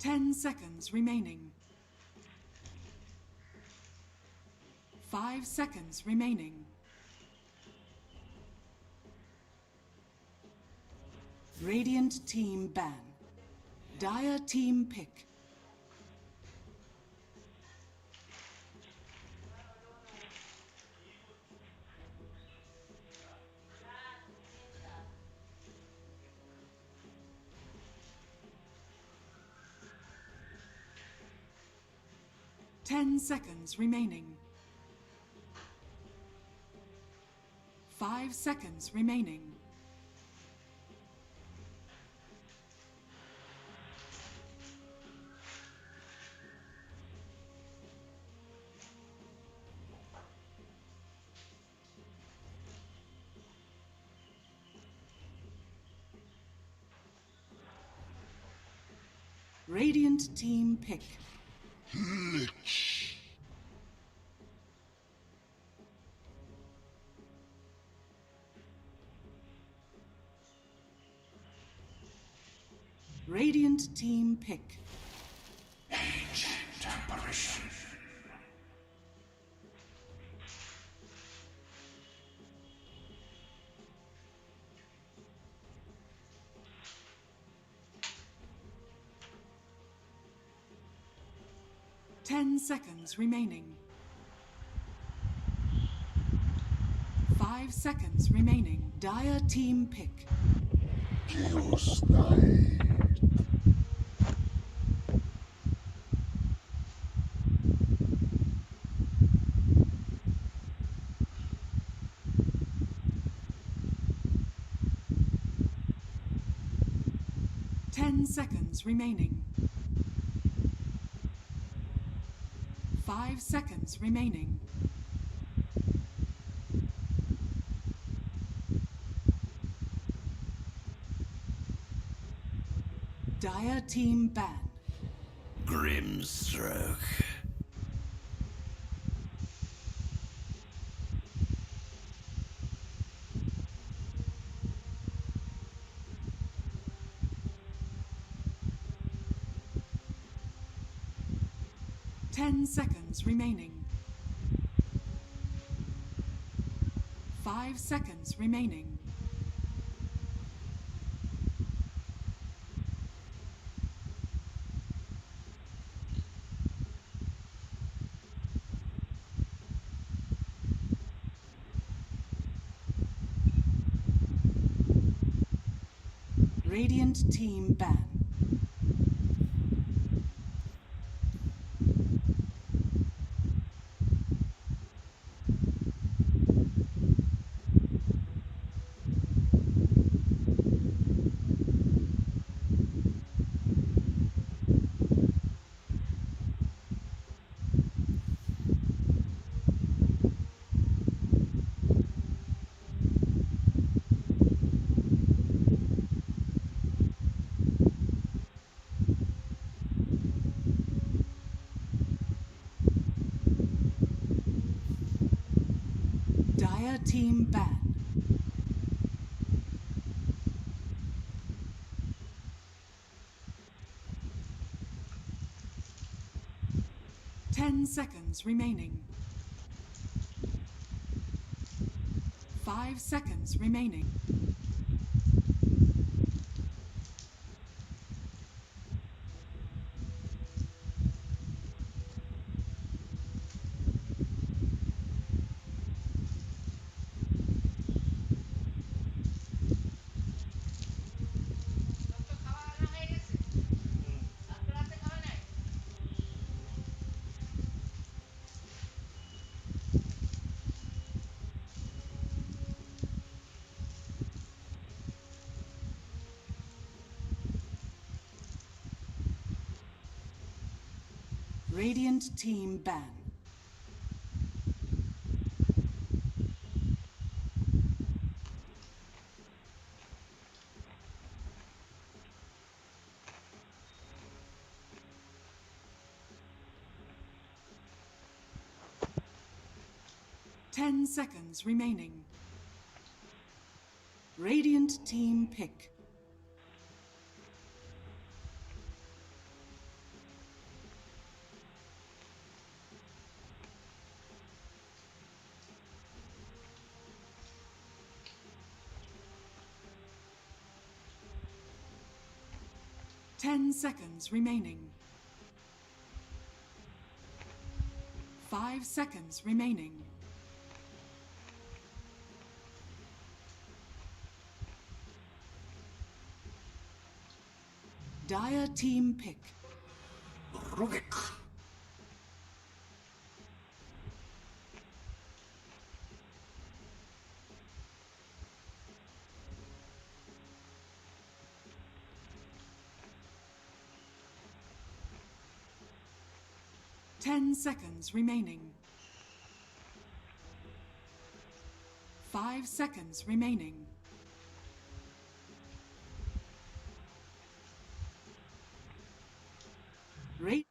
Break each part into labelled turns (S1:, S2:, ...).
S1: 10 seconds remaining. 5 seconds remaining. Radiant team ban. Dire team pick. Ten seconds remaining. 5 seconds remaining. Radiant team pick.
S2: Lich.
S1: Radiant team pick.
S2: Ancient apparition.
S1: Ten seconds remaining. 5 seconds remaining. Dire team pick.
S2: Chaos Knight.
S1: Ten seconds remaining. 5 seconds remaining. Dire team ban.
S3: Grimstroke.
S1: Ten seconds remaining. 5 seconds remaining. Radiant team ban. Dire team ban. Ten seconds remaining. 5 seconds remaining. Radiant team ban. Ten seconds remaining. Radiant team pick. 10 seconds remaining. 5 seconds remaining. Dire team pick.
S2: Rubik.
S1: 10 seconds remaining. 5 seconds remaining. Rate.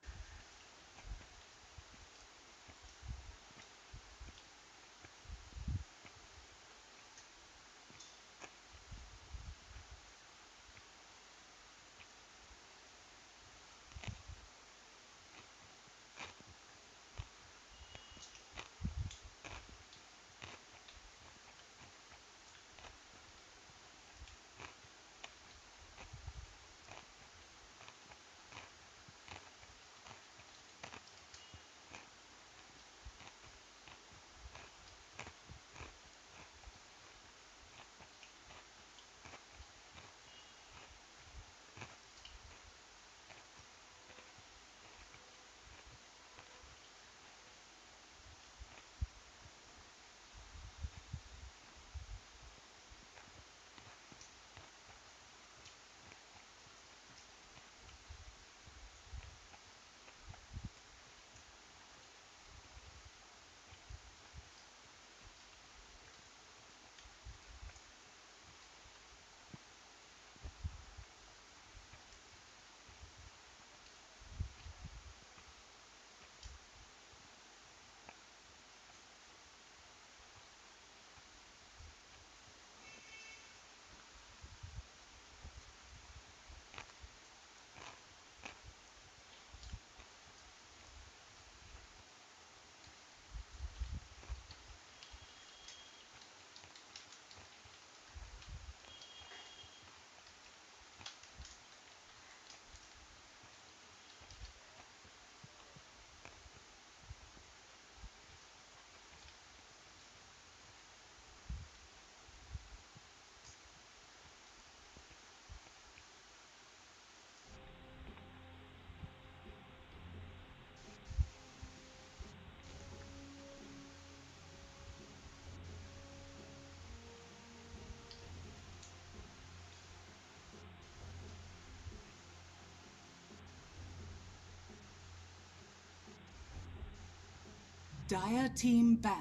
S1: Dire team ban.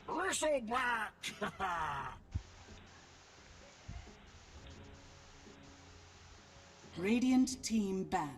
S2: Bristleback.
S1: Radiant team ban.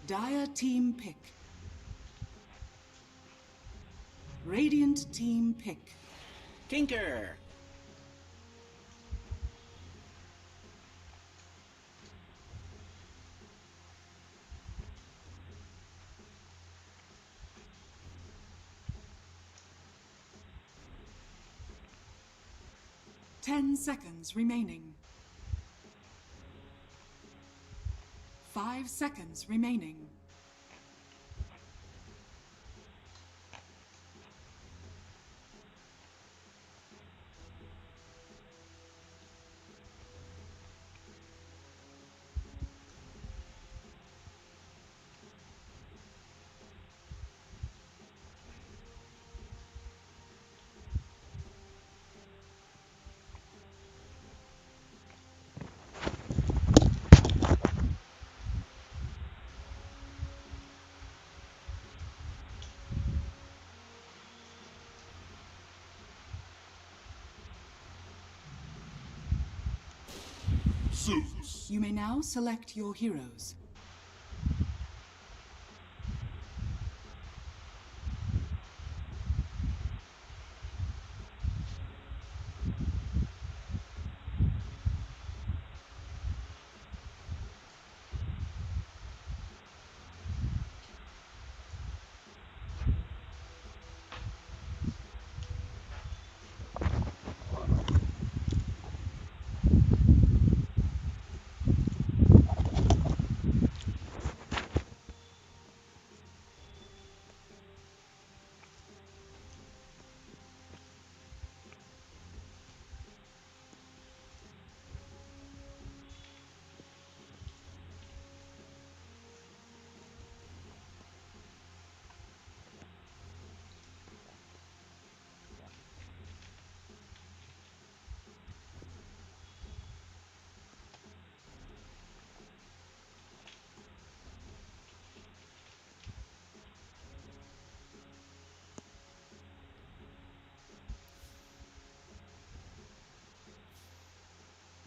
S1: Dire team pick. Radiant team pick.
S3: Tinker!
S1: 10 seconds remaining. 5 seconds remaining.
S2: Zeus.
S1: You may now select your heroes.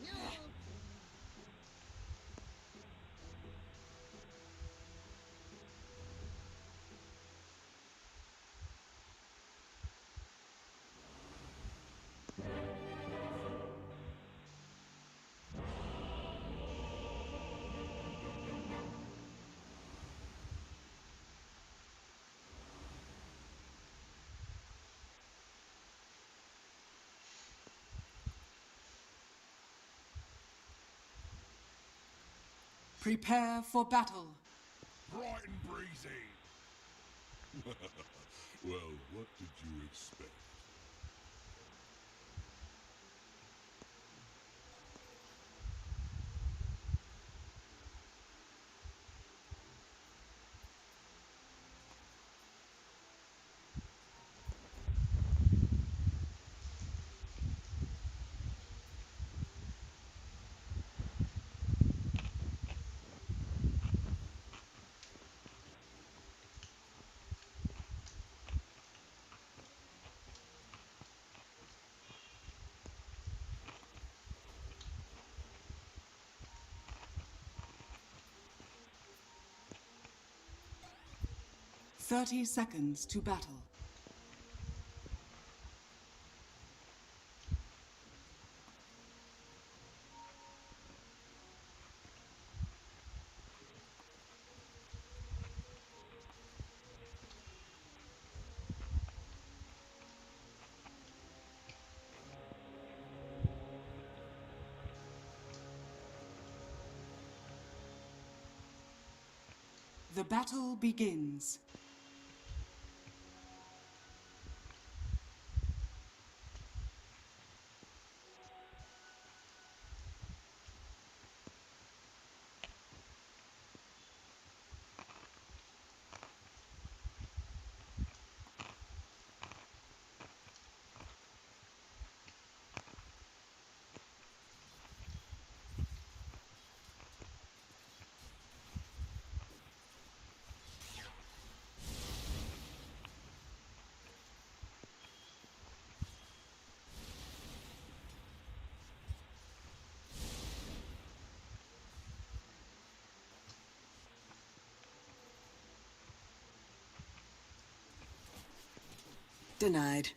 S4: No.
S1: 'Prepare for battle.
S2: Bright and breezy. Well, what did you expect?
S1: Thirty seconds to battle. The battle begins.
S4: Denied.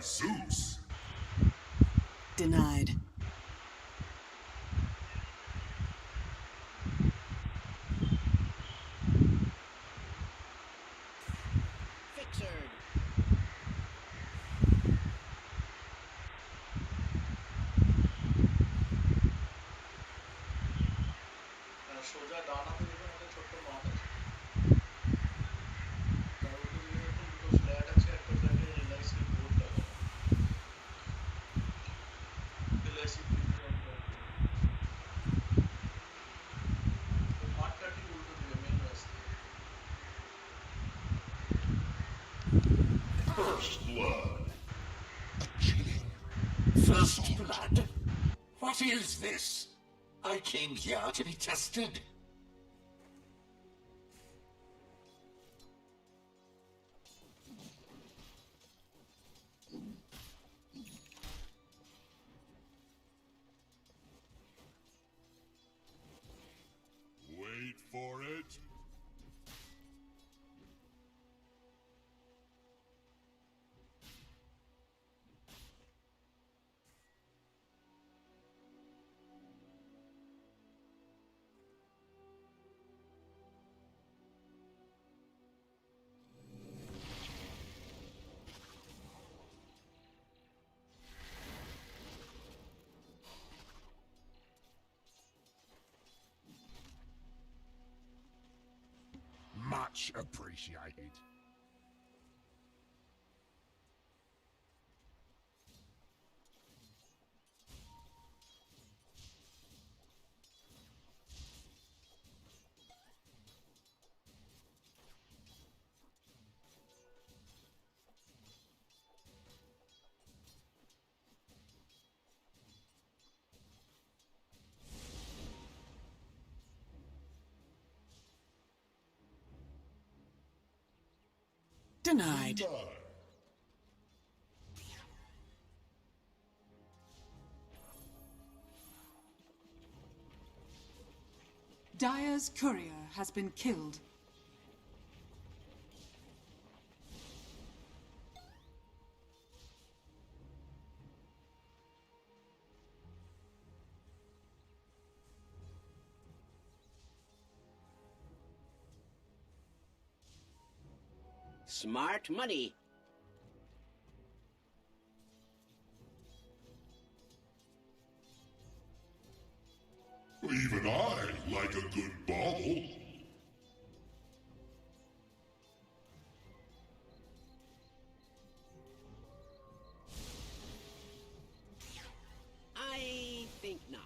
S2: Zeus.
S5: Denied.
S3: Fixered.
S6: সোজা ডান হাতে দেখুন আমাদের ছোট্ট মাঠ আছে, তার উল্টো দিকে দেখুন দুটো ফ্ল্যাট আছে, একটা ফ্ল্যাটে এলআইসি বোর্ড লাগানো, এলআইসি প্রিমিয়াম কোম্পানি। ওই মাঠটা ঠিক উল্টো দিকে মেন রাস্তা।
S2: First blood. A chilling. First blood? What is this? I came here to be tested. Wait for it. Much appreciated.
S5: Denied.
S1: Dire's courier has been killed.
S3: Smart money.
S2: Even I like a good bauble.
S3: I think not.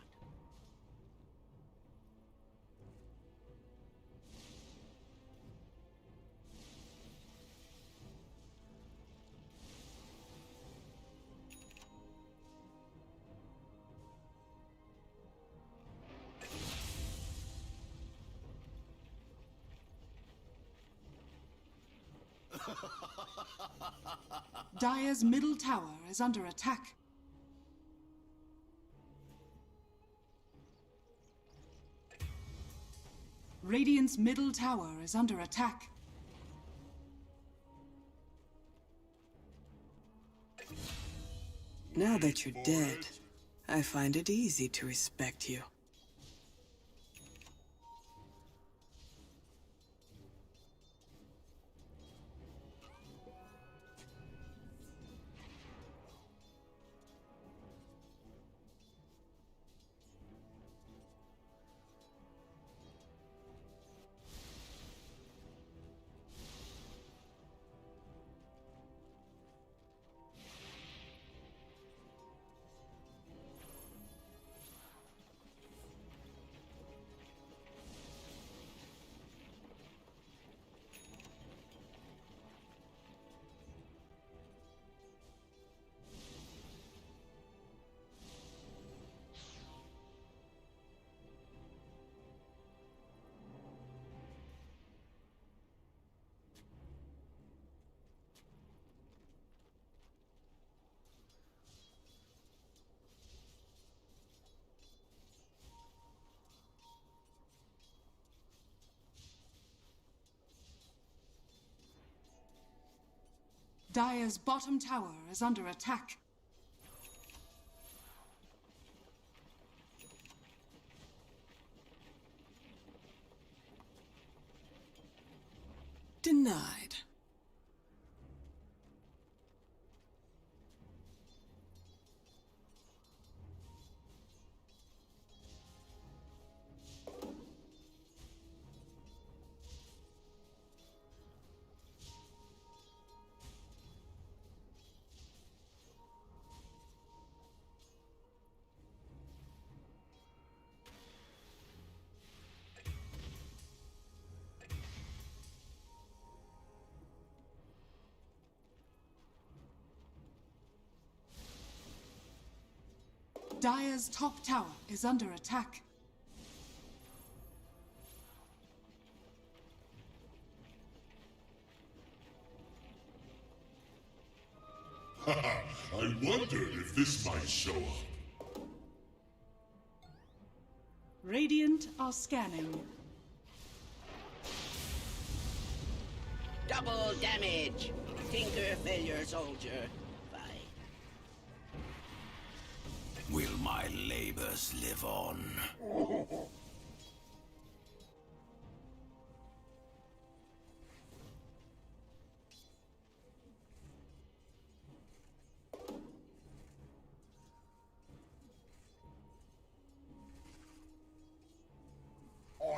S1: Dire's middle tower is under attack. Radiant's middle tower is under attack.
S5: Now that you're dead, I find it easy to respect you.
S1: Dire's bottom tower is under attack.
S5: Denied.
S1: Dire's top tower is under attack.
S7: I wondered if this might show up.
S1: Radiant are scanning.
S3: Double damage. Tinker failure soldier. Bye.
S2: Will my labors live on?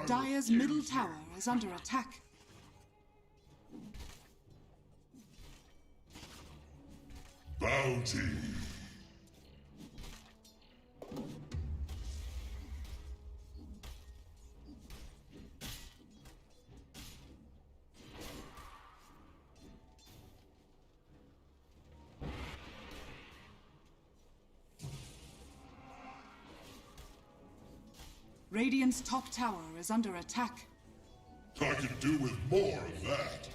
S1: Dire's middle tower is under attack.
S7: Bounty.
S1: Radiant's top tower is under attack.
S7: I could do with more of that.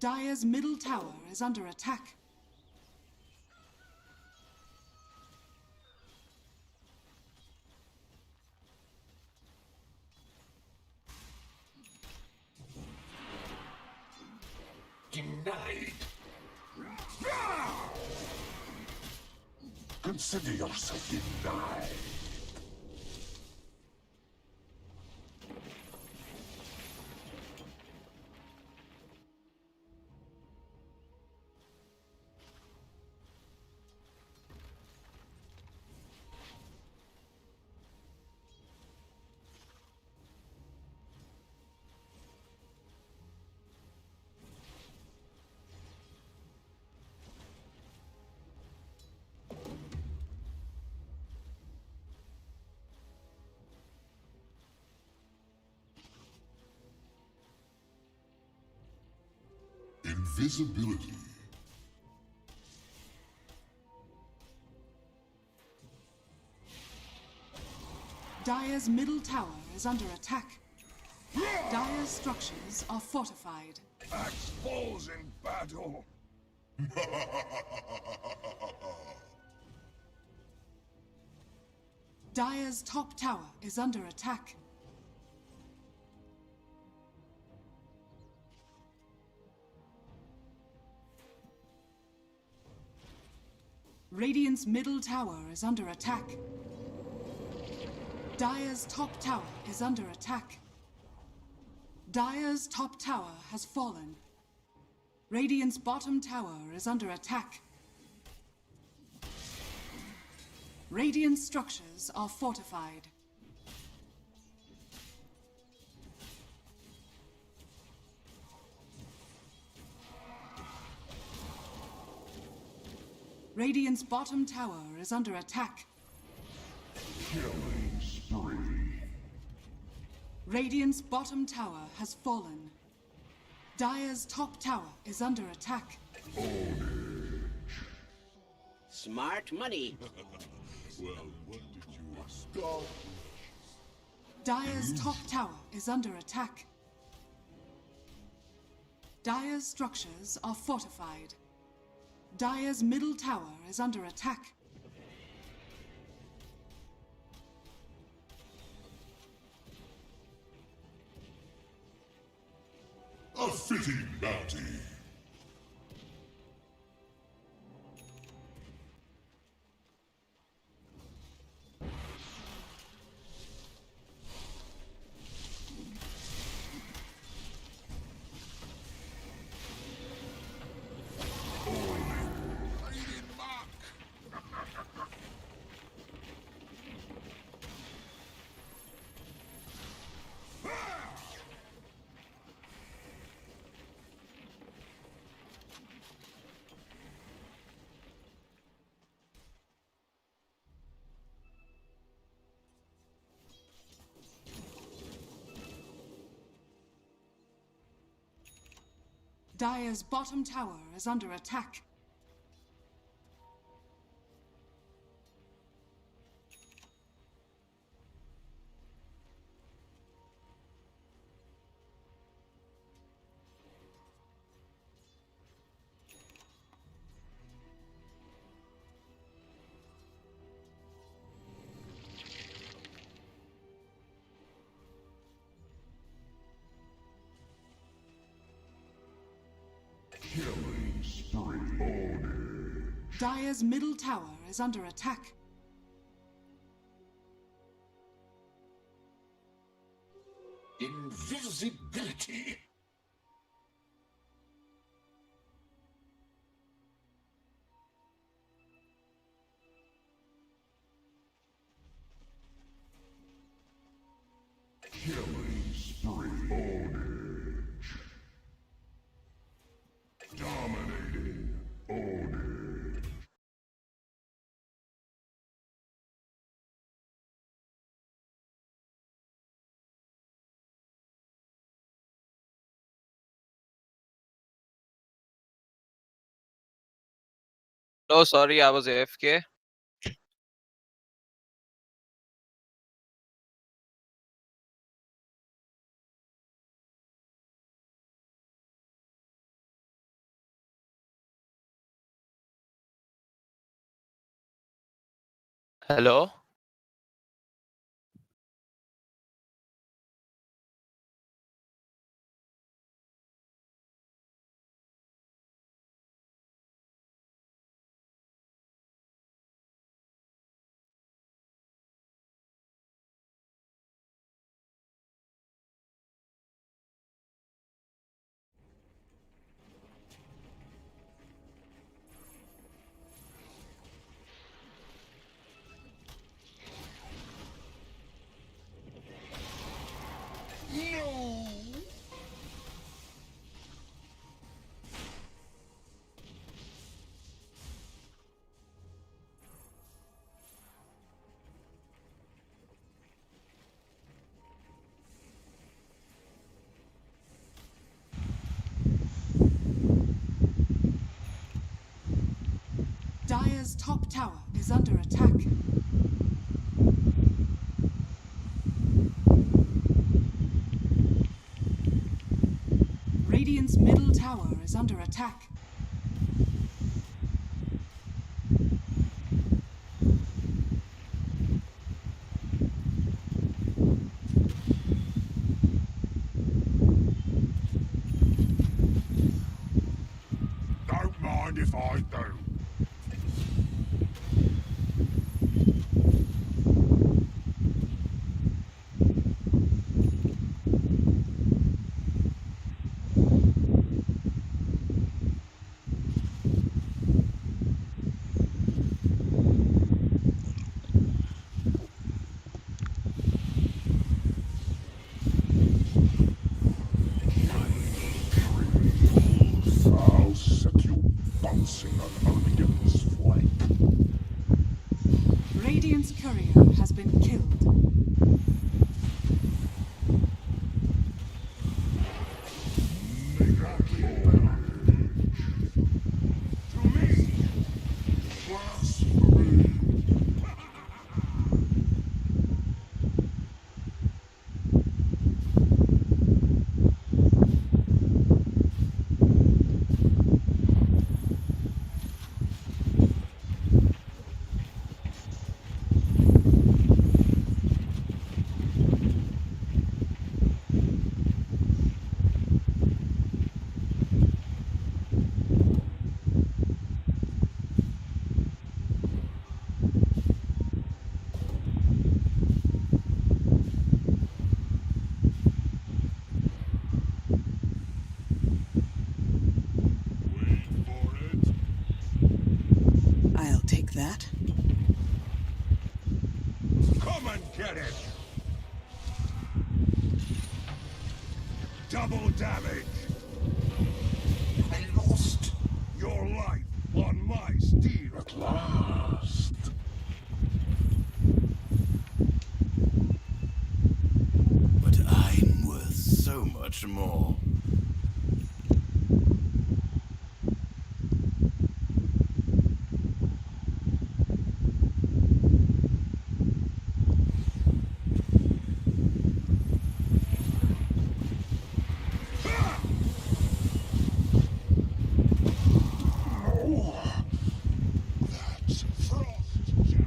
S1: Dire's middle tower is under attack.
S2: Denied. Consider yourself denied.
S7: Invisibility.
S1: Dire's middle tower is under attack. Dire's structures are fortified.
S7: Axe falls in battle.
S1: Dire's top tower is under attack. Radiant's middle tower is under attack. Dire's top tower is under attack. Dire's top tower has fallen. Radiant's bottom tower is under attack. Radiant structures are fortified. Radiant's bottom tower is under attack.
S7: Killing spree.
S1: Radiant's bottom tower has fallen. Dire's top tower is under attack.
S3: Smart money.
S7: Well, what did you expect?
S1: Dire's top tower is under attack. Dire's structures are fortified. Dire's middle tower is under attack.
S7: A fitting bounty.
S1: Dire's bottom tower is under attack.
S7: Killing spree.
S1: Dire's middle tower is under attack.
S2: Invisibility.
S7: Killing spree. Dominating.
S8: Oh, sorry, I was AFK. Hello?
S1: Dire's top tower is under attack. Radiant's middle tower is under attack.
S7: Don't mind if I do.
S1: Radiant's courier has been killed.
S7: To me! Blasphemy! Wait for it.
S5: I'll take that.
S7: Come and get it! Double damage!
S2: I lost
S7: Your life on my steel.
S2: at last.
S9: But I'm worth so much more.
S7: That's frost, Jack.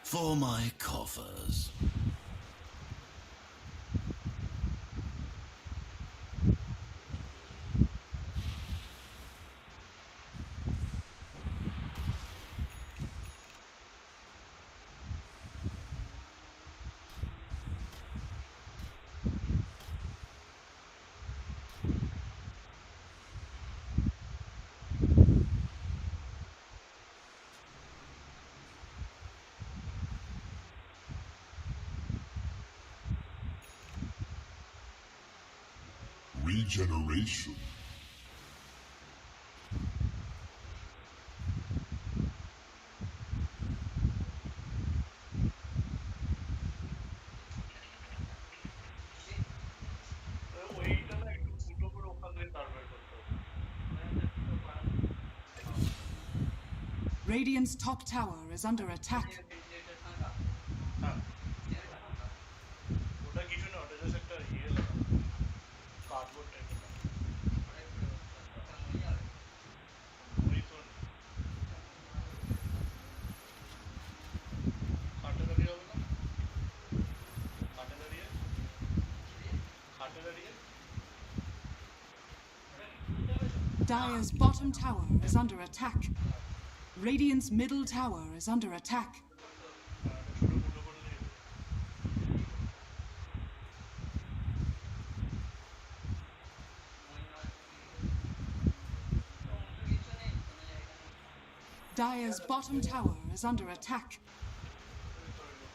S9: For my coffers.
S7: Regeneration.
S6: ওইটা না একটু ফুটো করে ওখান থেকে তার বের করতে হবে।
S1: Radiant's top tower is under attack.
S6: হ্যাঁ ওটা কিছু না, ওটা জাস্ট একটা ইয়ে লাগানো, কার্ডবোর্ড টাইপের ওই তো খাটে দাঁড়িয়ে হবে না, খাটে দাঁড়িয়ে
S1: Dire's bottom tower is under attack. Radiant's middle tower is under attack.
S6: ছোট ফুটো করে দিয়ে
S1: Dire's bottom tower is under attack.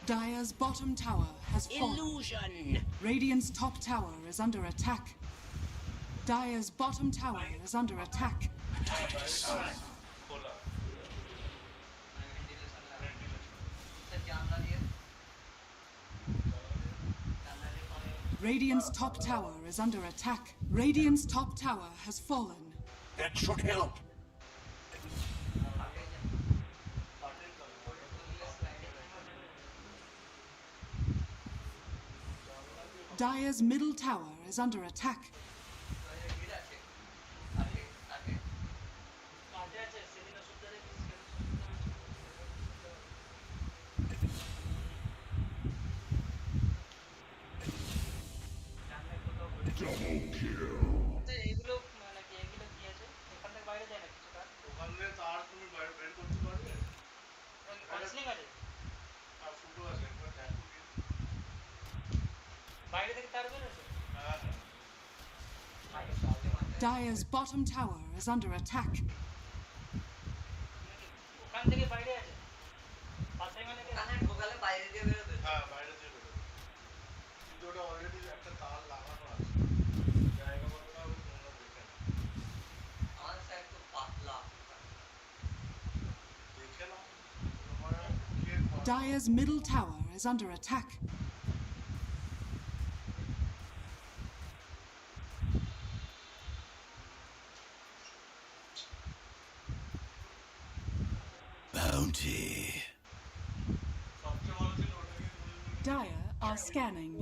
S1: Dire's bottom tower has fallen.
S3: Illusion!
S1: Radiant's top tower is under attack. Dire's bottom tower is under attack. Radiant's top tower is under attack. Radiant's top tower has fallen.
S2: That should help.
S1: Dire's middle tower is under attack.
S7: Double kill.
S10: এগুলো মানে কি এগুলো কি আছে এখান থেকে বাইরে যায় না কিছুটা
S6: ওখান থেকে তার তুমি বাইরে বের করতে পারবে
S10: কাউন্সিলিং আছে
S6: আর ফুটো আছে একবার দেখো কি
S10: বাইরে থেকে তার বের আছে
S6: হ্যাঁ হ্যাঁ
S1: Dire's bottom tower is under attack.
S10: ওখান থেকে বাইরে আছে পাশে মানে কি
S6: হ্যাঁ বাইরে দিয়ে বেরোবে কিন্তু ওটা অলরেডি একটা তার লাগানো আছে জায়গা কতটা হবে তোমরা দেখে নাও তোমার
S1: Dire's middle tower is under attack.
S9: Bounty.
S6: সবচেয়ে ভালো ছিল ওটাকে
S1: Dire are scanning.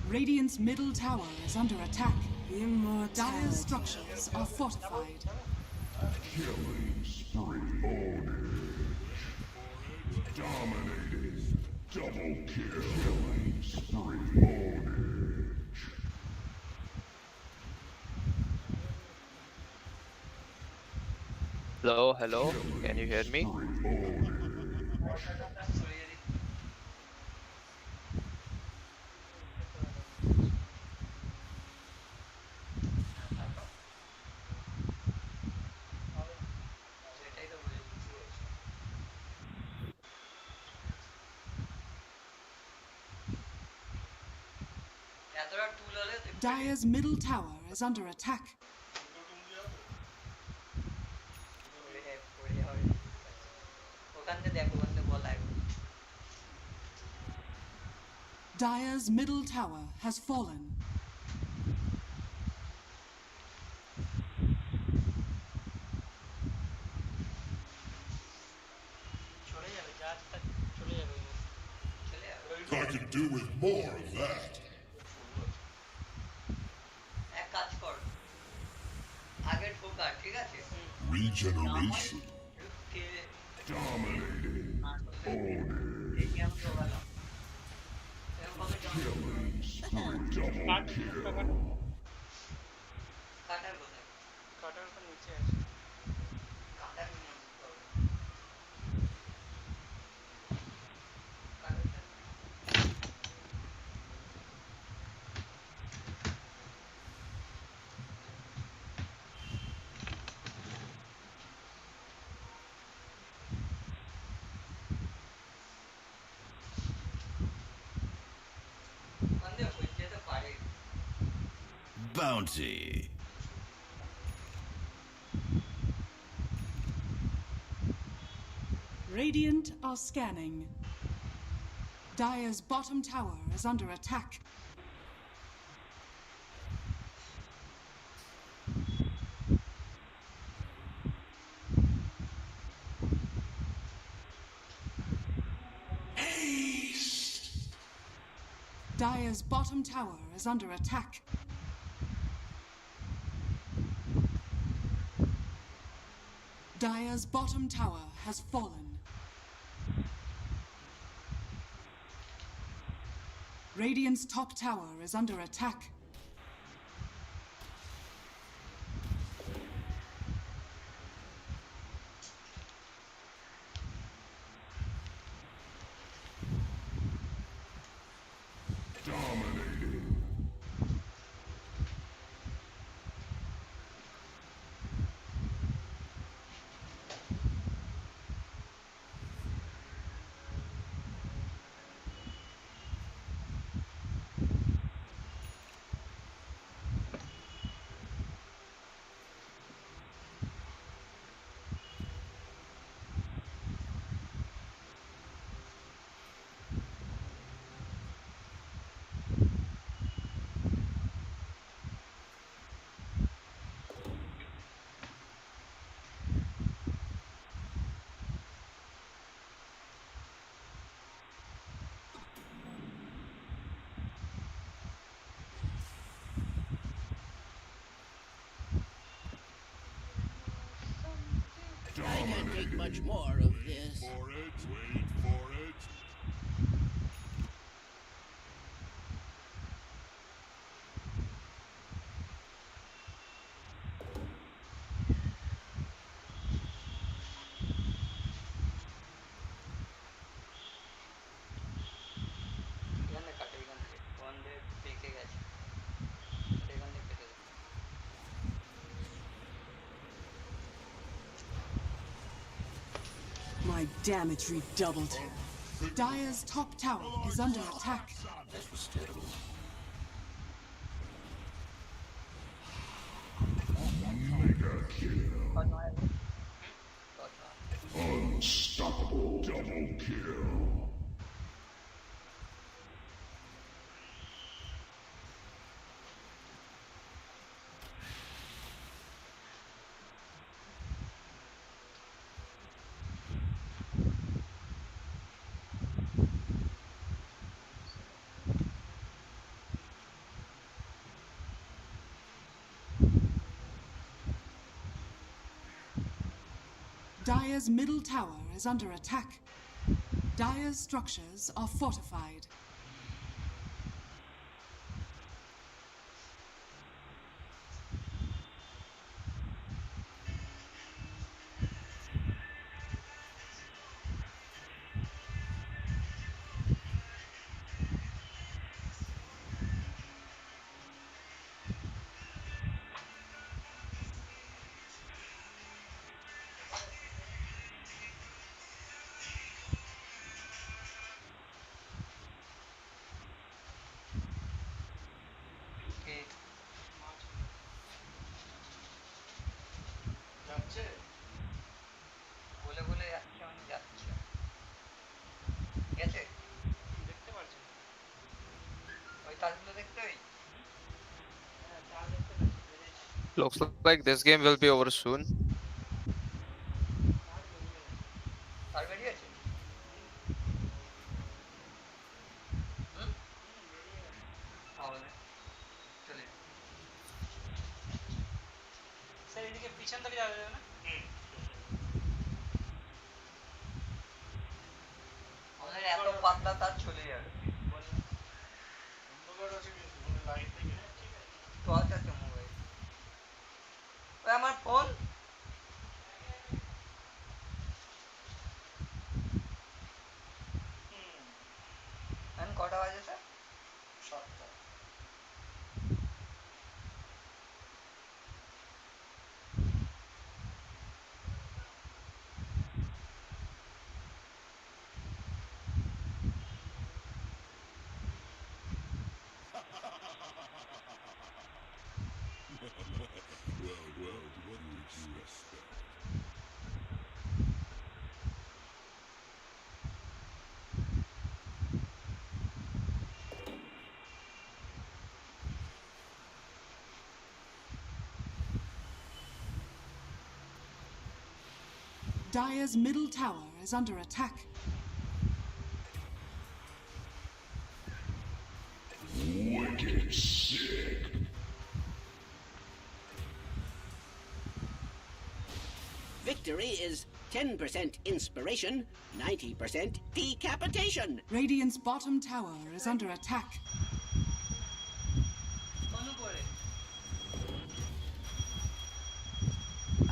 S1: Radiant's middle tower is under attack. Dire's
S5: Immortality.
S1: structures are fortified.
S7: Killing spree. Ownage. Dominating. Double kill. Killing spree. Ownage.
S8: Hello, hello. Can you hear me?
S1: Dire's middle tower is under attack. Dire's middle tower has fallen.
S10: চলে যাবে যা আছে তা চলে যাবে
S7: I could do with more of that. Regeneration. Dominating. Ownage. Killing spree. Double kill.
S10: কাটার উপর নিচে আছে
S9: Bounty.
S1: Radiant are scanning. Dire's bottom tower is under attack. Dire's bottom tower is under attack. Dire's bottom tower has fallen. Radiant's top tower is under attack.
S3: I can't take much more of this.
S7: For it, wait for it.
S10: এখানে কাটে এখান থেকে 100 পেকে গেছে এখান থেকে কেটে দেবো
S5: My damage redoubled.
S1: Dire's top tower is under attack.
S2: That was terrible.
S7: Unstoppable double kill.
S1: Dire's middle tower is under attack. Dire's structures are fortified.
S10: কে
S6: যাচ্ছে
S10: বলে বলে যাচ্ছে আমি যাচ্ছি গেছে
S6: দেখতে পারছি না।
S10: ওই তাজগুলো দেখতে ওই
S6: হ্যাঁ তা দেখতে পাচ্ছি বেরিয়েছি
S8: Looks like this game will be over soon.
S6: আর বেরিয়ে গেছে
S10: তার বেরিয়েছে
S6: বেরিয়ে গেছে
S10: তাহলে চলে
S6: স্যার এদিকে পিছন থেকে যাওয়া যাবে না
S10: আমাদের এত পাতলা তার চলে যাবে
S6: অন্ধকার আছে কিন্তু মানে লাইট থেকে ঠিক আছে
S10: তো আছে তো মোবাইল ওই আমার ফোন এখন কটা বাজে sir
S6: 7টা
S7: Well, what would you expect?
S1: Dire's middle tower is under attack.
S7: Wicked sick.
S3: Victory is 10% inspiration, 90% decapitation.
S1: Radiant's bottom tower is under attack.
S10: কোন করে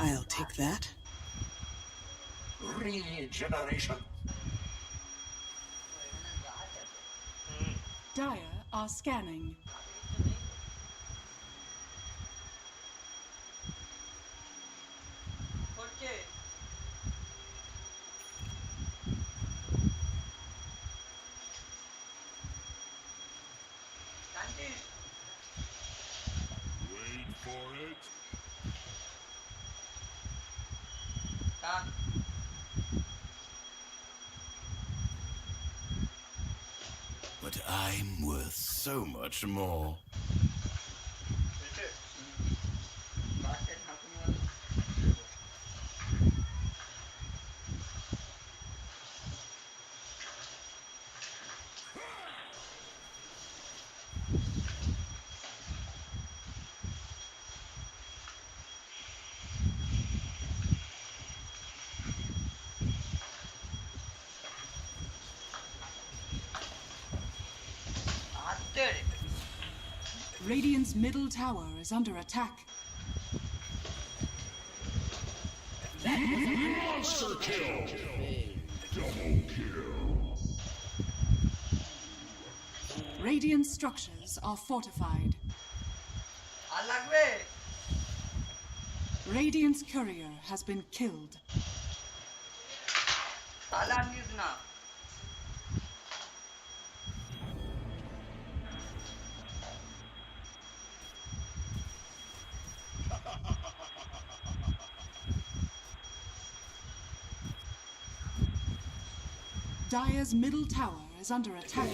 S5: I'll take that.
S2: Regeneration.
S10: এখানে গাছ আছে
S1: Dire are scanning.
S10: করছে জানছিস
S7: Wait for it.
S10: টান
S9: But I'm worth so much more.
S6: দেখে
S10: গাছে ঝাঁকুনি মারলে
S1: Radiant's middle tower is under attack.
S7: Monster kill! Double kill!
S1: Radiant structures are fortified.
S10: আর লাগবে
S1: Radiant's courier has been killed.
S10: তাহলে আর নিস না
S1: Dire's middle tower is under attack.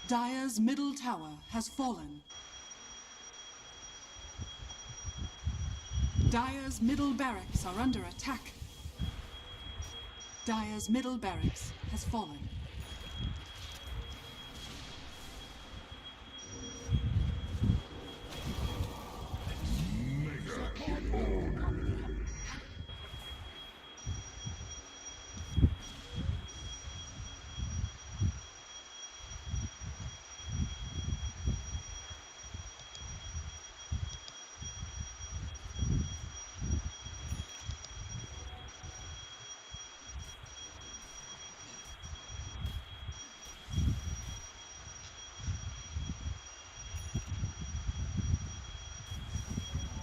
S1: Dire's middle tower has fallen. Dire's middle barracks are under attack. Dire's middle barracks has fallen.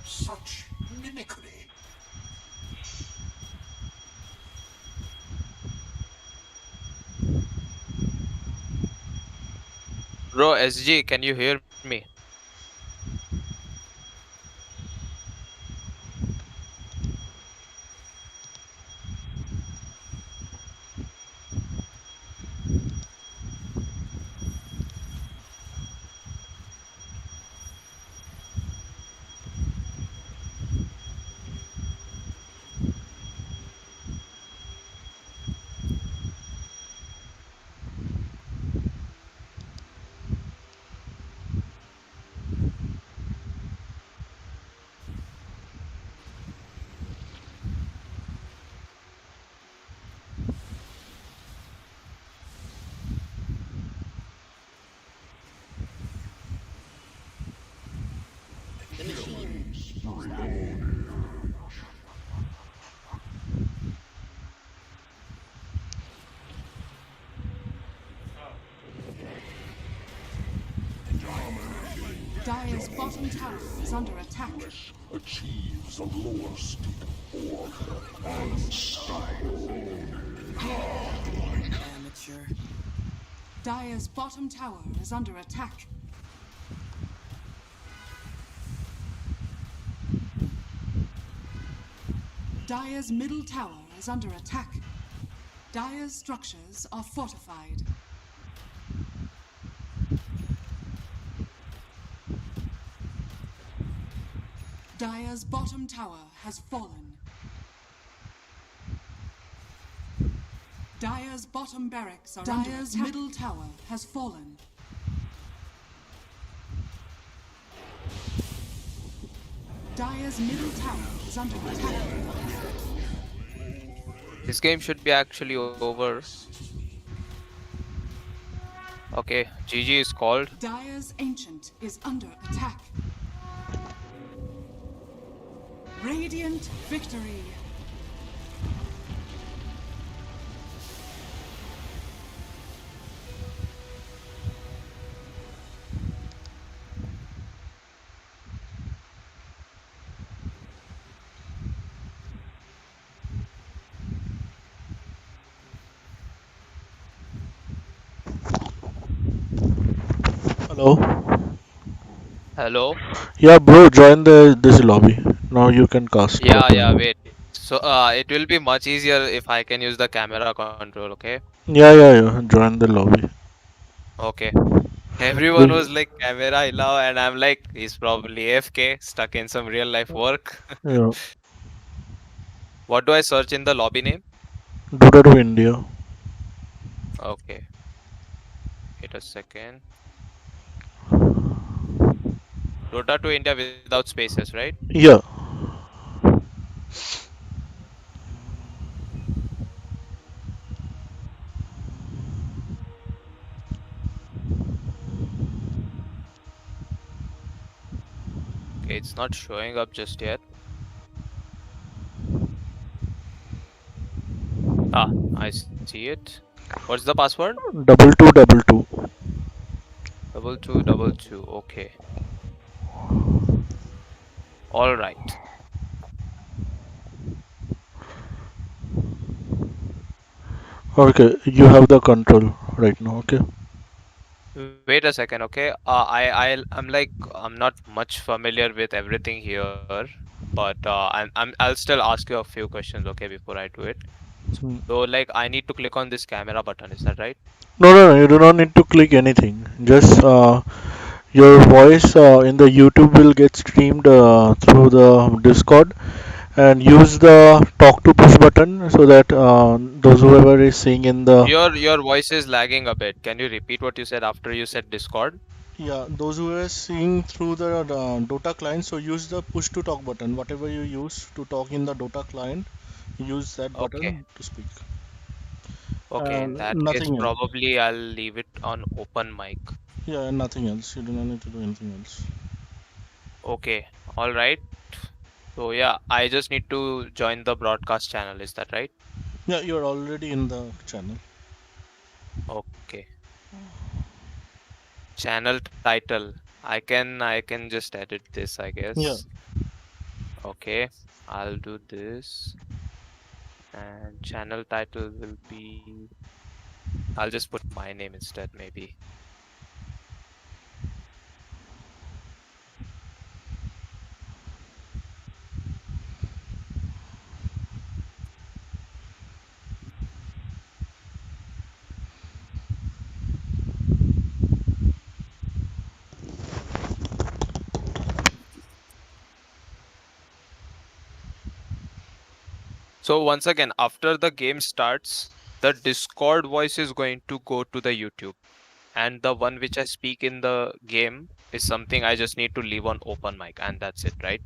S2: Such mimicry.
S8: Bro, SG, can you hear me?
S3: The machine.
S1: Dire's bottom tower is under attack.
S7: Achieves a lower state order. Unstoppable.
S5: Amateur.
S1: Dire's bottom tower is under attack. Dire's middle tower is under attack. Dire's structures are fortified. Dire's bottom tower has fallen. Dire's bottom barracks are under attack. Dire's middle tower has fallen. Dire's middle tower is under attack.
S8: This game should be actually over. Okay, GG is called.
S1: Dire's ancient is under attack. Radiant victory.
S6: Hello.
S8: Hello?
S6: Yeah, bro, join this lobby. Now you can cast.
S8: Yeah, wait. So, it will be much easier if I can use the camera control, okay?
S6: Yeah. Join the lobby.
S8: Okay. Everyone was like, camera allow, and I'm like, he's probably AFK, stuck in some real life work.
S6: Yeah.
S8: What do I search in the lobby name?
S6: Dota to India.
S8: Okay. Wait a second. Dota to India without spaces, right?
S6: Yeah.
S8: Okay, it's not showing up just yet. Ah, I see it. What's the password?
S6: 2222.
S8: 2222. Okay. All right.
S6: Okay, you have the control right now. Okay.
S8: Wait a second, okay? I'm like I'm not much familiar with everything here, but I'll still ask you a few questions, okay, before I do it. So
S6: Hmm.
S8: like I need to click on this camera button, is that right?
S6: No, you do not need to click anything. Just your voice in the YouTube will get streamed through the Discord, and use the talk to push button so that those whoever is seeing in the
S8: Your voice is lagging a bit. Can you repeat what you said after you said Discord?
S6: yeah, those who are seeing through the Dota client, so use the push to talk button. Whatever you use to talk in the Dota client, use that
S8: Okay.
S6: button to speak.
S8: Okay, in that case,
S6: Nothing else.
S8: probably I'll leave it on open mic.
S6: Yeah, nothing else. You do not need to do anything else.
S8: Okay, all right. So yeah, I just need to join the broadcast channel, is that right?
S6: Yeah, you're already in the channel.
S8: Okay. Channel title. I can just edit this, I
S6: Yeah.
S8: guess. Okay. I'll do this. And channel title will be I'll just put my name instead, maybe. So once again, after the game starts, the Discord voice is going to go to the YouTube. And the one which I speak in the game is something I just need to leave on open mic, and that's it, right?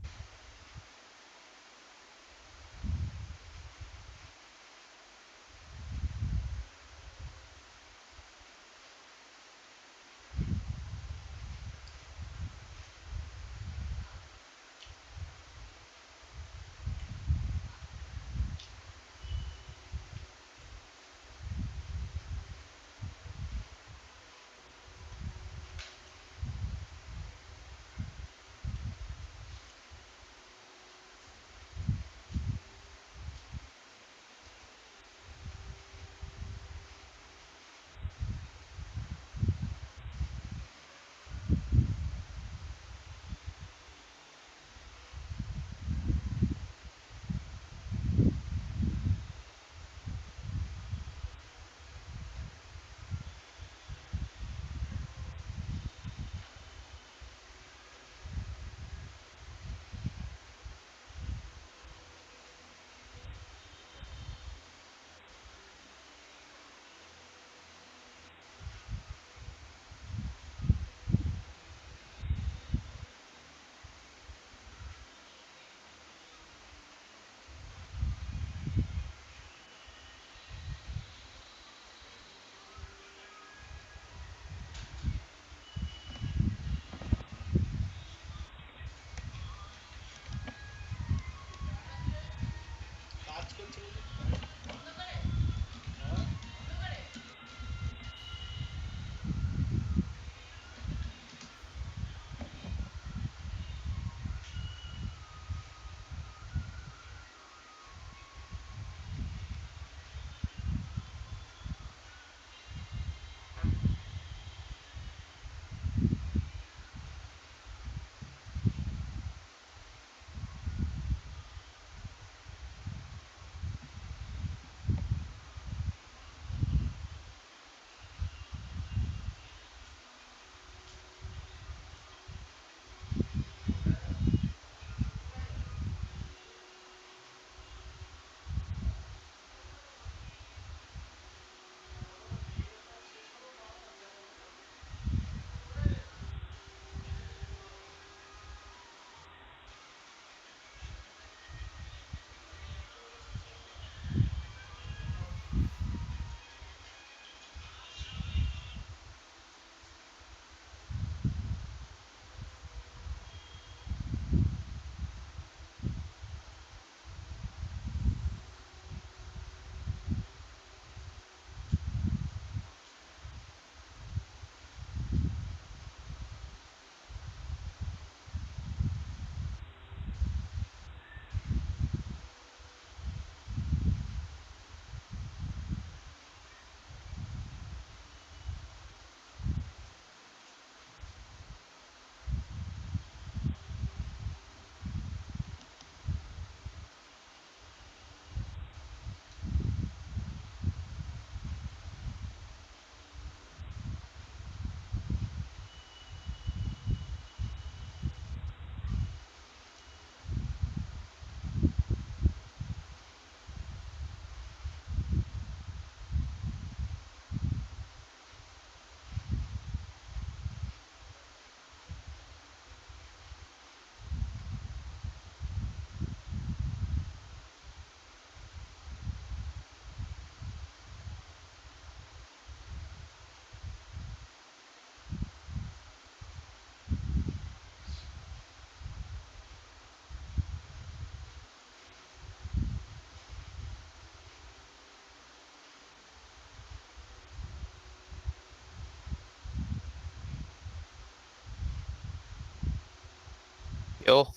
S8: Yo.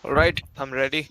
S8: Alright, I'm ready.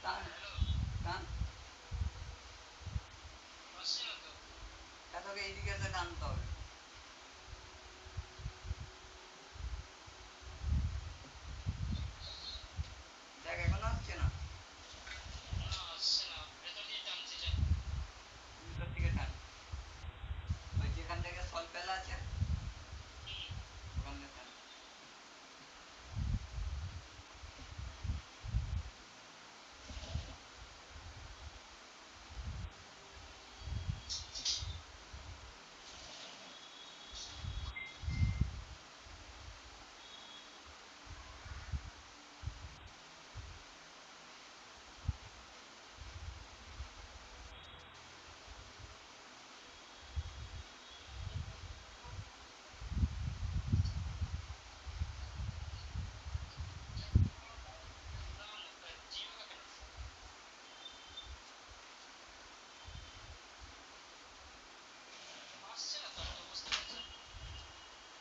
S10: টান টান এতকে এইদিকে এসে টানতে হবে। দেখ এখনো আসছে না, ভিতর থেকে টান। ওই যেখান থেকে সল পেলা আছে ওখান থেকে টান।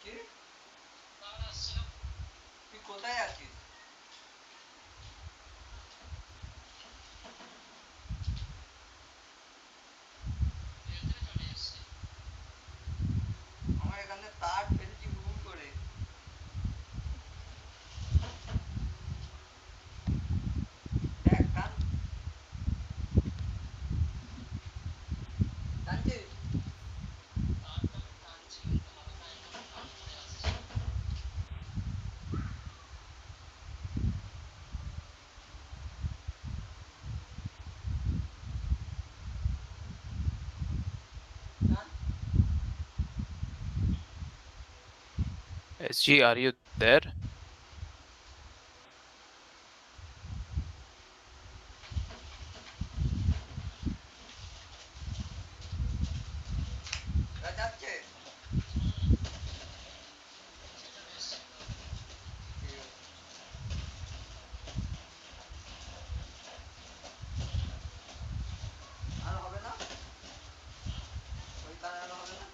S10: কি তুই কোথায় আছিস? আমার এখানে তার ফেলছি হুড় করে। দেখ টান, টানছিস? টান।
S8: SG, are you there?
S10: এরা যাচ্ছে। ঠিক আছে। আর হবে না, ওই তার আর হবে না।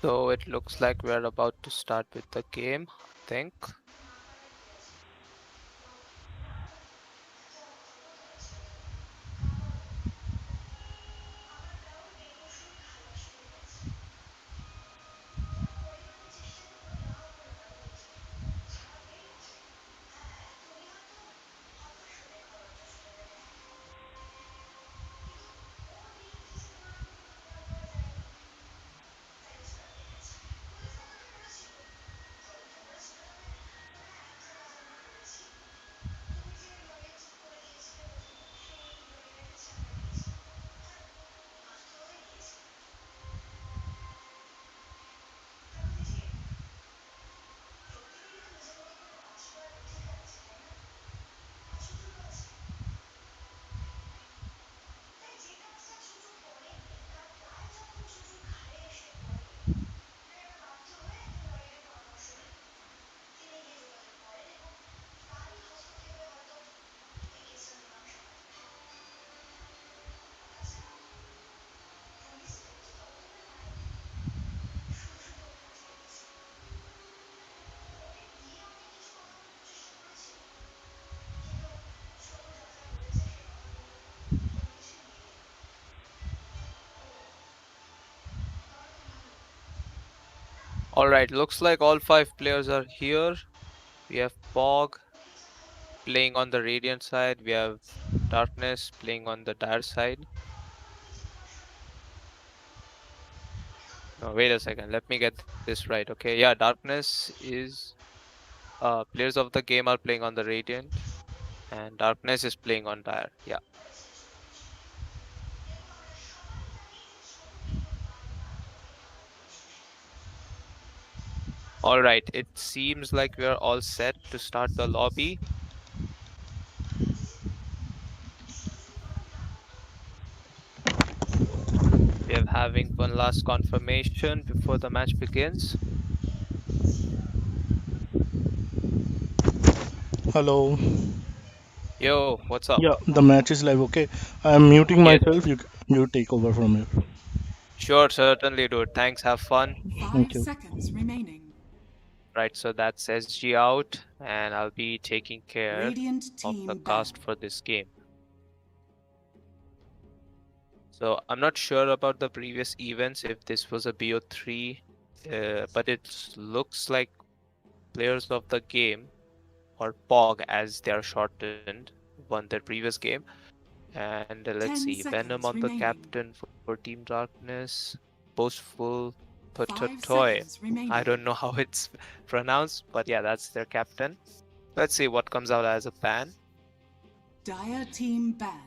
S8: So it looks like we're about to start with the game, I think. Alright, looks like all 5 players are here. We have POG playing on the Radiant side. We have Darkness playing on the Dire side. No, wait a second. Let me get this right. Okay, yeah, Darkness is players of the game are playing on the Radiant, and Darkness is playing on Dire. Yeah. Alright, it seems like we are all set to start the lobby. We are having one last confirmation before the match begins.
S6: Hello.
S8: Yo, what's up?
S6: Yeah, the match is live. Okay, I'm muting
S8: Yes,
S6: myself. You take over from here.
S8: sure, certainly, dude. Thanks, have fun.
S6: Thank
S1: 5
S6: you.
S1: seconds remaining.
S8: Right, so that's SG out, and I'll be taking care
S1: Radiant
S8: of the
S1: team ban.
S8: cast for this game. So I'm not sure about the previous events if this was a BO3, but it looks like players of the game, or POG as they are shortened, won their previous game. And let's
S1: 10
S8: see, Venom
S1: seconds
S8: on the
S1: remaining.
S8: captain for Team Darkness, Boastful
S1: 5
S8: Toy.
S1: seconds remaining.
S8: I don't know how it's pronounced, but yeah, that's their captain. Let's see what comes out as a ban.
S1: Dire team ban.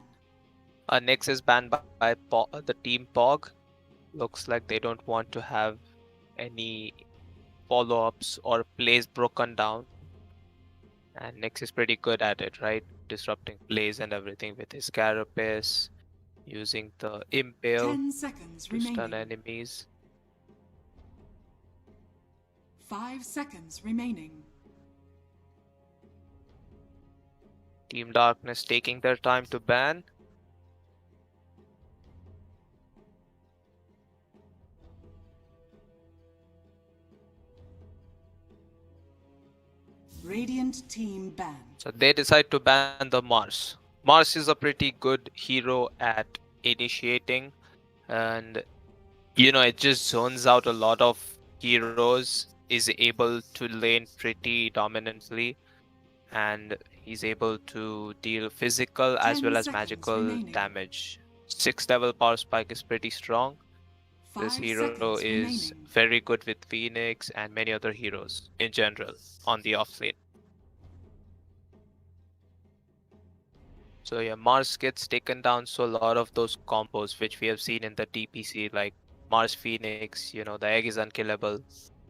S8: Next is banned by the Team POG. Looks like they don't want to have any follow-ups or plays broken down. And Nyx is pretty good at it, right? Disrupting plays and everything with his Carapace, using the Impale
S1: 10 seconds
S8: to stun
S1: remaining.
S8: enemies.
S1: 5 seconds remaining.
S8: Team Darkness taking their time to ban.
S1: Radiant team ban.
S8: So they decide to ban the Mars. Mars is a pretty good hero at initiating, and it just zones out a lot of heroes, is able to lane pretty dominantly, and he's able to deal physical as
S1: 10
S8: well as
S1: seconds
S8: magical
S1: remaining.
S8: damage. 6th level power spike is pretty strong.
S1: 5
S8: This hero
S1: seconds
S8: is
S1: remaining.
S8: very good with Phoenix and many other heroes in general on the off lane. So yeah, Mars gets taken down, so a lot of those combos which we have seen in the DPC, like Mars Phoenix, the egg is unkillable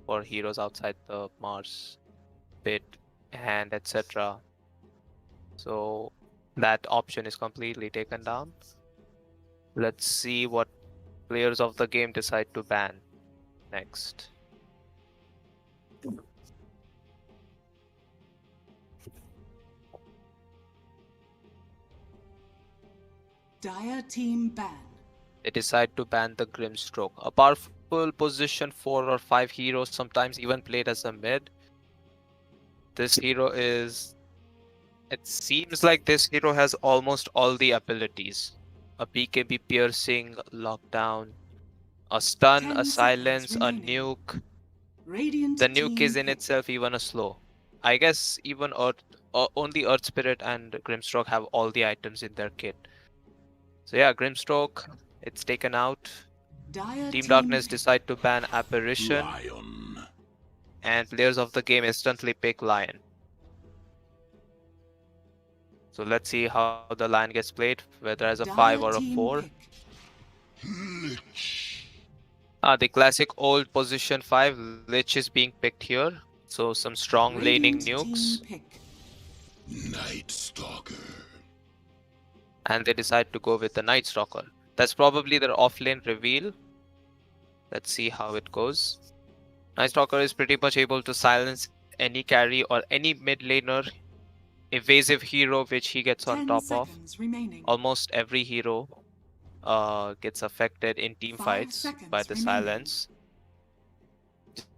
S8: for heroes outside the Mars bit, and etc. So that option is completely taken down. Let's see what players of the game decide to ban next.
S1: Dire team ban.
S8: They decide to ban the Grimstroke, a powerful multiple position 4 or 5 heroes, sometimes even played as a mid. This hero is... It seems like this hero has almost all the abilities. A BKB piercing, lockdown, a stun,
S1: 10
S8: a
S1: seconds
S8: silence, a
S1: remaining.
S8: nuke.
S1: Radiant
S8: The nuke
S1: team
S8: is in
S1: pick.
S8: itself even a slow. I guess even only Earth Spirit and Grimstroke have all the items in their kit. So yeah, Grimstroke, it's taken out.
S1: Dire
S8: Team
S1: team
S8: Darkness
S1: pick.
S8: decide to ban Apparition,
S2: Lion.
S8: and players of the game instantly pick Lion. So let's see how the Lion gets played, whether as a 5
S1: Dire
S8: or a
S1: team
S8: 4.
S1: pick.
S7: Lich.
S8: The classic old position 5, Lich is being picked here. So some strong laning
S1: Radiant team
S8: nukes.
S1: pick.
S7: Night Stalker.
S8: And they decide to go with the Night Stalker. That's probably their offlane reveal. Let's see how it goes. Night Stalker is pretty much able to silence any carry or any mid laner evasive hero which he gets on
S1: 10
S8: top of.
S1: seconds remaining.
S8: Almost every hero gets affected in team
S1: 5
S8: fights
S1: seconds
S8: by the
S1: remaining.
S8: silence.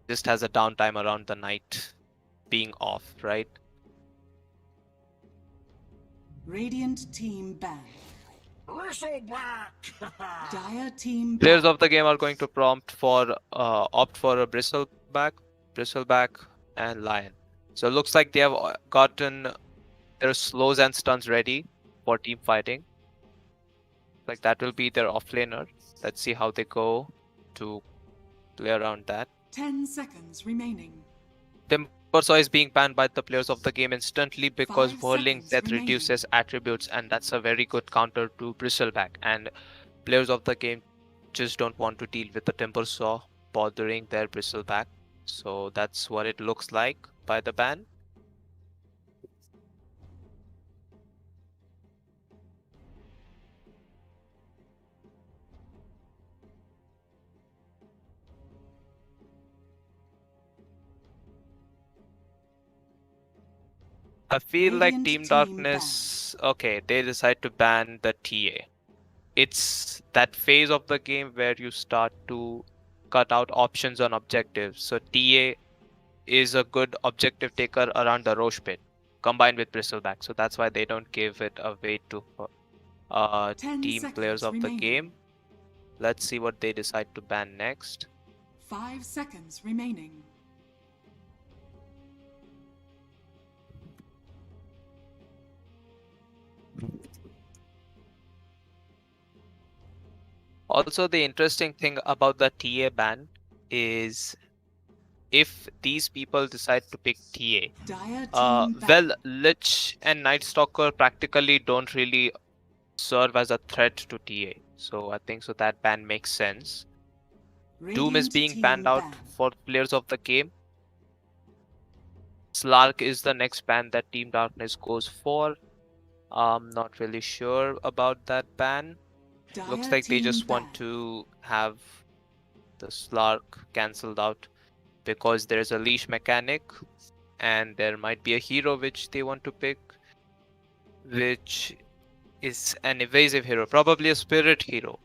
S8: Just has a downtime around the night being off, right?
S1: Radiant team ban.
S2: Bristleback!
S1: Dire team
S8: Players
S1: ban.
S8: of the game are going to opt for a bristleback, and lion. So it looks like they have gotten their slows and stuns ready for team fighting. Like that will be their offlaner. Let's see how they go to play around that.
S1: 10 seconds remaining.
S8: Timbersaw is being banned by the players of the game instantly because
S1: 5
S8: Whirling
S1: seconds
S8: Death
S1: remaining.
S8: reduces attributes, and that's a very good counter to Bristleback. And players of the game just don't want to deal with the Timbersaw bothering their Bristleback. So that's what it looks like by the ban. I feel like
S1: Radiant
S8: Team
S1: team
S8: Darkness, okay, they decide to ban the TA. It's that phase of the game where you start to cut out options on objectives. So TA is a good objective taker around the Roche pit combined with Bristleback. So that's why they don't give it away to
S1: 10
S8: team players
S1: seconds
S8: of the
S1: remaining.
S8: game. Let's see what they decide to ban next.
S1: 5 seconds remaining.
S8: Also, the interesting thing about the TA ban is if these people decide to pick TA,
S1: Dire team ban.
S8: well, Lich and Night Stalker practically don't really serve as a threat to TA. So I think so that ban makes sense. Doom is
S1: Radiant
S8: being
S1: team
S8: banned out
S1: ban.
S8: for players of the game. Slark is the next ban that Team Darkness goes for. I'm not really sure about that ban. Looks
S1: Dire
S8: like they
S1: team
S8: just
S1: ban.
S8: want to have the Slark cancelled out because there's a leash mechanic and there might be a hero which they want to pick, which is an evasive hero, probably a spirit hero.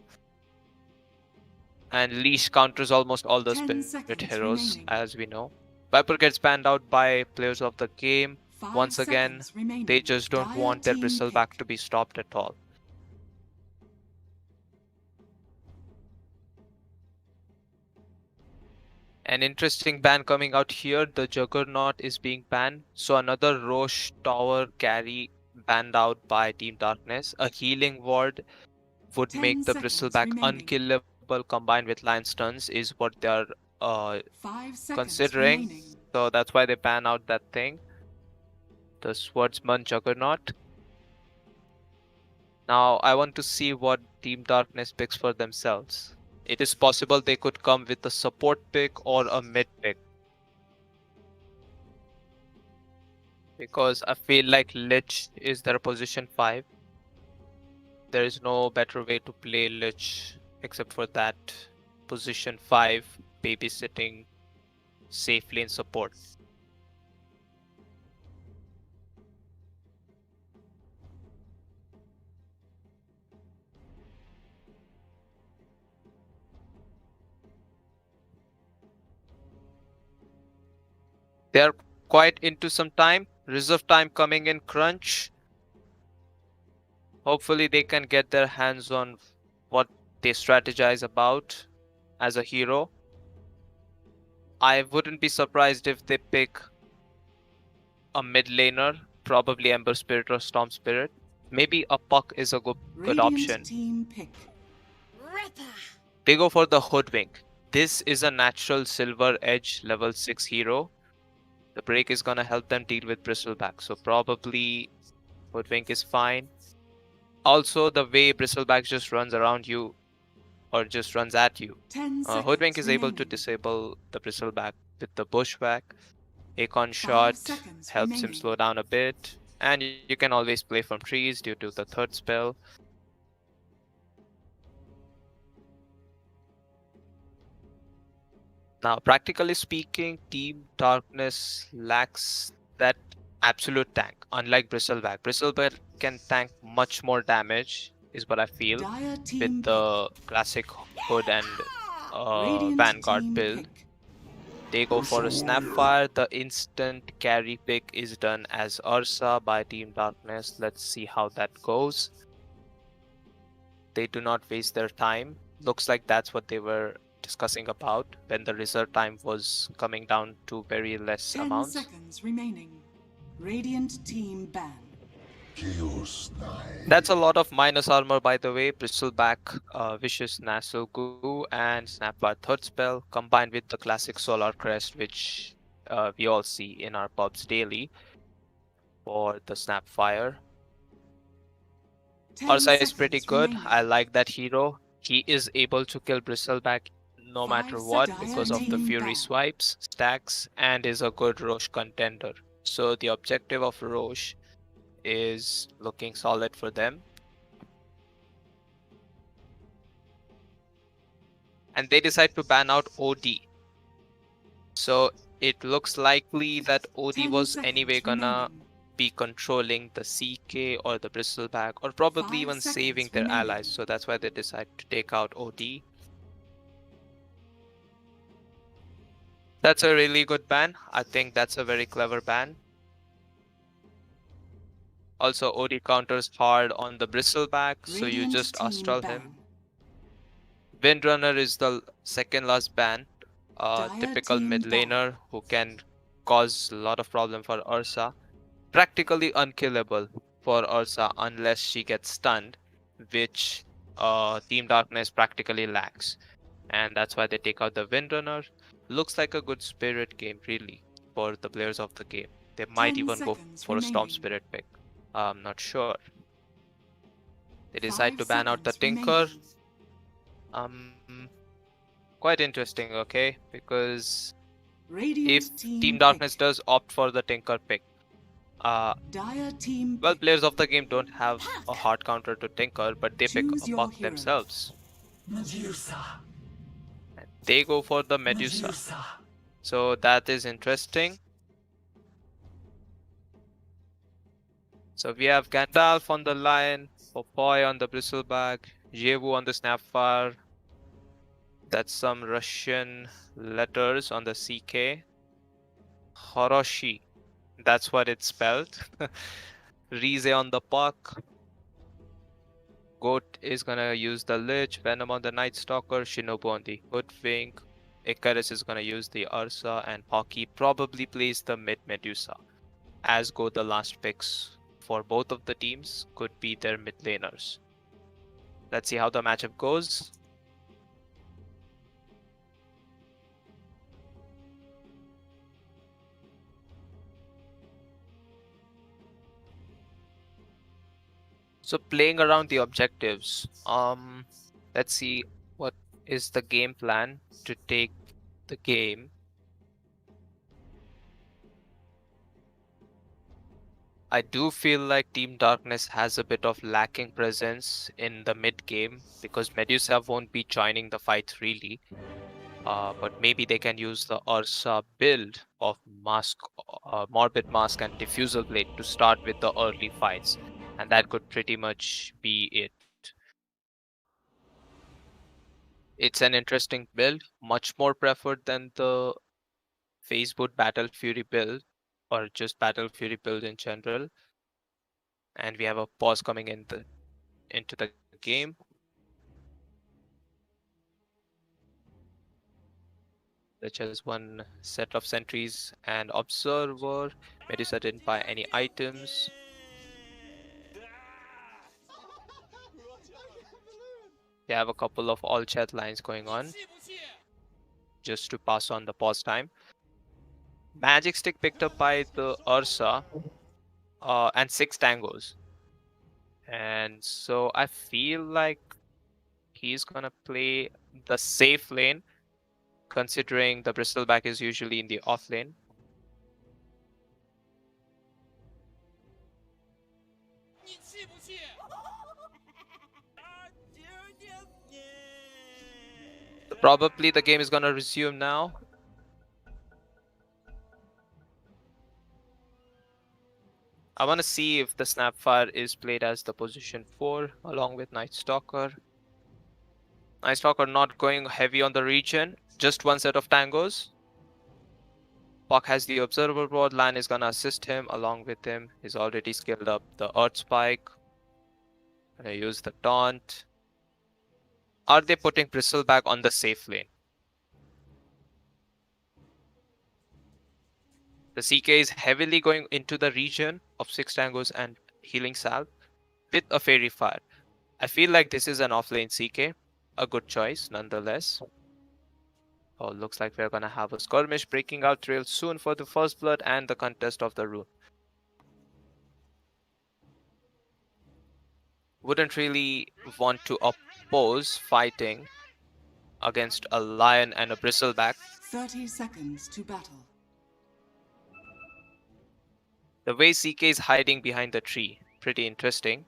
S8: And leash counters almost all the
S1: 10
S8: spirit
S1: seconds
S8: heroes,
S1: remaining.
S8: as we know. Viper gets banned out by players of the game.
S1: 5
S8: Once again,
S1: seconds remaining.
S8: they just don't
S1: Dire
S8: want their
S1: team
S8: Bristleback
S1: pick.
S8: to be stopped at all. An interesting ban coming out here, the Juggernaut is being banned. So another Roche Tower carry banned out by Team Darkness. A healing ward would
S1: 10
S8: make the
S1: seconds
S8: Bristleback
S1: remaining.
S8: unkillable combined with Lion Stuns is what they are
S1: 5 seconds
S8: considering.
S1: remaining.
S8: So that's why they ban out that thing. The Swordsman Juggernaut. Now I want to see what Team Darkness picks for themselves. It is possible they could come with a support pick or a mid pick. Because I feel like Lich is their position 5. There is no better way to play Lich except for that position 5 babysitting safely in support. They're quite into some time. Reserve time coming in crunch. Hopefully they can get their hands on what they strategize about as a hero. I wouldn't be surprised if they pick a mid laner, probably Ember Spirit or Storm Spirit. Maybe a Puck is a good
S1: Radiant
S8: option.
S1: team pick.
S4: Ripper.
S8: They go for the Hoodwink. This is a natural Silver Edge level 6 hero. The break is gonna help them deal with Bristleback, so probably Hoodwink is fine. Also, the way Bristleback just runs around you or just runs at you,
S1: 10
S8: Hoodwink
S1: seconds
S8: is able to
S1: remaining.
S8: disable the Bristleback with the Bushwhack. Acorn
S1: 5
S8: Shot
S1: seconds
S8: helps him
S1: remaining.
S8: slow down a bit, and you can always play from trees due to the third spell. Now, practically speaking, Team Darkness lacks that absolute tank, unlike Bristleback. Bristleback can tank much more damage, is what I feel,
S1: Dire team
S8: with
S1: pick.
S8: the classic Hood and
S1: Radiant
S8: Vanguard
S1: team
S8: build.
S1: pick.
S8: They go for a Snapfire. The instant carry pick is done as Ursa by Team Darkness. Let's see how that goes. They do not waste their time. Looks like that's what they were discussing about when the reserve time was coming down to very less
S1: 10
S8: amounts.
S1: seconds remaining. Radiant team ban.
S7: Chaos Knight.
S8: That's a lot of minus armor, by the way. Bristleback, Vicious Nassau Goo, and Snapfire third spell combined with the classic Solar Crest, which we all see in our pubs daily for the Snapfire.
S1: 10
S8: Ursa is pretty
S1: seconds
S8: good.
S1: remaining.
S8: I like that hero. He is able to kill Bristleback no
S1: 5
S8: matter what
S1: seconds
S8: because of the
S1: remaining.
S8: Fury
S1: Ban.
S8: swipes, stacks, and is a good Roche contender. So the objective of Roche is looking solid for them. And they decide to ban out OD. So it looks likely that OD
S1: 10
S8: was
S1: seconds
S8: anyway gonna
S1: remaining.
S8: be controlling the CK or the Bristleback, or probably
S1: 5
S8: even saving
S1: seconds
S8: their
S1: remaining.
S8: allies. So that's why they decide to take out OD. That's a really good ban. I think that's a very clever ban. Also, OD counters hard on the Bristleback, so you
S1: Radiant
S8: just
S1: team
S8: Astral
S1: ban.
S8: him. Windrunner is the second last ban.
S1: Dire
S8: Typical
S1: team
S8: mid
S1: ban.
S8: laner who can cause a lot of problem for Ursa. Practically unkillable for Ursa unless she gets stunned, which Team Darkness practically lacks. And that's why they take out the Windrunner. Looks like a good spirit game, really, for the players of the game. They might
S1: 10
S8: even go
S1: seconds
S8: for a Storm
S1: remaining.
S8: Spirit pick. I'm not sure. They
S1: 5
S8: decide to ban out the
S1: seconds
S8: Tinker.
S1: remaining.
S8: Quite interesting, okay? Because
S1: Radiant
S8: if
S1: team
S8: Team
S1: pick.
S8: Darkness does opt for the Tinker pick,
S1: Dire team
S8: well,
S1: pick.
S8: players of the game don't have a hard counter to Tinker, but they pick
S1: Choose
S8: a
S1: your
S8: Puck
S1: hero.
S8: themselves.
S2: Medusa.
S8: And they go for the Medusa. So that is interesting. So we have Gandalf on the Lion, Popoy on the Bristleback, Jevu on the Snapfire. That's some Russian letters on the CK. Horoshi. That's what it's spelled. Rize on the Puck. Goat is gonna use the Lich, Venom on the Night Stalker, Shinobu on the Hoodwink. Icarus is gonna use the Ursa, and Hockey probably plays the mid Medusa. As go the last picks for both of the teams, could be their mid laners. Let's see how the matchup goes. So playing around the objectives, let's see what is the game plan to take the game. I do feel like Team Darkness has a bit of lacking presence in the mid game because Medusa won't be joining the fight really. But maybe they can use the Ursa build of Mask, Morbid Mask and Diffusal Blade to start with the early fights. And that could pretty much be it. It's an interesting build, much more preferred than the Facebook Battle Fury build, or just Battle Fury build in general. And we have a pause coming into the game. Such as one set of sentries and observer. Medusa didn't buy any items. They have a couple of all chat lines going on just to pass on the pause time. Magic Stick picked up by the Ursa and 6 tangos. And so I feel like he's gonna play the safe lane, considering the Bristleback is usually in the off lane. So probably the game is gonna resume now. I want to see if the Snapfire is played as the position 4 along with Night Stalker. Night Stalker not going heavy on the region, just one set of tangos. POG has the Observer Board, Lan is gonna assist him along with him. He's already skilled up the Earth Spike. Gonna use the Taunt. Are they putting Bristleback on the safe lane? The CK is heavily going into the region of 6 tangos and healing salve with a Fairy Fire. I feel like this is an offlane CK. A good choice nonetheless. Oh, looks like we're gonna have a skirmish breaking out real soon for the first blood and the contest of the rune. Wouldn't really want to oppose fighting against a lion and a bristleback.
S1: 30 seconds to battle.
S8: The way CK is hiding behind the tree, pretty interesting.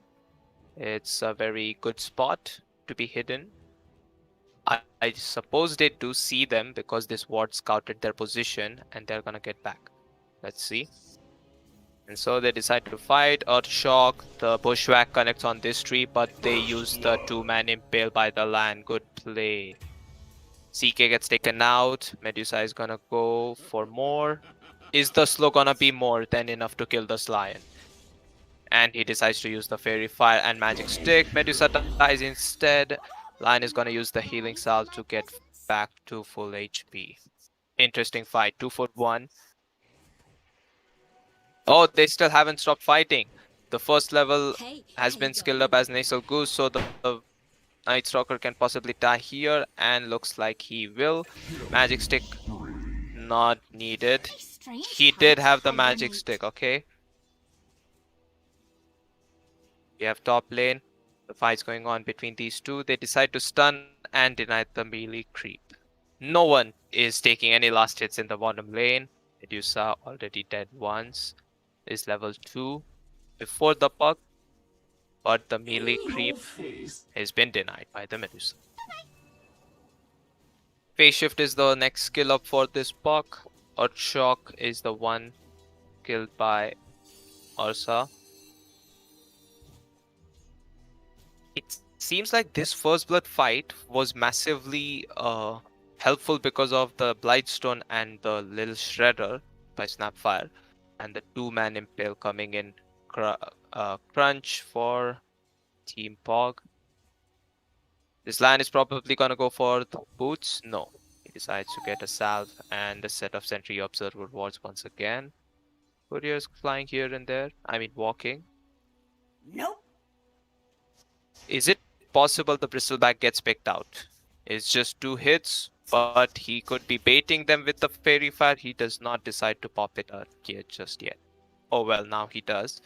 S8: It's a very good spot to be hidden. I suppose they do see them because this ward scouted their position and they're gonna get back. Let's see. And so they decide to fight. Earthshock, the Bushwhack connects on this tree, but they use the 2-man Impale by the land. Good play. CK gets taken out. Medusa is gonna go for more. Is the slow gonna be more than enough to kill this lion? And he decides to use the Fairy Fire and Magic Stick. Medusa dies instead. Lion is gonna use the Healing Salve to get back to full HP. Interesting fight. 2-1. Oh, they still haven't stopped fighting. The first level has been skilled up as Nasal Goose, so the Night Stalker can possibly die here, and looks like he will. Magic Stick not needed. He did have the Magic Stick, okay. We have top lane. The fight's going on between these two. They decide to stun and deny the melee creep. No one is taking any last hits in the bottom lane. Medusa already dead once. Is level 2 before the POG, but the melee creep has been denied by the Medusa. Phase Shift is the next skill up for this POG. Earthshock is the one killed by Ursa. It seems like this first blood fight was massively helpful because of the Blightstone and the Lil Shredder by Snapfire, and the 2-man Impale coming in crunch for Team POG. This Lion is probably gonna go for the boots. No, he decides to get a salve and a set of sentry observer wards once again. Couriers flying here and there. I mean walking.
S3: Nope.
S8: Is it possible the Bristleback gets picked out? It's just 2 hits, but he could be baiting them with the Fairy Fire. He does not decide to pop it out just yet. Oh well, now he does.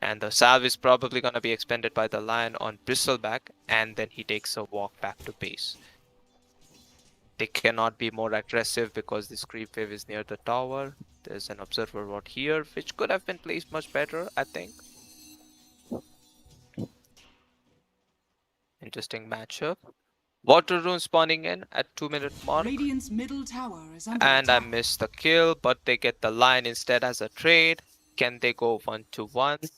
S8: And the salve is probably going to be expended by the Lion on Bristleback, and then he takes a walk back to base. They cannot be more aggressive because this creep wave is near the tower. There's an Observer Rod here, which could have been placed much better, I think. Interesting matchup. Water Rune spawning in at 2-minute mark.
S1: Radiant's middle tower is under
S8: And
S1: attack.
S8: I missed the kill, but they get the Lion instead as a trade. Can they go 1-1?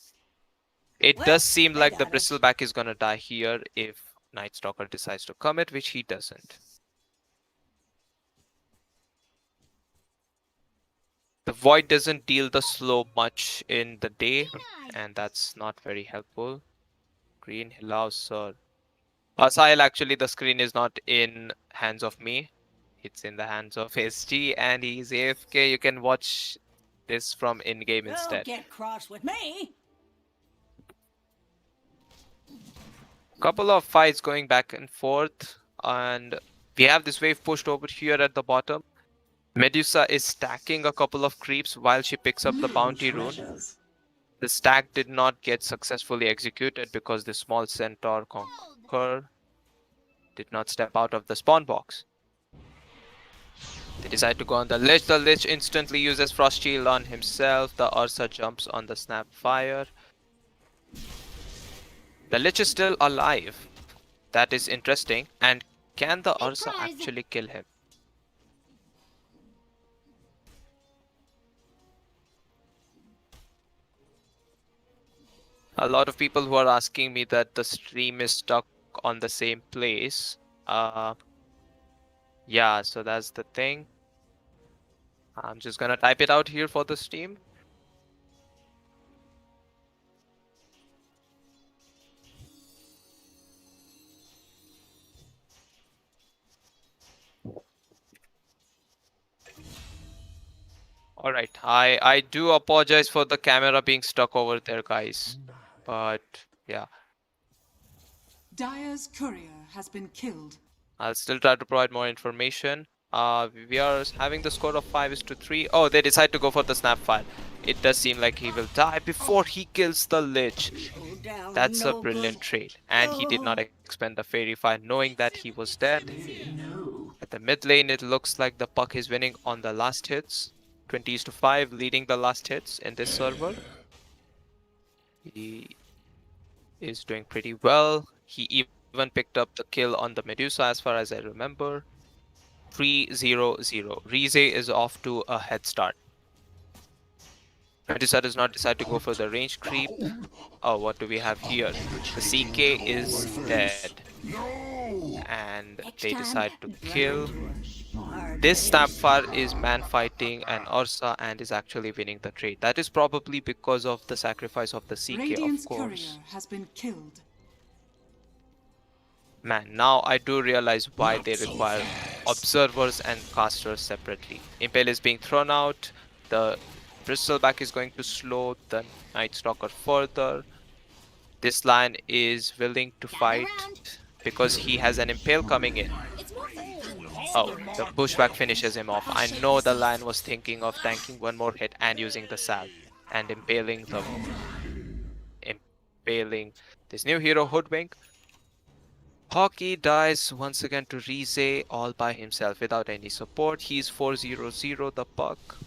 S8: It does seem like the Bristleback is gonna die here if Night Stalker decides to commit, which he doesn't. The Void doesn't deal the slow much in the day, and that's not very helpful. Green allows sir. Sahil, actually, the screen is not in hands of me. It's in the hands of SG, and he's AFK. You can watch this from in-game
S3: Don't
S8: instead.
S3: get cross with me.
S8: Couple of fights going back and forth, and we have this wave pushed over here at the bottom. Medusa is stacking a couple of creeps while she picks up the bounty rune. The stack did not get successfully executed because the small centaur conqueror did not step out of the spawn box. They decide to go on the Lich. The Lich instantly uses Frost Shield on himself. The Ursa jumps on the Snapfire. The Lich is still alive. That is interesting. And can the Ursa actually kill him? A lot of people who are asking me that the stream is stuck on the same place. Yeah, so that's the thing. I'm just gonna type it out here for the stream. Alright, I do apologize for the camera being stuck over there, guys. But, yeah.
S1: Dire's courier has been killed.
S8: I'll still try to provide more information. We are having the score of 5-3. Oh, they decide to go for the Snapfire. It does seem like he will die before he kills the Lich. That's a brilliant trade. And he did not expend the Fairy Fire knowing that he was dead. At the mid lane, it looks like the Puck is winning on the last hits. 20-5, leading the last hits in this server. He is doing pretty well. He even picked up the kill on the Medusa as far as I remember. 3-0-0. Rize is off to a head start. Medusa does not decide to go for the range creep. Oh, what do we have here? The CK is dead. And they decide to kill. This Snapfire is man fighting an Ursa and is actually winning the trade. That is probably because of the sacrifice of the CK,
S1: Radiant's
S8: of course.
S1: courier has been killed.
S8: Man, now I do realize why they require observers and casters separately. Impale is being thrown out. The Bristleback is going to slow the Night Stalker further. This lion is willing to fight because he has an Impale coming in. Oh, the pushback finishes him off. I know the lion was thinking of tanking one more hit and using the salve and impaling this new hero Hoodwink. Hockey dies once again to Rize all by himself without any support. He's 4-0-0 the Puck.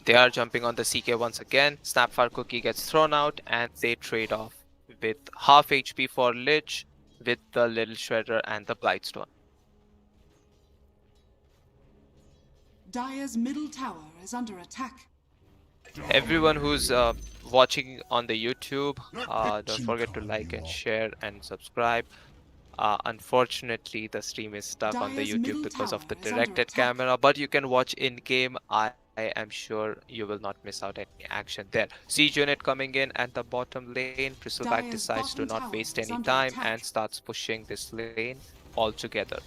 S8: They are jumping on the CK once again. Snapfire Cookie gets thrown out and they trade off with half HP for Lich with the Little Shredder and the Blightstone.
S1: Dire's middle tower is under attack.
S8: Everyone who's watching on the YouTube, don't forget to like and share and subscribe. Unfortunately, the stream is stuck on the YouTube because of the directed camera, but you can watch in-game. I am sure you will not miss out any action there. Siege unit coming in at the bottom lane. Bristleback decides to not waste any time and starts pushing this lane altogether.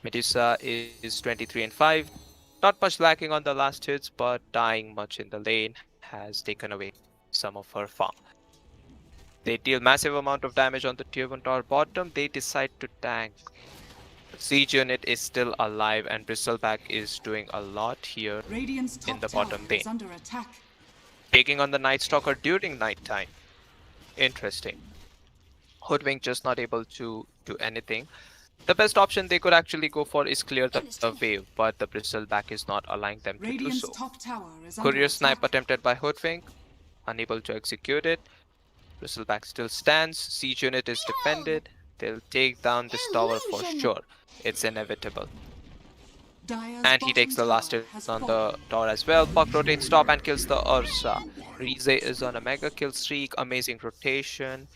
S8: Medusa is 23-5. Not much lacking on the last hits, but dying much in the lane has taken away some of her farm. They deal massive amount of damage on the tier 1 tower bottom. They decide to tank. The siege unit is still alive and Bristleback is doing a lot here in the bottom lane. Taking on the Night Stalker during nighttime. Interesting. Hoodwink just not able to do anything. The best option they could actually go for is clear the wave, but the Bristleback is not allowing them to do so. Courier snipe attempted by Hoodwink, unable to execute it. Bristleback still stands, siege unit is defended. They'll take down this tower for sure. It's inevitable. And he takes the last hit on the tower as well. Puck rotates top and kills the Ursa. Rize is on a mega kill streak, amazing rotation.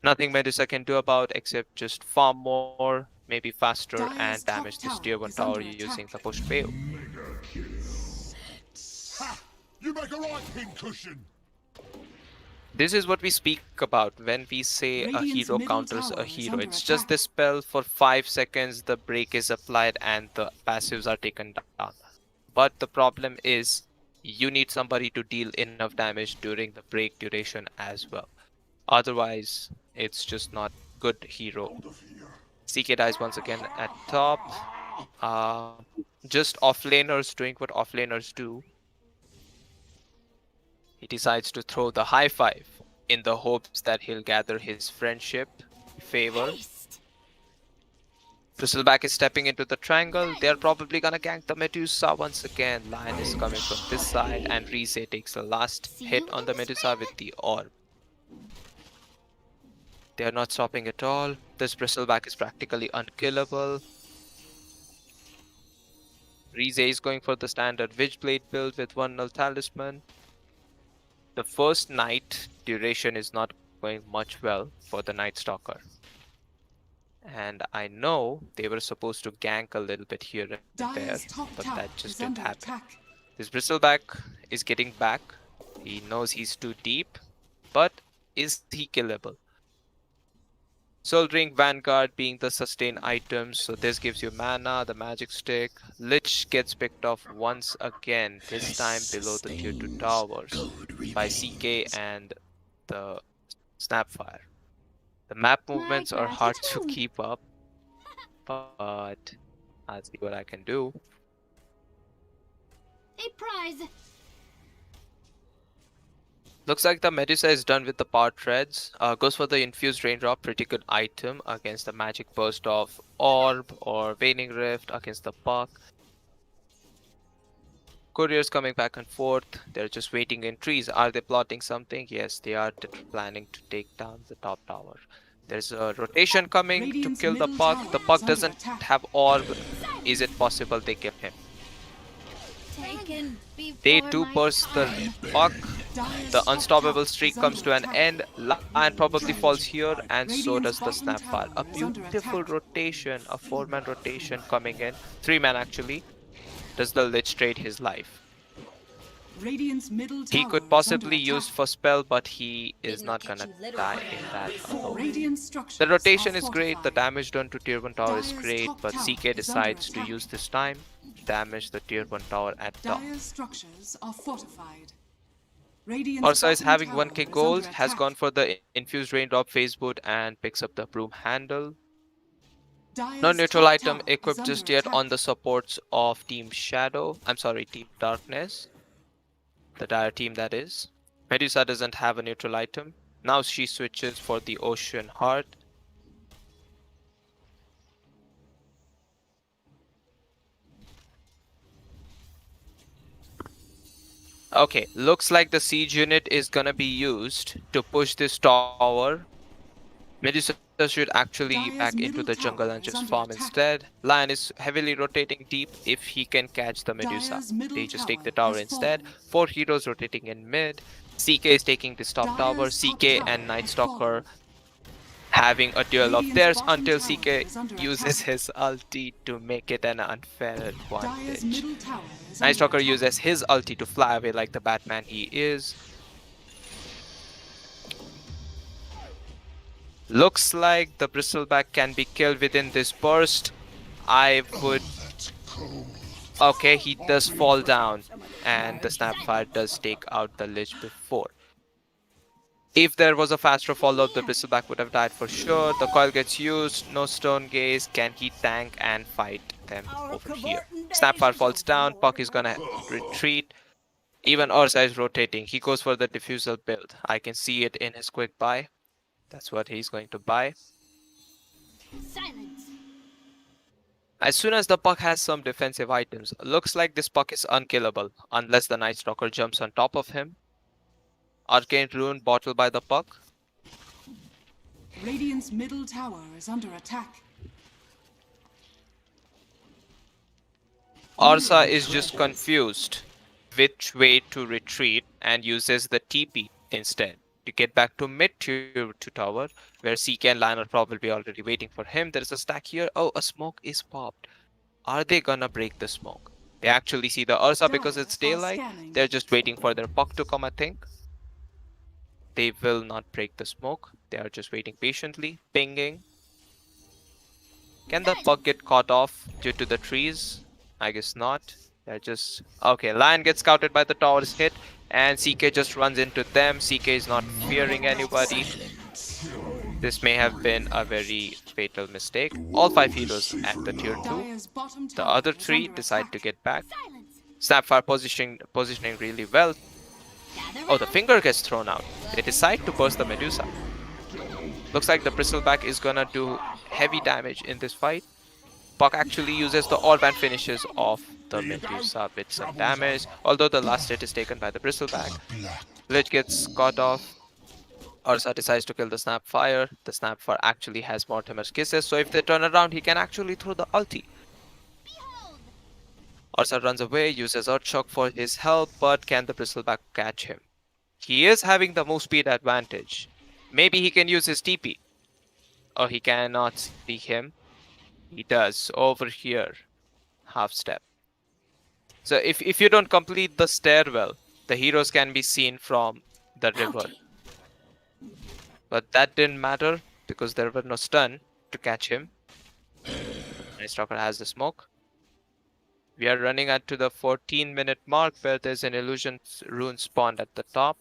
S8: Nothing Medusa can do about except just farm more. maybe faster,
S1: Dire's
S8: and
S1: top
S8: damage this
S1: tower
S8: tier 1
S1: is
S8: tower
S1: under
S8: using
S1: attack.
S8: the push wave.
S7: Ha! You make a right pincushion.
S8: This is what we speak about when we say a
S1: Radiant's
S8: hero
S1: middle
S8: counters
S1: tower
S8: a
S1: is
S8: hero.
S1: under
S8: It's just
S1: attack.
S8: this spell for 5 seconds, the break is applied and the passives are taken down. But the problem is you need somebody to deal enough damage during the break duration as well. Otherwise, it's just not good hero. CK dies once again at top. Just offlaners doing what offlaners do. He decides to throw the high five in the hopes that he'll gather his friendship, favor. Bristleback is stepping into the triangle. They're probably gonna gank the Medusa once again. Lion is coming from this side, and Rize takes the last hit on the Medusa with the orb. They are not stopping at all. This Bristleback is practically unkillable. Rize is going for the standard Witchblade build with one null talisman. The first night duration is not going much well for the Night Stalker. And I know they were supposed to gank a little bit here and there,
S1: Dire's top
S8: but
S1: tower
S8: that just
S1: is
S8: didn't
S1: under
S8: happen.
S1: attack.
S8: This Bristleback is getting back. He knows he's too deep, but is he killable? Soul Ring, Vanguard being the sustain items, so this gives you mana, the magic stick. Lich gets picked off once again, this time below the tier 2 towers by CK and the Snapfire. The map movements are hard to keep up, but I'll see what I can do.
S4: A prize.
S8: Looks like the Medusa is done with the power treads. Goes for the infused raindrop, pretty good item against the magic burst of Orb or Waning Rift against the Puck. Couriers coming back and forth. They're just waiting in trees. Are they plotting something? Yes, they are planning to take down the top tower. There's a rotation coming
S1: Radiant's
S8: to kill the
S1: middle
S8: Puck.
S1: tower
S8: The
S1: is
S8: Puck
S1: under
S8: doesn't
S1: attack.
S8: have Orb. Is it possible they kill him?
S4: Taken
S8: They
S4: before
S8: do
S4: my
S8: burst the
S4: time.
S8: Puck.
S1: Dire's
S8: The
S1: top
S8: unstoppable
S1: tower
S8: streak
S1: is
S8: comes
S1: under
S8: to an
S1: attack.
S8: end. Lion probably falls here, and so
S1: Radiant's
S8: does the
S1: bottom
S8: Snapfire. A
S1: tower is under
S8: beautiful
S1: attack.
S8: rotation, a 4-man rotation coming in. 3-man actually. Does the Lich trade his life?
S1: Radiant's middle tower
S8: He could
S1: is
S8: possibly
S1: under
S8: use
S1: attack.
S8: for spell, but he is
S10: Did
S8: not
S10: not
S8: gonna
S10: catch him little
S8: die
S10: fire.
S8: in that alone.
S1: Radiant structures
S8: The rotation
S1: are
S8: is great, the
S1: fortified.
S8: damage done to tier 1 tower is
S1: Dire's
S8: great,
S1: top
S8: but
S1: tower
S8: CK
S1: is
S8: decides
S1: under
S8: to
S1: attack.
S8: use this time to damage the tier 1 tower at top.
S1: Dire's structures are fortified. Radiant's
S8: Orsa is
S1: bottom
S8: having
S1: tower
S8: 1k
S1: is
S8: gold,
S1: under
S8: has
S1: attack.
S8: gone for the infused raindrop phase boot and picks up the broom handle.
S1: Dire's
S8: No neutral
S1: top
S8: item
S1: tower
S8: equipped
S1: is
S8: just
S1: under
S8: yet
S1: attack.
S8: on the supports of Team Shadow. Team Darkness. The Dire team, that is. Medusa doesn't have a neutral item. Now she switches for the Ocean Heart. Okay, looks like the siege unit is gonna be used to push this tower. Medusa should actually
S1: Dire's
S8: back into
S1: middle
S8: the jungle
S1: tower
S8: and
S1: is
S8: just
S1: under
S8: farm
S1: attack.
S8: instead. Lion is heavily rotating deep if he can catch the Medusa.
S1: Dire's middle
S8: They just take the
S1: tower
S8: tower
S1: has
S8: instead.
S1: fallen.
S8: 4 heroes rotating in mid. CK is taking this top tower.
S1: Dire's top
S8: CK
S1: tower
S8: and Night
S1: has
S8: Stalker
S1: fallen.
S8: having a duel of
S1: Radiant's
S8: theirs
S1: bottom
S8: until
S1: tower
S8: CK
S1: is under
S8: uses
S1: attack.
S8: his ulti to make it an unfair
S1: Dire's
S8: advantage.
S1: middle tower is
S8: Night
S1: under
S8: Stalker
S1: attack.
S8: uses his ulti to fly away like the Batman he is. Looks like the Bristleback can be killed within this burst. I would... Okay, he does fall down, and the Snapfire does take out the Lich before. If there was a faster follow-up, the Bristleback would have died for sure. The coil gets used, no stone gaze. Can he tank and fight them over here? Snapfire falls down, Puck is gonna retreat. Even Ursa is rotating. He goes for the diffusal build. I can see it in his quick buy. That's what he's going to buy.
S4: Silence.
S8: As soon as the Puck has some defensive items, looks like this Puck is unkillable unless the Night Stalker jumps on top of him. Arcane Rune bottled by the Puck.
S1: Radiant's middle tower is under attack.
S8: Ursa is just confused which way to retreat and uses the TP instead to get back to mid tier 2 tower, where CK and Lion are probably already waiting for him. There is a stack here. Oh, a smoke is popped. Are they gonna break the smoke? They actually see the Ursa because it's daylight. They're just waiting for their puck to come, I think. They will not break the smoke. They are just waiting patiently, pinging. Can the puck get caught off due to the trees? I guess not. They're just... Okay, Lion gets scouted by the tower's hit, and CK just runs into them. CK is not fearing anybody. This may have been a very fatal mistake. All 5 heroes at the tier 2. The other 3 decide to get back. Snapfire positioning really well. Oh, the finger gets thrown out. They decide to burst the Medusa. Looks like the Bristleback is gonna do heavy damage in this fight. Puck actually uses the orb and finishes off the Medusa with some damage, although the last hit is taken by the Bristleback. Lich gets caught off. Ursa decides to kill the Snapfire. The Snapfire actually has Mortimer's Kisses, so if they turn around, he can actually throw the ulti. Ursa runs away, uses Earthshock for his help, but can the Bristleback catch him? He is having the move speed advantage. Maybe he can use his TP. Oh, he cannot see him. He does, over here. Half step. So if you don't complete the stairwell, the heroes can be seen from the river. But that didn't matter because there were no stun to catch him. Nice Stalker has the smoke. We are running at to the 14-minute mark where there's an illusion rune spawned at the top.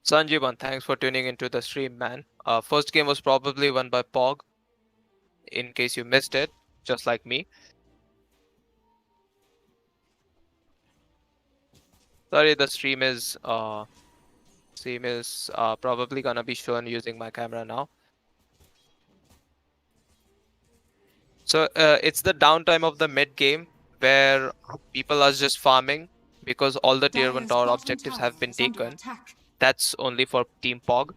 S8: Sanjeevan, thanks for tuning into the stream, man. First game was probably won by POG. In case you missed it, just like me. Sorry, the stream is probably gonna be shown using my camera now. So it's the downtime of the mid game where people are just farming because all the tier 1 tower objectives have been taken. That's only for Team POG.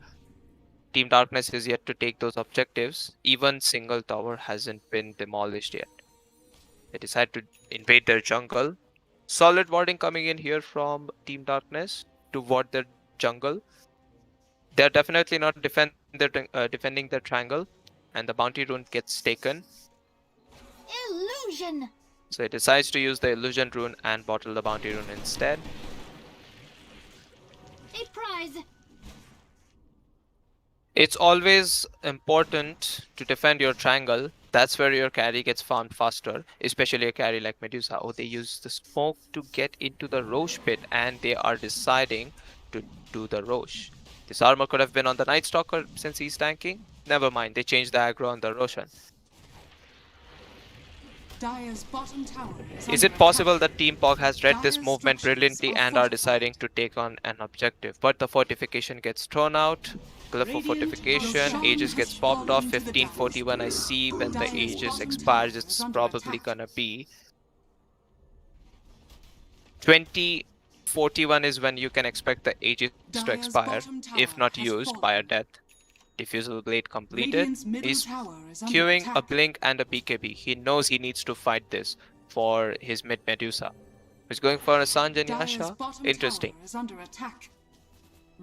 S8: Team Darkness is yet to take those objectives. Even single tower hasn't been demolished yet. They decide to invade their jungle. Solid warding coming in here from Team Darkness to ward their jungle. They're definitely not defending their triangle, and the bounty rune gets taken.
S4: Illusion.
S8: So it decides to use the illusion rune and bottle the bounty rune instead.
S4: A prize.
S8: It's always important to defend your triangle. That's where your carry gets farmed faster, especially a carry like Medusa. Oh, they use the smoke to get into the Roche pit, and they are deciding to do the Roche. This armor could have been on the Night Stalker since he's tanking. Never mind, they changed the aggro on the Roshan. Is it possible that Team POG has read this movement brilliantly and are deciding to take on an objective? But the fortification gets thrown out. Glyph fortification, Aegis gets popped off. 1541, I see when the Aegis expires, it's probably gonna be 2041 is when you can expect the Aegis to expire, if not used by a death. Diffusal Blade completed. He's queuing a Blink and a BKB. He knows he needs to fight this for his mid Medusa. He's going for a Sanj and Yasha. Interesting.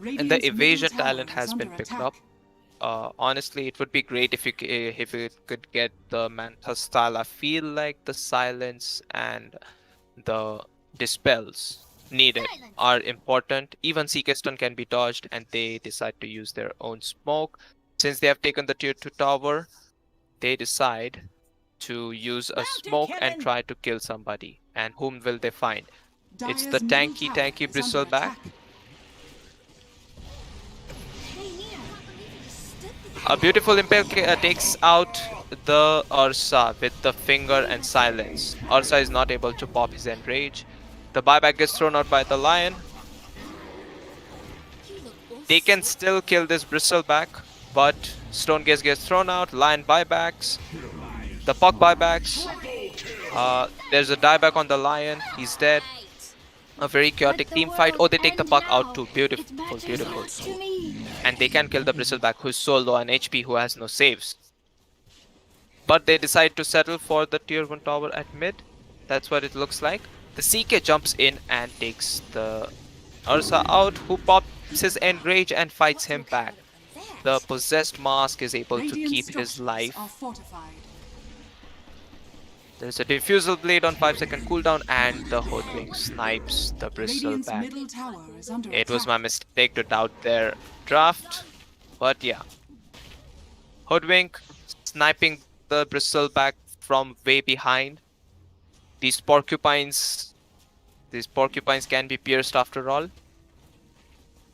S8: And the evasion talent has been picked up. Honestly, it would be great if you could get the Manta style. I feel like the silence and the dispels needed are important. Even CK stun can be dodged, and they decide to use their own smoke. Since they have taken the tier 2 tower, they decide to use a smoke and try to kill somebody. And whom will they find? It's the tanky Bristleback. A beautiful Impale takes out the Ursa with the finger and silence. Ursa is not able to pop his enrage. The buyback gets thrown out by the Lion. They can still kill this Bristleback, but Stone Gaze gets thrown out. Lion buybacks. The Puck buybacks. There's a dieback on the Lion. He's dead. A very chaotic team fight. Oh, they take the Puck out too. Beautiful, beautiful. And they can kill the Bristleback, who's so low on HP, who has no saves. But they decide to settle for the tier 1 tower at mid. That's what it looks like. The CK jumps in and takes the Ursa out, who pops his enrage and fights him back. The possessed mask is able to
S1: Radiant
S8: keep his
S1: structures
S8: life.
S1: are fortified.
S8: There's a diffusal blade on 5-second cooldown, and the Hoodwink snipes the
S1: Radiant's
S8: bristleback.
S1: middle tower is under
S8: It was
S1: attack.
S8: my mistake to doubt their draft, but yeah. Hoodwink sniping the bristleback from way behind. These porcupines can be pierced after all.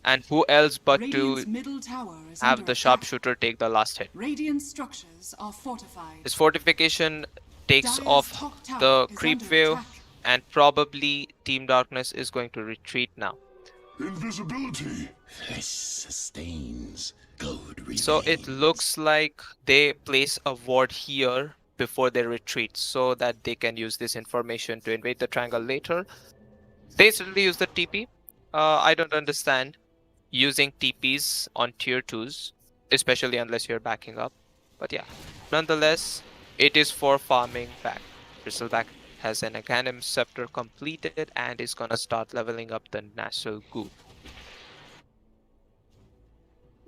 S8: And who else but
S1: Radiant's
S8: to
S1: middle tower is
S8: have
S1: under
S8: the
S1: attack.
S8: sharpshooter take the last hit.
S1: Radiant structures are fortified.
S8: This fortification takes
S1: Dire's
S8: off
S1: top tower
S8: the
S1: is
S8: creep
S1: under
S8: wave,
S1: attack.
S8: and probably Team Darkness is going to retreat now.
S7: Invisibility.
S2: This sustains. Gold
S8: So it looks like they place a ward here before they retreat so that they can use this information to invade the triangle later. They certainly use the TP. I don't understand using TPs on tier 2s, especially unless you're backing up. But yeah, nonetheless, it is for farming back. Bristleback has an Aghanim Scepter completed and is gonna start leveling up the Nassau Goo.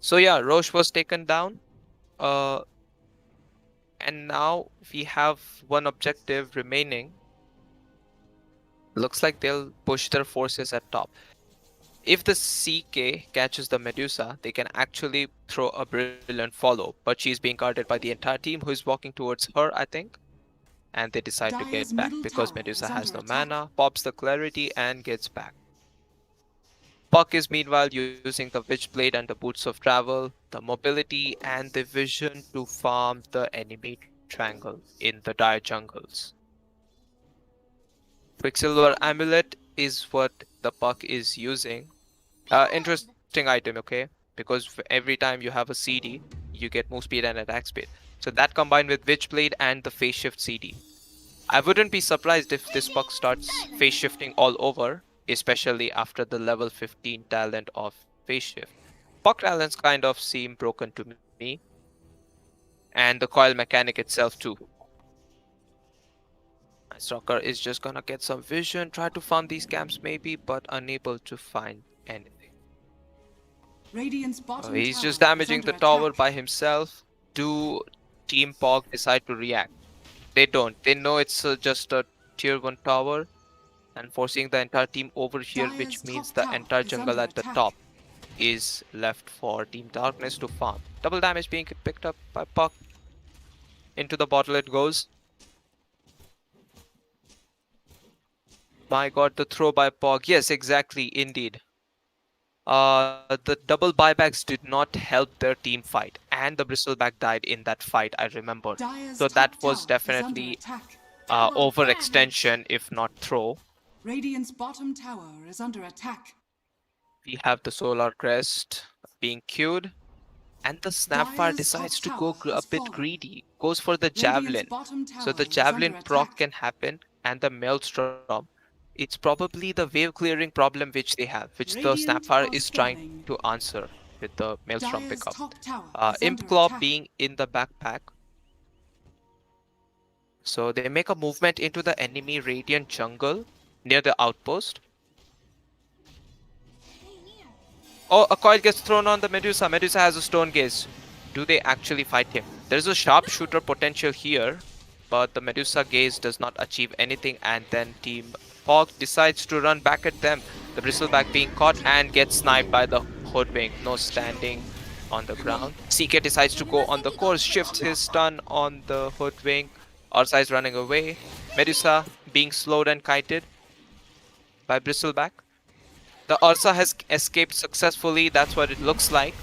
S8: So yeah, Roche was taken down. And now we have one objective remaining. Looks like they'll push their forces at top. If the CK catches the Medusa, they can actually throw a brilliant follow, but she's being guarded by the entire team who is walking towards her, I think. And they decide to
S1: Dire's
S8: get back
S1: middle
S8: because
S1: tower
S8: Medusa
S1: is
S8: has no
S1: under attack.
S8: mana, pops the clarity and gets back. Puck is meanwhile using the Witchblade and the Boots of Travel, the mobility and the vision to farm the enemy triangle in the dire jungles. Quicksilver Amulet is what the Puck is using. Interesting item, okay? Because every time you have a CD, you get move speed and attack speed. So that combined with Witchblade and the phase shift CD. I wouldn't be surprised if this Puck starts phase shifting all over, especially after the level 15 talent of phase shift. Puck talents kind of seem broken to me. And the coil mechanic itself too. Stalker is just gonna get some vision, try to farm these camps maybe, but unable to find anything.
S1: Radiant's bottom
S8: He's
S1: tower
S8: just
S1: is
S8: damaging
S1: under
S8: the tower
S1: attack.
S8: by himself. Do Team POG decide to react? They don't. They know it's just a tier 1 tower and forcing the entire team over here,
S1: Dire's
S8: which means
S1: top
S8: the
S1: tower
S8: entire
S1: is
S8: jungle
S1: under
S8: at the
S1: attack.
S8: top is left for Team Darkness to farm. Double damage being picked up by POG. Into the bottle it goes. My god, the throw by POG. Yes, exactly, indeed. The double buybacks did not help their team fight, and the bristleback died in that fight, I remember.
S1: Dire's
S8: So
S1: top
S8: that was
S1: tower is under
S8: definitely
S1: attack.
S8: overextension, if not throw.
S1: Radiant's bottom tower is under attack.
S8: We have the Solar Crest being queued, and the Snapfire
S1: Dire's
S8: decides to
S1: top
S8: go
S1: tower
S8: a
S1: has
S8: bit
S1: fallen.
S8: greedy, goes for the
S1: Radiant's
S8: Javelin.
S1: bottom
S8: So the
S1: tower is
S8: Javelin
S1: under
S8: proc
S1: attack.
S8: can happen, and the Maelstrom. It's probably the wave clearing problem which they have, which the
S1: Radiant
S8: Snapfire
S1: are
S8: is trying
S1: scanning.
S8: to answer with the Maelstrom
S1: Dire's
S8: pickup.
S1: top tower is
S8: Imp
S1: under
S8: Claw
S1: attack.
S8: being in the backpack. So they make a movement into the enemy Radiant jungle near the outpost. Oh, a coil gets thrown on the Medusa. Medusa has a stone gaze. Do they actually fight him? There's a sharpshooter potential here, but the Medusa gaze does not achieve anything, and then Team POG decides to run back at them. The bristleback being caught and gets sniped by the Hoodwink. No standing on the ground. CK decides to go on the course, shifts his stun on the Hoodwink. Ursa is running away. Medusa being slowed and kited by bristleback. The Ursa has escaped successfully, that's what it looks like.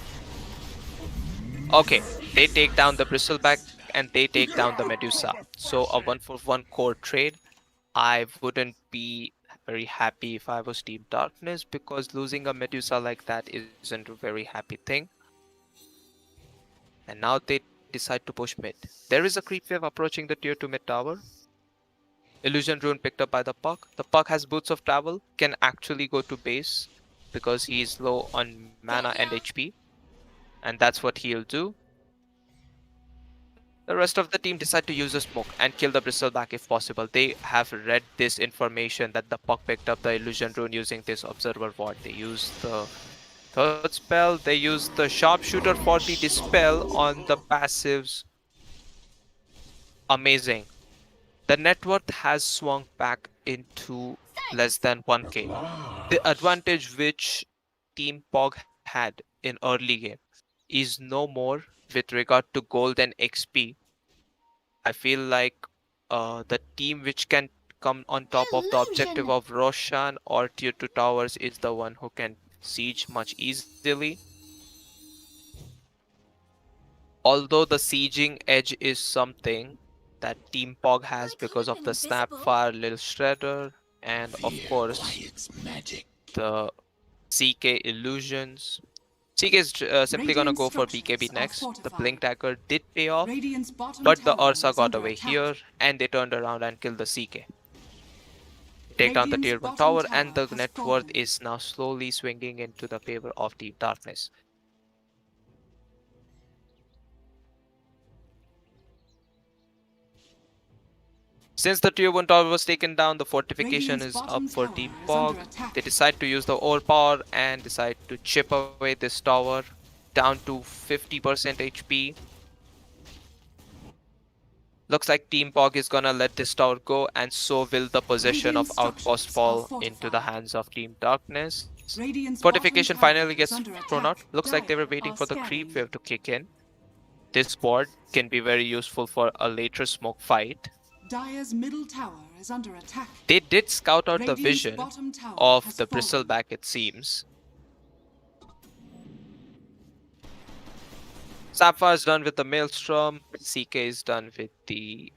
S8: Okay, they take down the bristleback and they take down the Medusa. So a 1-for-1 core trade. I wouldn't be very happy if I was Team Darkness, because losing a Medusa like that isn't a very happy thing. And now they decide to push mid. There is a creep wave approaching the tier 2 mid tower. Illusion Rune picked up by the Puck. The Puck has Boots of Travel, can actually go to base because he's low on mana and HP. And that's what he'll do. The rest of the team decide to use a smoke and kill the bristleback if possible. They have read this information that the puck picked up the illusion rune using this observer ward. They use the third spell. They use the sharpshooter for the dispel on the passives. Amazing. The net worth has swung back into less than 1k. The advantage which Team POG had in early game is no more with regard to gold and XP. I feel like the team which can come on top of the objective of Roshan or tier 2 towers is the one who can siege much easily. Although the sieging edge is something that Team POG has because of the Snapfire, Lil Shredder, and of course the CK illusions. CK is simply gonna go for BKB next. The Blink Dagger did pay off, but the Ursa got away here and they turned around and killed the CK. Take down the tier 1 tower and the net worth is now slowly swinging into the favor of Team Darkness. Since the tier 1 tower was taken down, the fortification is up for Team POG. They decide to use the overpower and decide to chip away this tower down to 50% HP. Looks like Team POG is gonna let this tower go, and so will the possession of Outpost fall into the hands of Team Darkness. Fortification finally gets thrown out. Looks like they were waiting for the creep wave to kick in. This ward can be very useful for a later smoke fight.
S1: Dire's middle tower is under attack.
S8: They did scout out the vision of the bristleback, it seems. Sapphire is done with the Maelstrom. CK is done with the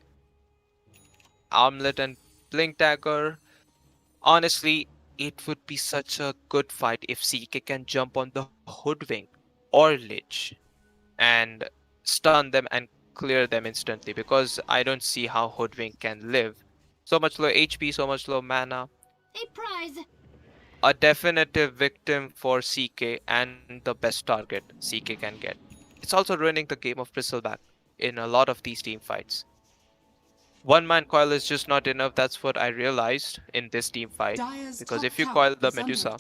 S8: Armlet and Blink Dagger. Honestly, it would be such a good fight if CK can jump on the Hoodwink or Lich and stun them and clear them instantly, because I don't see how Hoodwink can live. So much low HP, so much low mana.
S4: A prize.
S8: A definitive victim for CK and the best target CK can get. It's also ruining the game of Bristleback in a lot of these team fights. One-man coil is just not enough, that's what I realized in this team fight. Because if you coil the Medusa,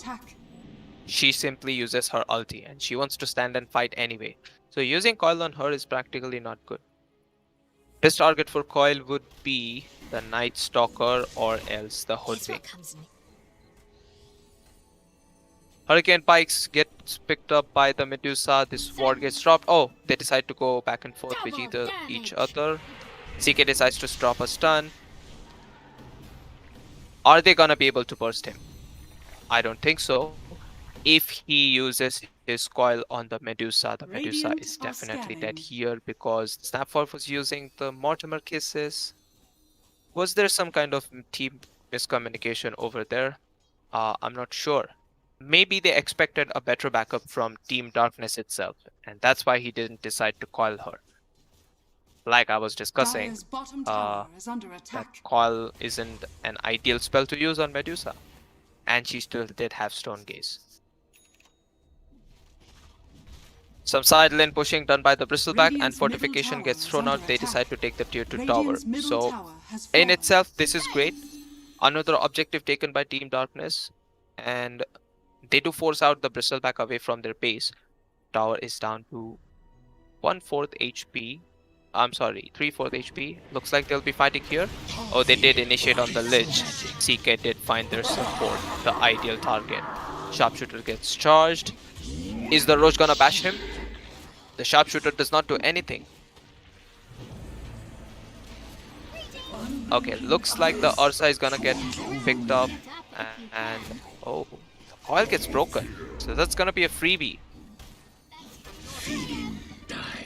S8: she simply uses her ulti and she wants to stand and fight anyway. So using coil on her is practically not good. Best target for coil would be the Night Stalker or else the Hoodwink. Hurricane Pikes gets picked up by the Medusa. This ward gets dropped. Oh, they decide to go back and forth with each other. CK decides to drop a stun. Are they gonna be able to burst him? I don't think so. If he uses his coil on the Medusa is definitely dead here because Snapfire was using the Mortimer Kisses. Was there some kind of team miscommunication over there? I'm not sure. Maybe they expected a better backup from Team Darkness itself, and that's why he didn't decide to coil her. Like I was discussing, that coil isn't an ideal spell to use on Medusa, and she still did have Stone Gaze. Some side lane pushing done by the Bristleback, and fortification gets thrown out. They decide to take the tier 2 tower. So in itself, this is great. Another objective taken by Team Darkness, and they do force out the Bristleback away from their base. Tower is down to 1/4 HP. I'm sorry, 3/4 HP. Looks like they'll be fighting here. Oh, they did initiate on the Lich. CK did find their support, the ideal target. Sharpshooter gets charged. Is the Roach gonna bash him? The Sharpshooter does not do anything. Okay, looks like the Ursa is gonna get picked up. And oh, the coil gets broken. So that's gonna be a freebie.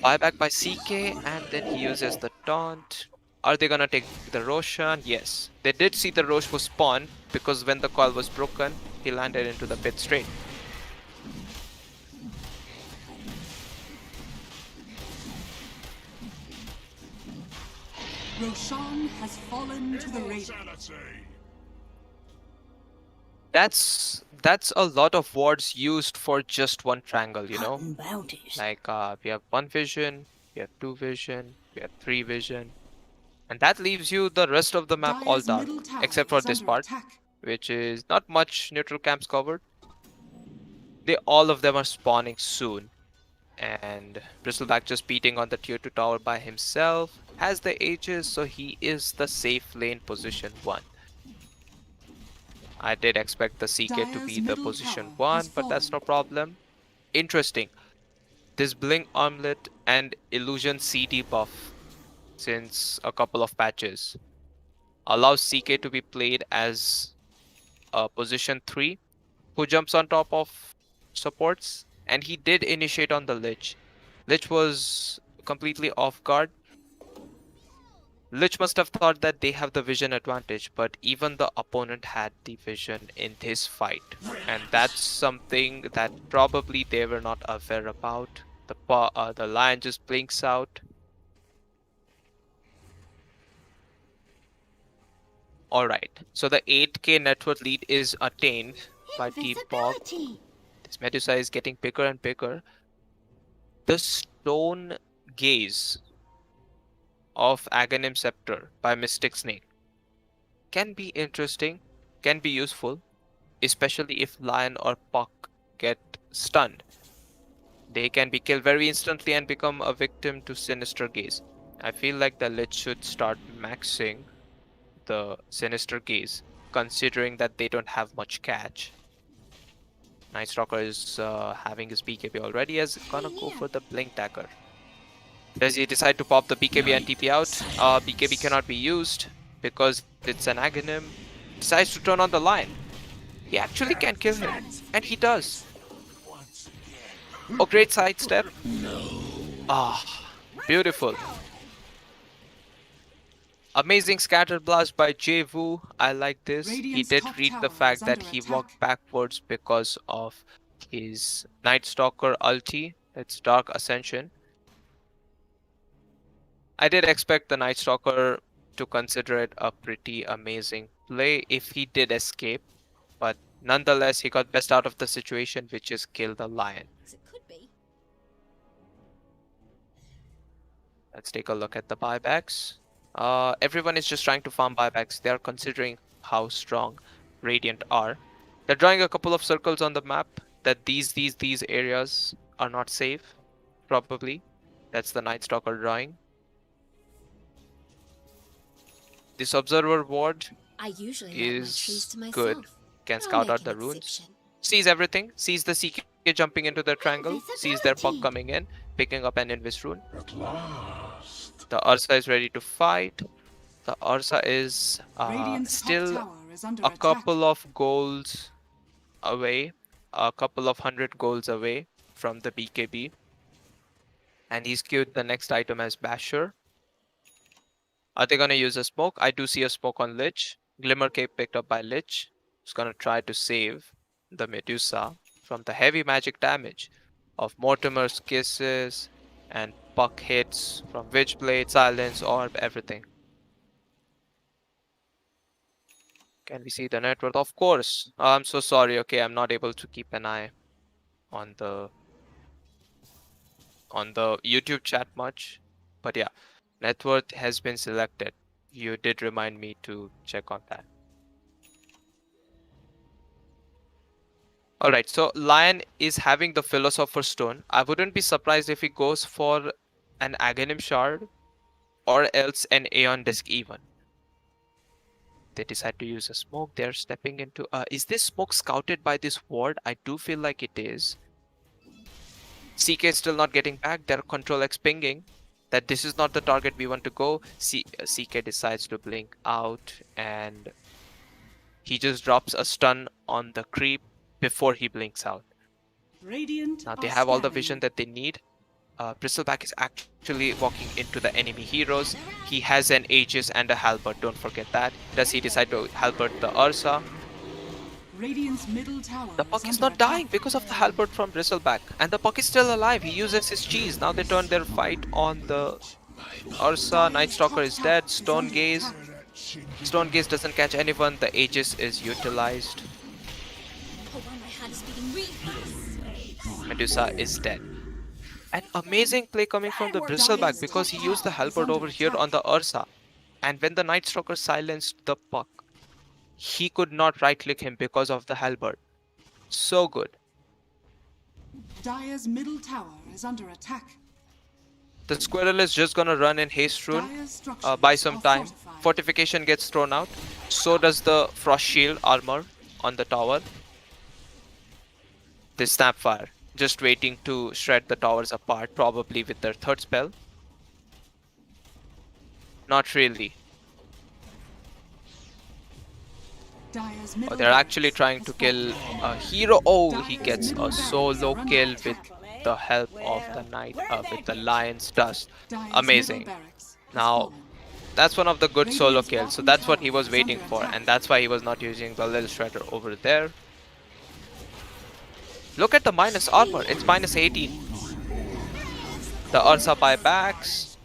S8: Buyback by CK, and then he uses the taunt. Are they gonna take the Roshan? Yes. They did see the Rosh was spawned because when the coil was broken, he landed into the pit straight.
S1: Roshan has fallen to the Raven.
S8: That's a lot of wards used for just one triangle, you know? Like we have one vision, we have two vision, We have 3 vision. And that leaves you the rest of the map all
S1: Dire's
S8: dark,
S1: middle tower
S8: except for
S1: is
S8: this
S1: under
S8: part,
S1: attack.
S8: which is not much neutral camps covered. All of them are spawning soon. And Bristleback just beating on the tier 2 tower by himself. Has the Aegis, so he is the safe lane position 1. I did expect the CK to be the position 1, but that's no problem. Interesting. This Blink Armlet and Illusion CD buff since a couple of patches allows CK to be played as a position 3 who jumps on top of supports, and he did initiate on the Lich. Lich was completely off guard. Lich must have thought that they have the vision advantage, but even the opponent had the vision in this fight. And that's something that probably they were not aware about. The lion just blinks out. Alright, so the 8k net worth lead is attained by Team POG. This Medusa is getting bigger and bigger. The Stone Gaze of Aghanim Scepter by Mystic Snake can be interesting, can be useful, especially if Lion or Puck get stunned. They can be killed very instantly and become a victim to Sinister Gaze. I feel like the Lich should start maxing the Sinister Gaze, considering that they don't have much catch. Night Stalker is having his BKB already, is gonna go for the Blink Dagger. Does he decide to pop the BKB and TP out? BKB cannot be used because it's an Aghanim. Decides to turn on the Lion. He actually can kill him, and he does. Oh, great sidestep. Ah, beautiful. Amazing scatter blast by Jay Wu. I like this. He did read the fact that he walked backwards because of his Night Stalker ulti. It's Dark Ascension. I did expect the Night Stalker to consider it a pretty amazing play if he did escape, but nonetheless he got best out of the situation, which is kill the Lion. Let's take a look at the buybacks. Everyone is just trying to farm buybacks. They are considering how strong Radiant are. They're drawing a couple of circles on the map that these areas are not safe, probably. That's the Night Stalker drawing. This Observer Ward is good. Can scout out the runes. Sees everything. Sees the CK jumping into the triangle. Sees their Puck coming in, picking up an Invis rune. The Ursa is ready to fight. The Ursa is still a couple of goals away. A couple of 100 goals away from the BKB. And he's queued the next item as Basher. Are they gonna use a smoke? I do see a smoke on Lich. Glimmer Cape picked up by Lich. He's gonna try to save the Medusa from the heavy magic damage of Mortimer's kisses and Puck hits from Witchblade, Silence, Orb, everything. Can we see the net worth? Of course. I'm so sorry. Okay, I'm not able to keep an eye on the YouTube chat much. But yeah, net worth has been selected. You did remind me to check on that. Alright, so Lion is having the Philosopher's Stone. I wouldn't be surprised if he goes for an Aghanim Shard or else an Aeon Disc even. They decide to use a smoke. They're stepping into... is this smoke scouted by this ward? I do feel like it is. CK is still not getting back. They're Control X pinging that this is not the target we want to go. CK decides to blink out and he just drops a stun on the creep before he blinks out. Now they have all the vision that they need. Bristleback is actually walking into the enemy heroes. He has an Aegis and a Halberd, don't forget that. Does he decide to Halberd the Ursa? The Puck is not dying because of the Halberd from Bristleback. And the Puck is still alive. He uses his cheese. Now they turn their fight on the Ursa. Night Stalker is dead. Stone Gaze. Stone Gaze doesn't catch anyone. The Aegis is utilized. Medusa is dead. An amazing play coming from the Bristleback because he used the halberd over here on the Ursa. And when the Night Stalker silenced the puck, he could not right click him because of the halberd. So good.
S1: Dire's middle tower is under attack.
S8: The Squirrel is just gonna run in haste rune,
S1: Dire's structures
S8: buy some
S1: are
S8: time.
S1: fortified.
S8: Fortification gets thrown out. So does the Frost Shield armor on the tower. The Snapfire just waiting to shred the towers apart, probably with their third spell. Not really.
S1: Dire's
S8: Oh,
S1: middle
S8: they're actually
S1: barracks
S8: trying
S1: has
S8: to kill
S1: fallen.
S8: a hero. Oh, he
S1: Dire's
S8: gets
S1: middle
S8: a
S1: barracks
S8: solo
S1: are under
S8: kill with
S1: attack.
S8: the help of the Knight, with the Lion's Dust.
S1: Dire's
S8: Amazing.
S1: middle barracks has
S8: Now,
S1: fallen.
S8: that's one of the good solo
S1: Radiant's
S8: kills. So
S1: bottom
S8: that's what he
S1: tower
S8: was
S1: is
S8: waiting
S1: under
S8: for.
S1: attack.
S8: And that's why he was not using the Lil Shredder over there. Look at the minus armor. It's minus 18. The Ursa buybacks.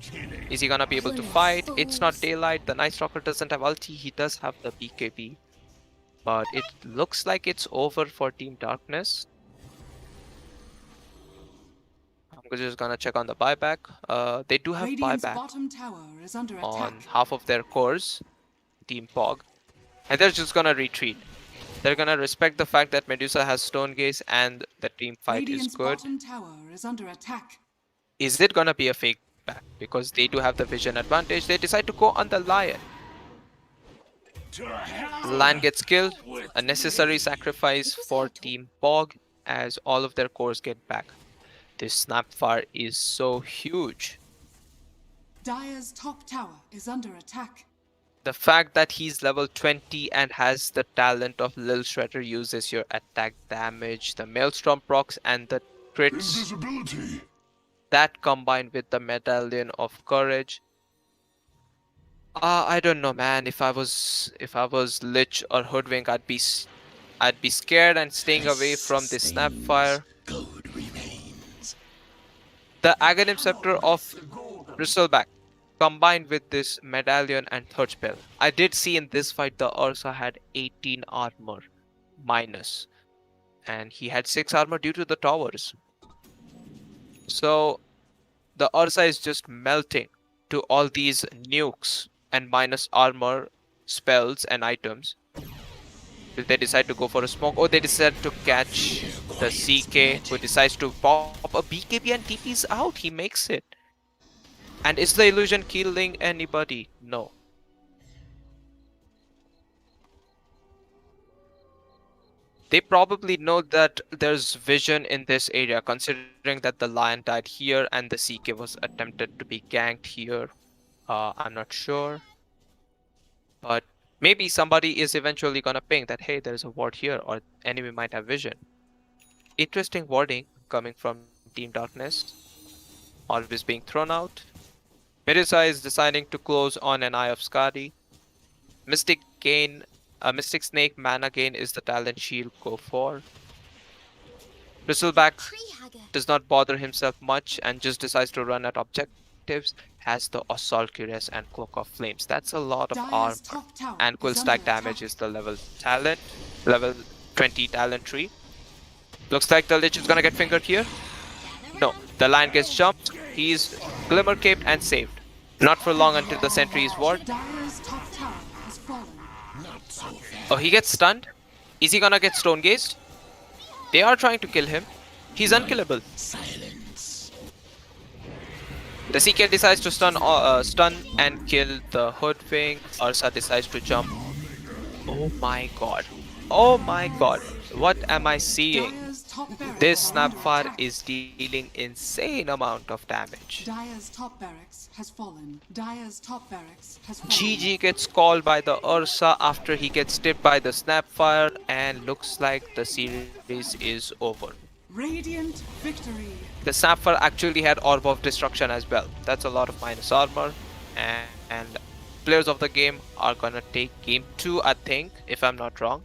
S8: Is he gonna be able to fight? It's not daylight. The Night Stalker doesn't have ulti. He does have the BKB. But it looks like it's over for Team Darkness. I'm just gonna check on the buyback. They do have
S1: Radiant's
S8: buyback
S1: bottom tower is under
S8: on
S1: attack.
S8: half of their cores, Team POG. And they're just gonna retreat. They're gonna respect the fact that Medusa has Stone Gaze and the team fight
S1: Radiant's
S8: is good.
S1: bottom tower is under attack.
S8: Is it gonna be a fake back? Because they do have the vision advantage. They decide to go on the Lion. The Lion gets killed. A necessary sacrifice for Team POG as all of their cores get back. This Snapfire is so huge.
S1: Dire's top tower is under attack.
S8: The fact that he's level 20 and has the talent of Lil Shredder uses your attack damage, the Maelstrom procs and the crits,
S7: Invisibility.
S8: that combined with the Medallion of Courage. I don't know, man. If I was Lich or Hoodwink, I'd be scared and staying away from this Snapfire.
S2: Gold remains.
S8: The Aghanim Scepter of Bristleback combined with this Medallion and third spell. I did see in this fight the Ursa had 18 armor minus. And he had 6 armor due to the towers. So the Ursa is just melting to all these nukes and minus armor spells and items. Will they decide to go for a smoke? Oh, they decide to catch the CK, who decides to pop a BKB and TP's out. He makes it. And is the illusion killing anybody? No. They probably know that there's vision in this area, considering that the Lion died here and the CK was attempted to be ganked here. I'm not sure. But maybe somebody is eventually gonna ping that, hey, there's a ward here, or enemy might have vision. Interesting warding coming from Team Darkness. Always being thrown out. Medusa is deciding to close on an Eye of Skadi. Mystic Snake mana gain is the talent she'll go for. Bristleback does not bother himself much and just decides to run at objectives. Has the Assault Cuirass and Cloak of Flames. That's a lot of armor. And Quill Stack damage is the level 20 talent tree. Looks like the Lich is gonna get fingered here. No, the Lion gets jumped. He's Glimmer Caped and saved. Not for long until the sentry is ward.
S1: Dire's top tower has fallen.
S8: Oh, he gets stunned. Is he gonna get Stone Gazed? They are trying to kill him. He's unkillable.
S2: Silence.
S8: The CK decides to stun and kill the Hoodwink. Ursa decides to jump. Oh my god. Oh my god. What am I seeing?
S1: Dire's top barracks
S8: This
S1: are under
S8: Snapfire
S1: attack.
S8: is dealing insane amount of damage.
S1: Dire's top barracks has fallen. Dire's top barracks has fallen.
S8: GG gets called by the Ursa after he gets tipped by the Snapfire, and looks like the series is over.
S1: Radiant victory.
S8: The Snapfire actually had Orb of Destruction as well. That's a lot of minus armor, and players of the game are gonna take game 2, I think, if I'm not wrong.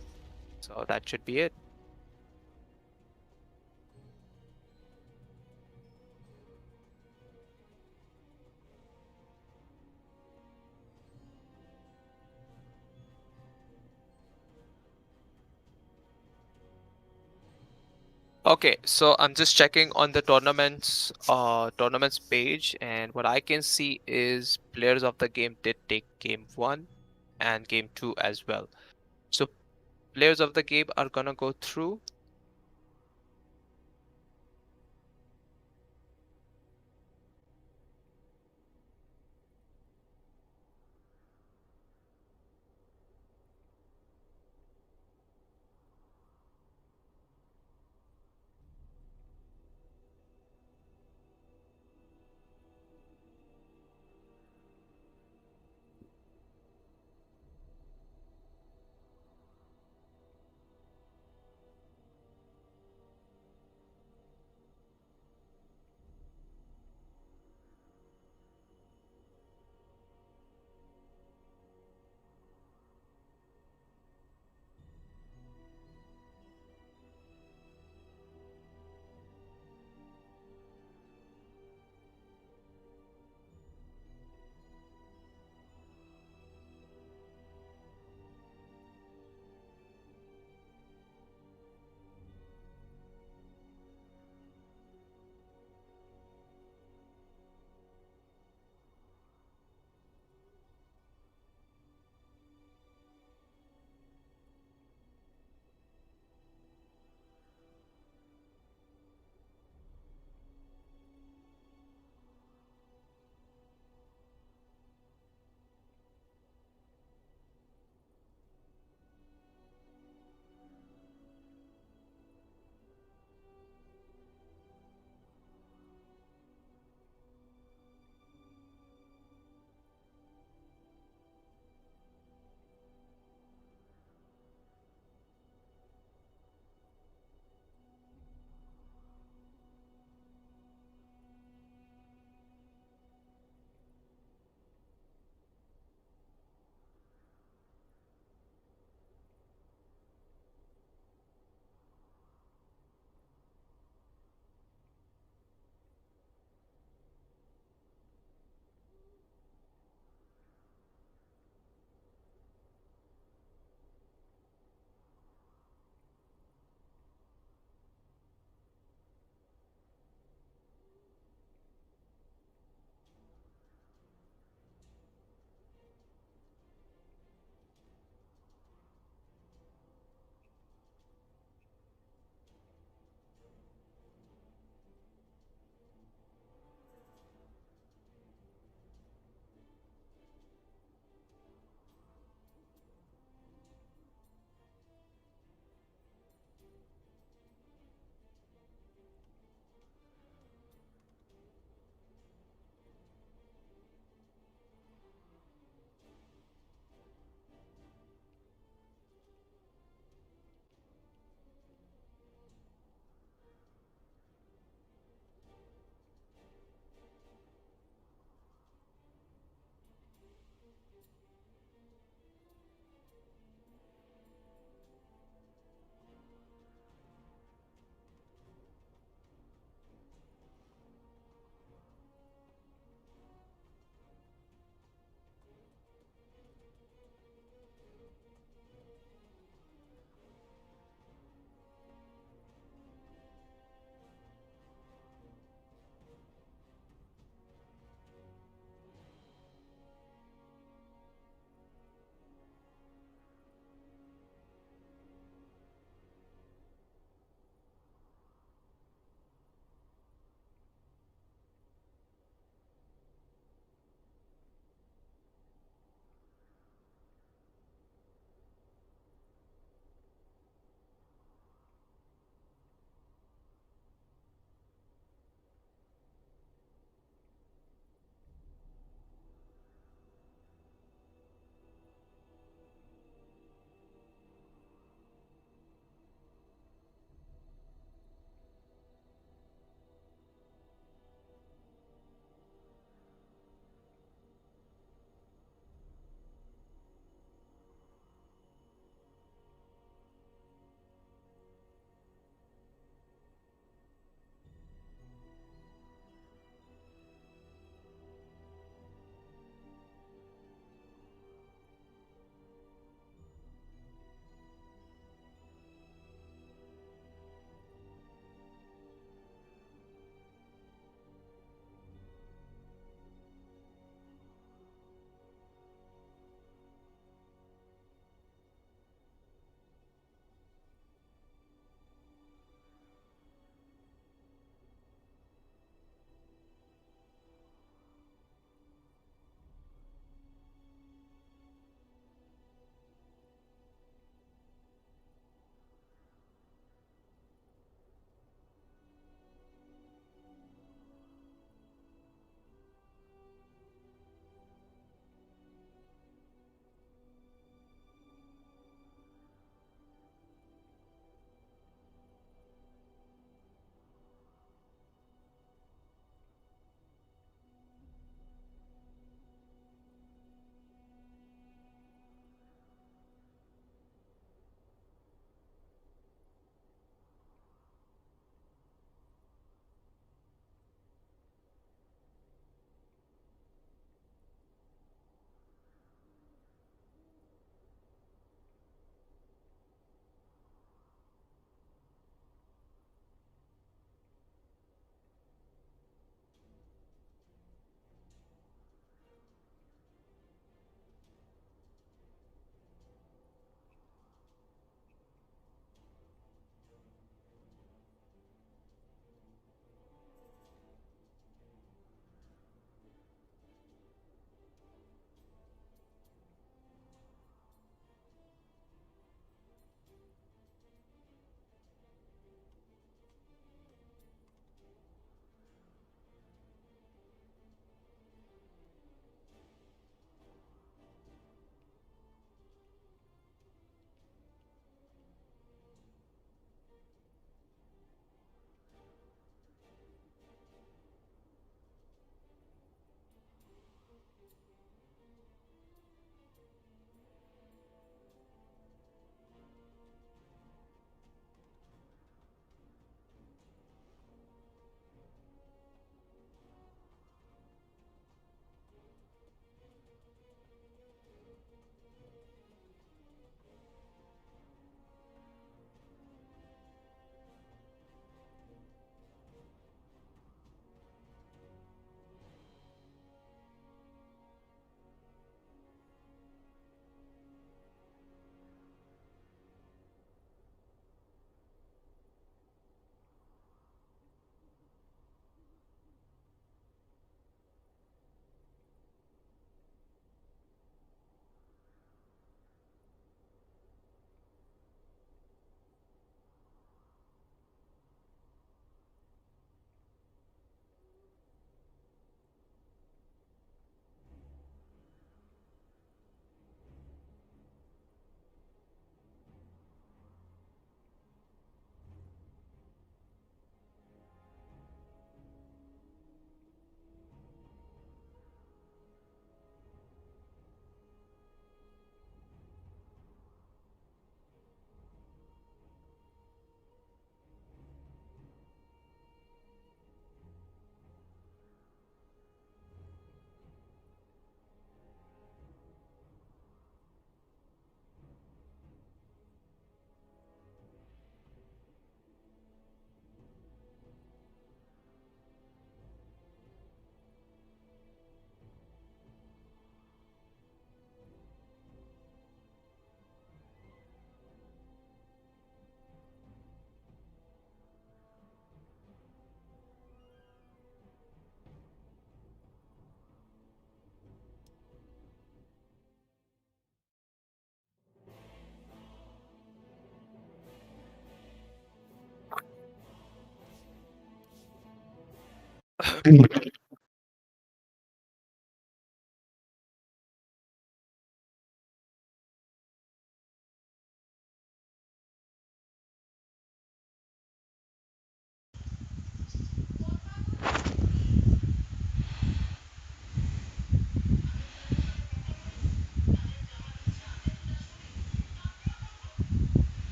S8: So that should be it. Okay, so I'm just checking on the tournaments page, and what I can see is players of the game did take game one and game two as well. So players of the game are gonna go through.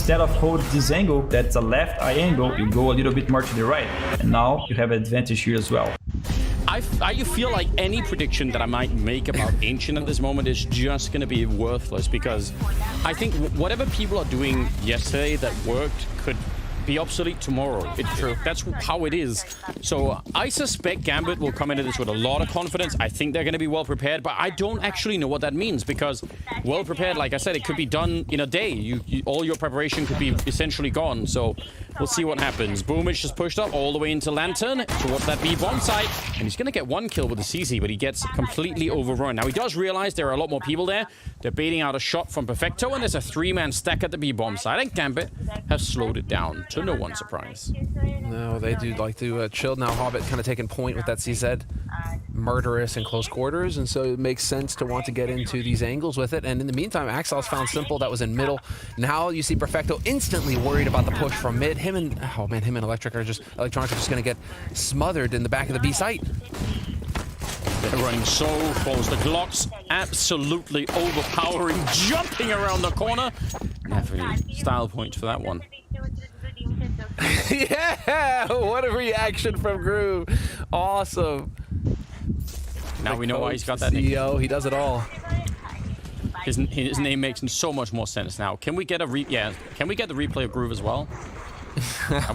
S11: Instead of holding this angle, that's a left eye angle, you go a little bit more to the right. And now you have advantage here as well.
S12: I feel like any prediction that I might make about Ancient at this moment is just going to be worthless, because I think whatever people are doing yesterday that worked could be obsolete tomorrow. It's true. That's how it is. So I suspect Gambit will come into this with a lot of confidence. I think they're going to be well prepared, but I don't actually know what that means, because well prepared, like I said, it could be done in a day. All your preparation could be essentially gone. So we'll see what happens. Boomich just pushed up all the way into Lantern towards that B-bomb site, and he's going to get one kill with the CZ, but he gets completely overrun. Now he does realize there are a lot more people there. They're baiting out a shot from Perfecto, and there's a 3-man stack at the B-bomb site, and Gambit have slowed it down, to no one's surprise.
S13: No, they do like to chill now. Hobbit kind of taking point with that CZ. Murderous in close quarters, and so it makes sense to want to get into these angles with it. And in the meantime, Axel's found Simple. That was in middle. Now you see Perfecto instantly worried about the push from mid. Him and Electronic are just going to get smothered in the back of the B site.
S12: They're running so close. The Glocks absolutely overpowering, jumping around the corner. Definitely style point for that one.
S13: Yeah, what a reaction from Groove. Awesome.
S12: Now we know why he's got that nickname.
S13: CEO, he does it all.
S12: His name makes so much more sense now. Can we get a Can we get the replay of Groove as well? I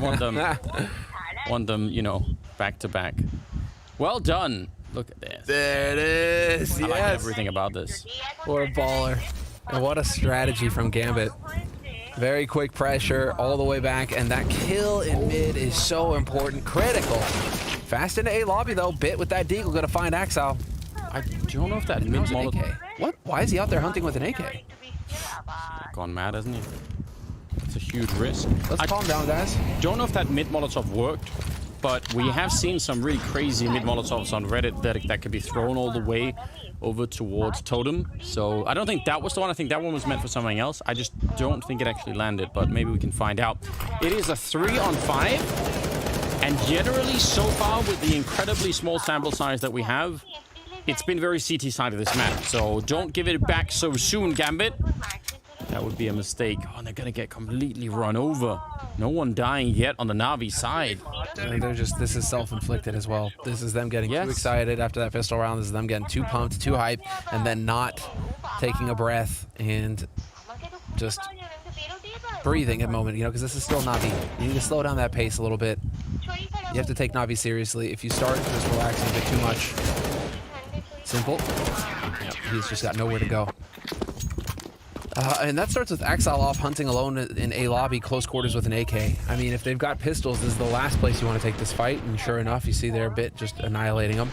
S12: want them, you know, back to back. Well done. Look at this.
S13: There it is.
S12: I like everything about this.
S13: What a baller. And what a strategy from Gambit. Very quick pressure all the way back, and that kill in mid is so important, critical. Fast into A lobby though, Bit with that deagle, gonna find Axel.
S12: I don't know if that mid
S13: AK. What? Why is he out there hunting with an AK?
S12: Gone mad, hasn't he? It's a huge risk.
S13: Let's calm down, guys.
S12: Don't know if that mid Molotov worked, but we have seen some really crazy mid Molotovs on Reddit that could be thrown all the way over towards Totem. So I don't think that was the one. I think that one was meant for something else. I just don't think it actually landed, but maybe we can find out. It is a 3-on-5, and generally so far with the incredibly small sample size that we have, it's been very CT side of this map. So don't give it back so soon, Gambit. That would be a mistake. Oh, and they're gonna get completely run over. No one dying yet on the Na'Vi side.
S13: They're just, this is self-inflicted as well. This is them getting too excited after that pistol round. This is them getting too pumped, too hyped, and then not taking a breath and just breathing a moment, you know, because this is still Na'Vi. You need to slow down that pace a little bit. You have to take Na'Vi seriously. If you start just relaxing a bit too much, Simple. Yep, he's just got nowhere to go. And that starts with Axel off hunting alone in A lobby, close quarters with an AK. I mean, if they've got pistols, this is the last place you want to take this fight. And sure enough, you see their Bit just annihilating them.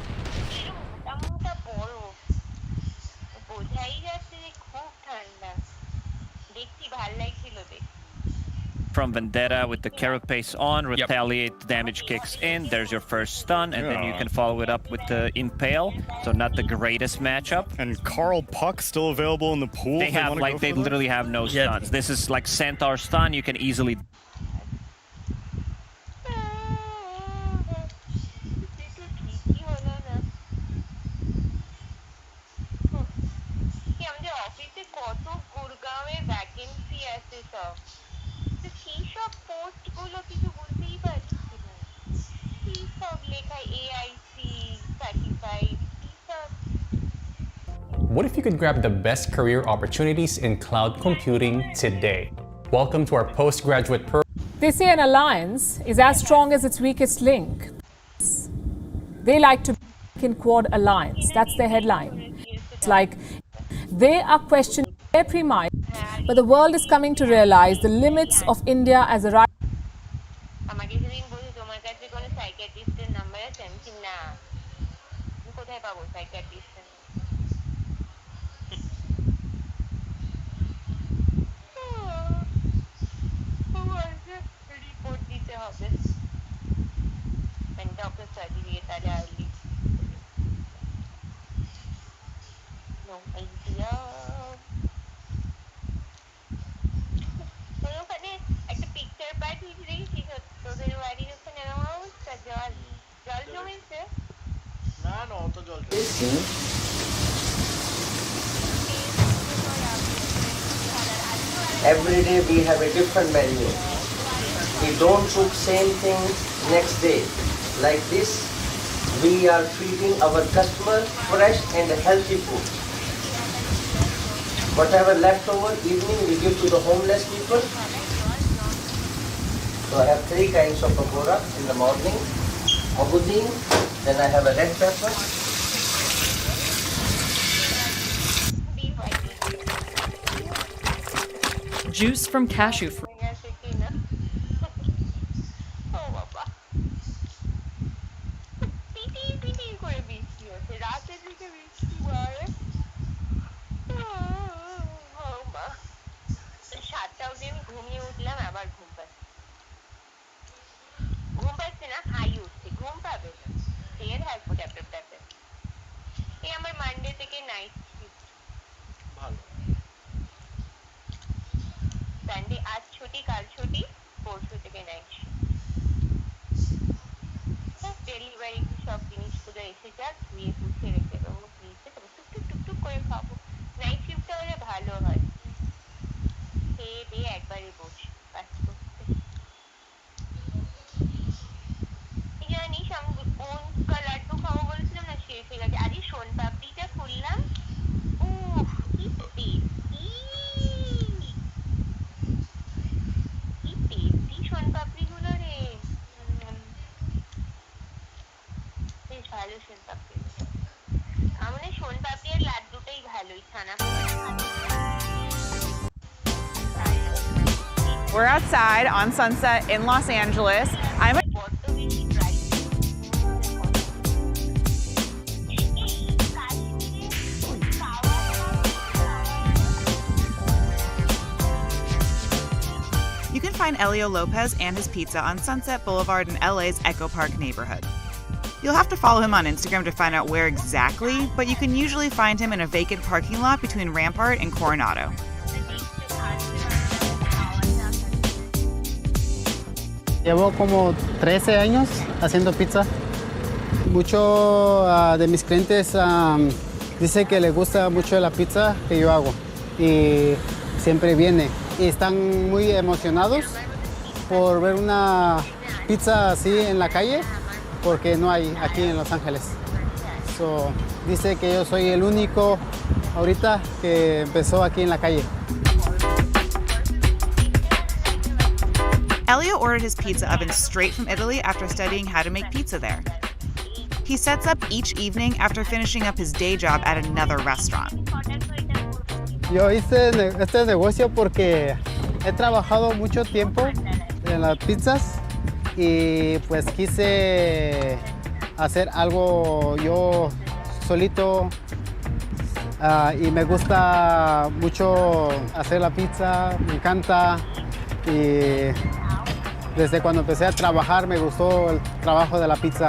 S14: From Vendetta with the carapace on, retaliate, damage kicks in, there's your first stun, and then you can follow it up with the Impale, so not the greatest matchup.
S15: And Carl Puck still available in the pool?
S14: They have, like, they literally have no stuns. This is like Centaur stun, you can easily...
S16: What if you could grab the best career opportunities in cloud computing today? Welcome to our postgraduate program.
S17: They say an alliance is as strong as its weakest link. They like to be in quad alliance. That's their headline. It's like they are questioning their premise, but the world is coming to realize the limits of India as a right.
S18: Every day we have a different menu. We don't cook same thing next day. Like this, we are treating our customers fresh and healthy food. Whatever leftover evening we give to the homeless people. So I have 3 kinds of pakora in the morning. Abudin, then I have a red pepper.
S19: Juice from cashew fruit.
S20: We're outside on Sunset in Los Angeles. You can find Elio Lopez and his pizza on Sunset Boulevard in LA's Echo Park neighborhood. You'll have to follow him on Instagram to find out where exactly, but you can usually find him in a vacant parking lot between Rampart and Coronado.
S21: Llevo como 13 años haciendo pizza. Muchos de mis clientes dicen que les gusta mucho la pizza que yo hago y siempre viene. Y están muy emocionados por ver una pizza así en la calle porque no hay aquí en Los Ángeles. So, dice que yo soy el único ahorita que empezó aquí en la calle.
S20: Elio ordered his pizza oven straight from Italy after studying how to make pizza there. He sets up each evening after finishing up his day job at another restaurant.
S21: Yo hice este negocio porque he trabajado mucho tiempo en las pizzas y pues quise hacer algo yo solito y me gusta mucho hacer la pizza, me encanta y desde cuando empecé a trabajar me gustó el trabajo de la pizza.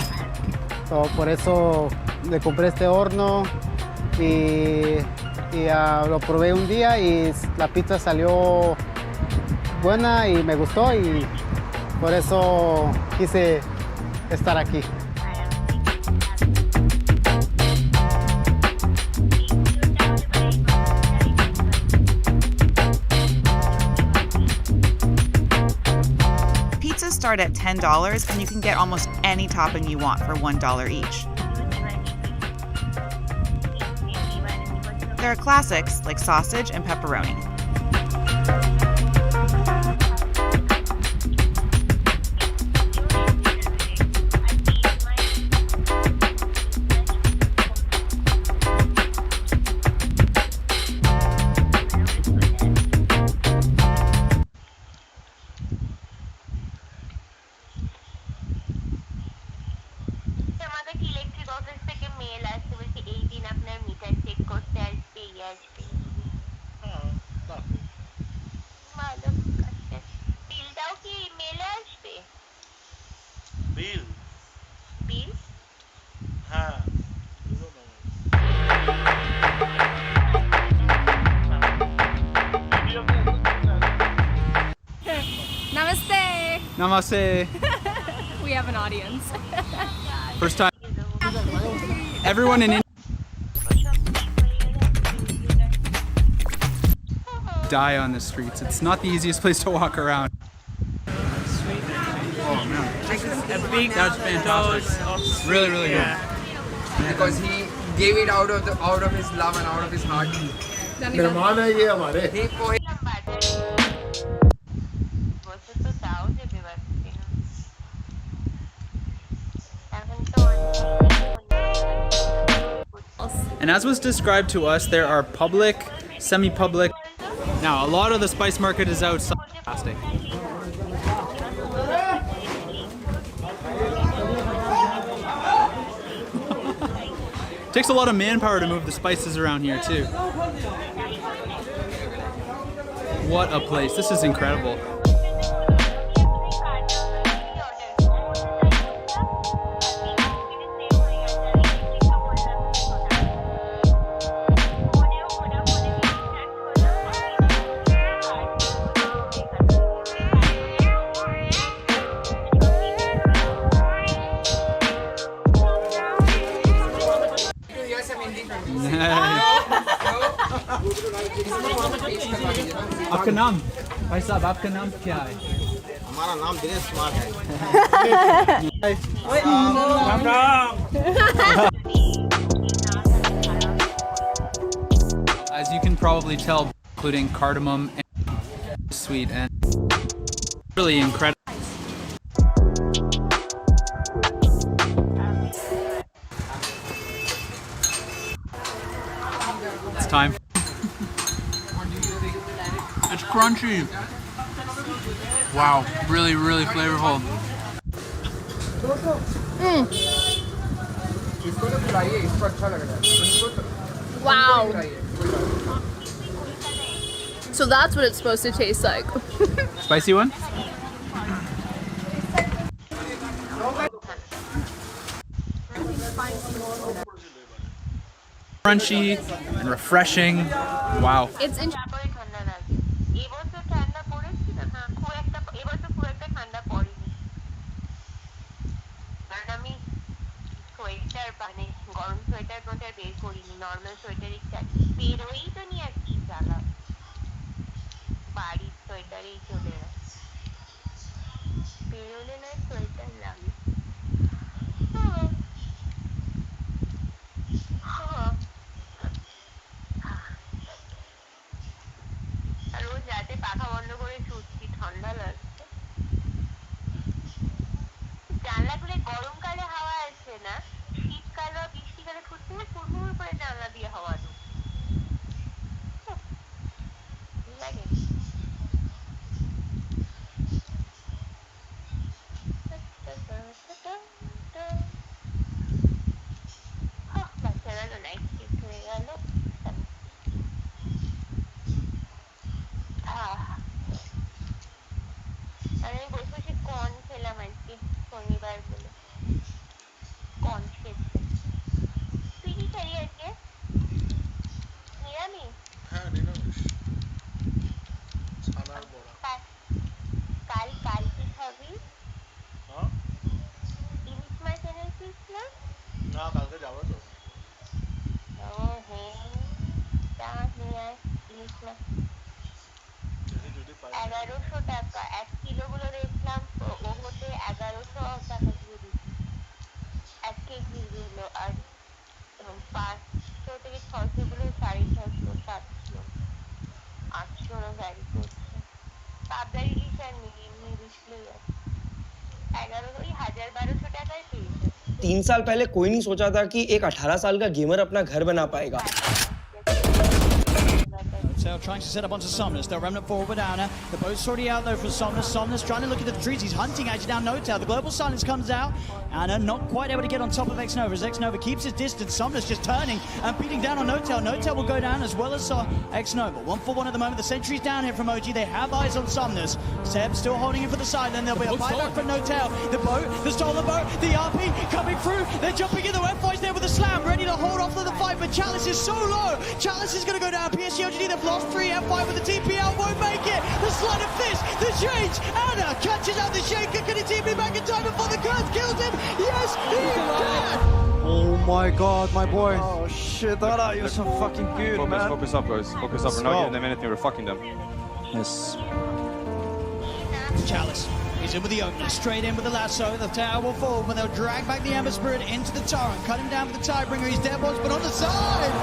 S21: So, por eso le compré este horno y lo probé un día y la pizza salió buena y me gustó y por eso quise estar aquí.
S20: Pizzas start at $10 and you can get almost any topping you want for $1 each. There are classics like sausage and pepperoni.
S22: Namaste.
S23: Namaste.
S22: We have an audience.
S23: First time. Everyone in India die on the streets. It's not the easiest place to walk around. Oh man. a big dose of really, really good.
S5: Because he gave it out of his love and out of his heart.
S23: And as was described to us, there are public, semi-public. Now, a lot of the spice market is outside. Plastic. Takes a lot of manpower to move the spices around here too. What a place. This is incredible. आपका नाम भाई साहब आपका नाम क्या है?
S21: हमारा नाम दिनेश कुमार है।
S23: As you can probably tell, including cardamom and sweet and really incredible. It's time. It's crunchy. Wow, really, really flavorful.
S22: Wow. So that's what it's supposed to taste like.
S23: Spicy one? Crunchy and refreshing. Wow.
S22: It's in
S6: तीन साल पहले कोई नहीं सोचा था कि एक 18 साल का गेमर अपना घर बना पाएगा।
S9: Trying to set up onto Somnus. They'll remnant forward down. The boat's already out there for Somnus. Somnus trying to look at the trees. He's hunting actually down No-Tail. The global silence comes out. And not quite able to get on top of X-Nova. As X-Nova keeps his distance. Somnus just turning and beating down on No-Tail. No-Tail will go down as well as X-Nova. 1-for-1 at the moment. The sentry's down here from OG. They have eyes on Somnus. Seb still holding him for the side. Then there'll be a buyback for No-Tail. The boat, the stolen boat, the RP coming through. They're jumping in. The F-Boys there with a slam. Ready to hold off to the fight. But Chalice is so low. Chalice is going to go down. PSG OG, they've lost 3. F5 with the TPL won't make it. The sleight of fist, the change. Anna catches out the shaker. Can he TP back in time before the curse kills him? Yes, he can.
S24: Oh my god, my boy. Oh shit, Anna, you're so fucking good, man.
S25: Focus up, guys. Focus up. We're not giving them anything. We're fucking them.
S24: Yes.
S9: Chalice He's in with the opener, straight in with the lasso. The tower will fall, but they'll drag back the Ember Spirit into the torrent. Cut him down with the Tidebringer. He's dead once, but on the side,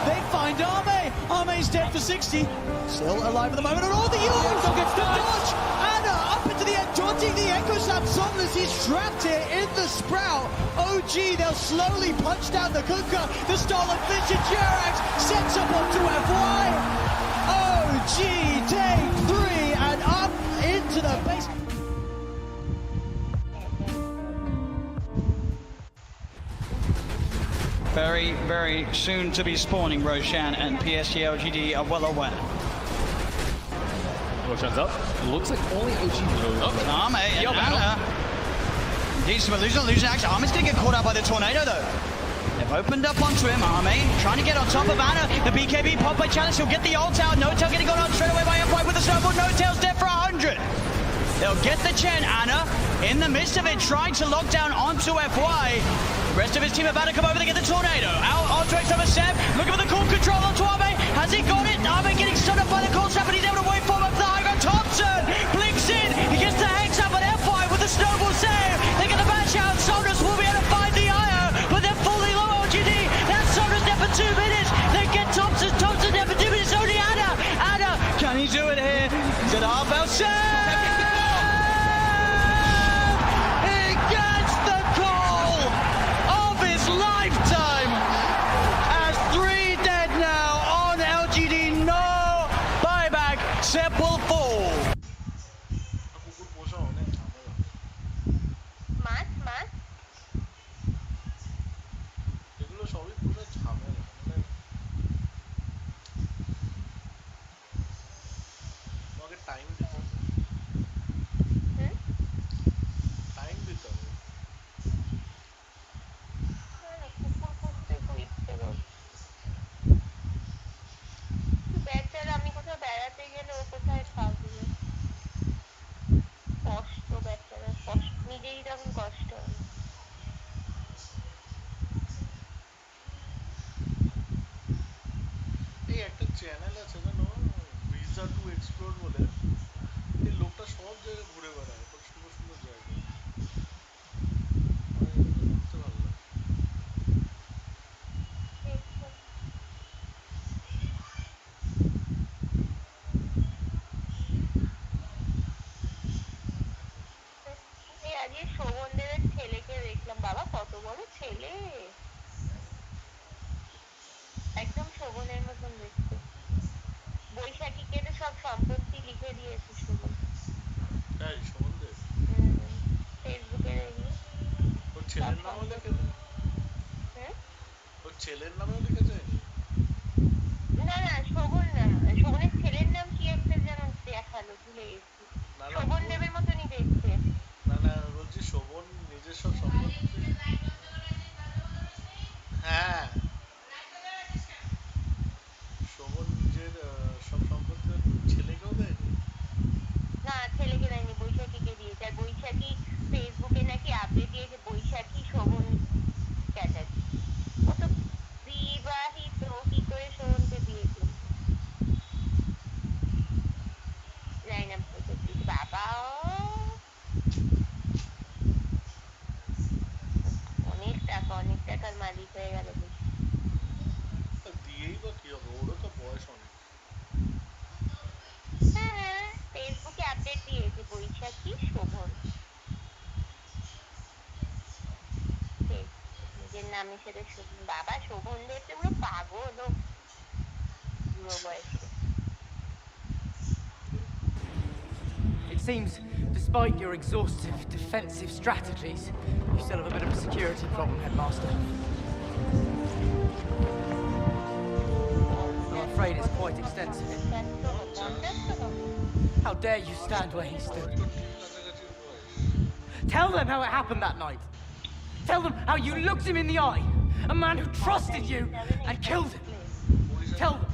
S9: they find Arme. Arme's dead for 60. Still alive at the moment, and all the Euros gets the dodge. Anna up into the end, taunting the Echo Slap. Somnus, he's trapped here in the Sprout. OG, they'll slowly punch down the Kuka. The Stolen Fish and Jerax sets up onto FY. OG take 3 and up into the base. Very, very soon to be spawning, Roshan and PSG LGD are well aware.
S3: Roshan's up. Looks like only OG knows.
S9: Arme and Anna. Indeed, some illusion action. Arme's going to get caught out by the tornado, though. They've opened up onto him. Arme trying to get on top of Anna. The BKB pop by Chalice. He'll get the ult out. No-Tail getting gone on straight away by Empire with the snowball. No-Tail's dead for 100. They'll get the Chen. Anna in the midst of it, trying to lock down onto FY. The rest of his team about to come over to get the tornado. Out onto X-Over Seb. Looking for the cool control onto Arme. Has he got it? Arme getting stunned up by the cool snap, but he's able to wait for him up the high ground. Thompson blinks in. He gets the hex up, but FY with the snowball save. They get the bash out. Soldiers will be able to find the IO, but they're fully low LGD. That's Soldiers dead for 2 minutes. They get Thompson. Thompson dead for 2 minutes. Only Anna. Anna, can he do it here? He's at half out. Lifetime as 3 dead now on LGD. No buyback. Sep will fall.
S4: Channel আছে জানো visa to explore বলে এই লোকটা সব জায়গায় ঘুরে বেড়ায় কত সুন্দর সুন্দর জায়গা ঘুরতে ভালো লাগে
S7: আজকে শোভনদের ছেলেকে দেখলাম বাবা কত বড় ছেলে একদম শোভনের মতন দেখতে বৈশাখীকে তো সব সম্পত্তি লিখে দিয়েছে শোভন
S4: তাই শোভনদের
S7: ফেসবুকে দেখি
S4: ওর ছেলের নামও লিখে দেয় ওর ছেলের নামেও লিখে যায়নি
S7: না না শোভন না শোভনের ছেলের নাম কি একটা যেন দেখালো ভুলে গেছি শোভন দেবের মতনই দেখতে
S4: না না বলছি শোভন নিজের সব সম্পত্তি হ্যাঁ শোভন নিজের সব সম্পত্তি ছেলেকেও দেয়নি
S7: না ছেলেকে দেয়নি বৈশাখীকে দিয়েছে আর বৈশাখী ফেসবুকে নাকি আপডেট দিয়েছে বৈশাখী শোভন চ্যাটার্জি ও তো বিবাহিত কি করে শোভনকে দিয়েছে জানি না বাবা অনেক টাকার মালিক হয়ে গেল
S4: দিয়েই বা কি হবে ওরও তো বয়স অনেক
S7: হ্যাঁ ফেসবুকে আপডেট দিয়েছে বৈশাখী শোভন নিজের নামে সেটা শোভন বাবা শোভন দেব তো পুরো পাগল ও বুড়ো বয়সে
S10: It seems, despite your exhaustive defensive strategies, you still have a bit of a security problem, Headmaster. I'm afraid it's quite extensive. How dare you stand where he stood? Tell them how it happened that night. Tell them how you looked him in the eye, a man who trusted you and killed him. Tell them.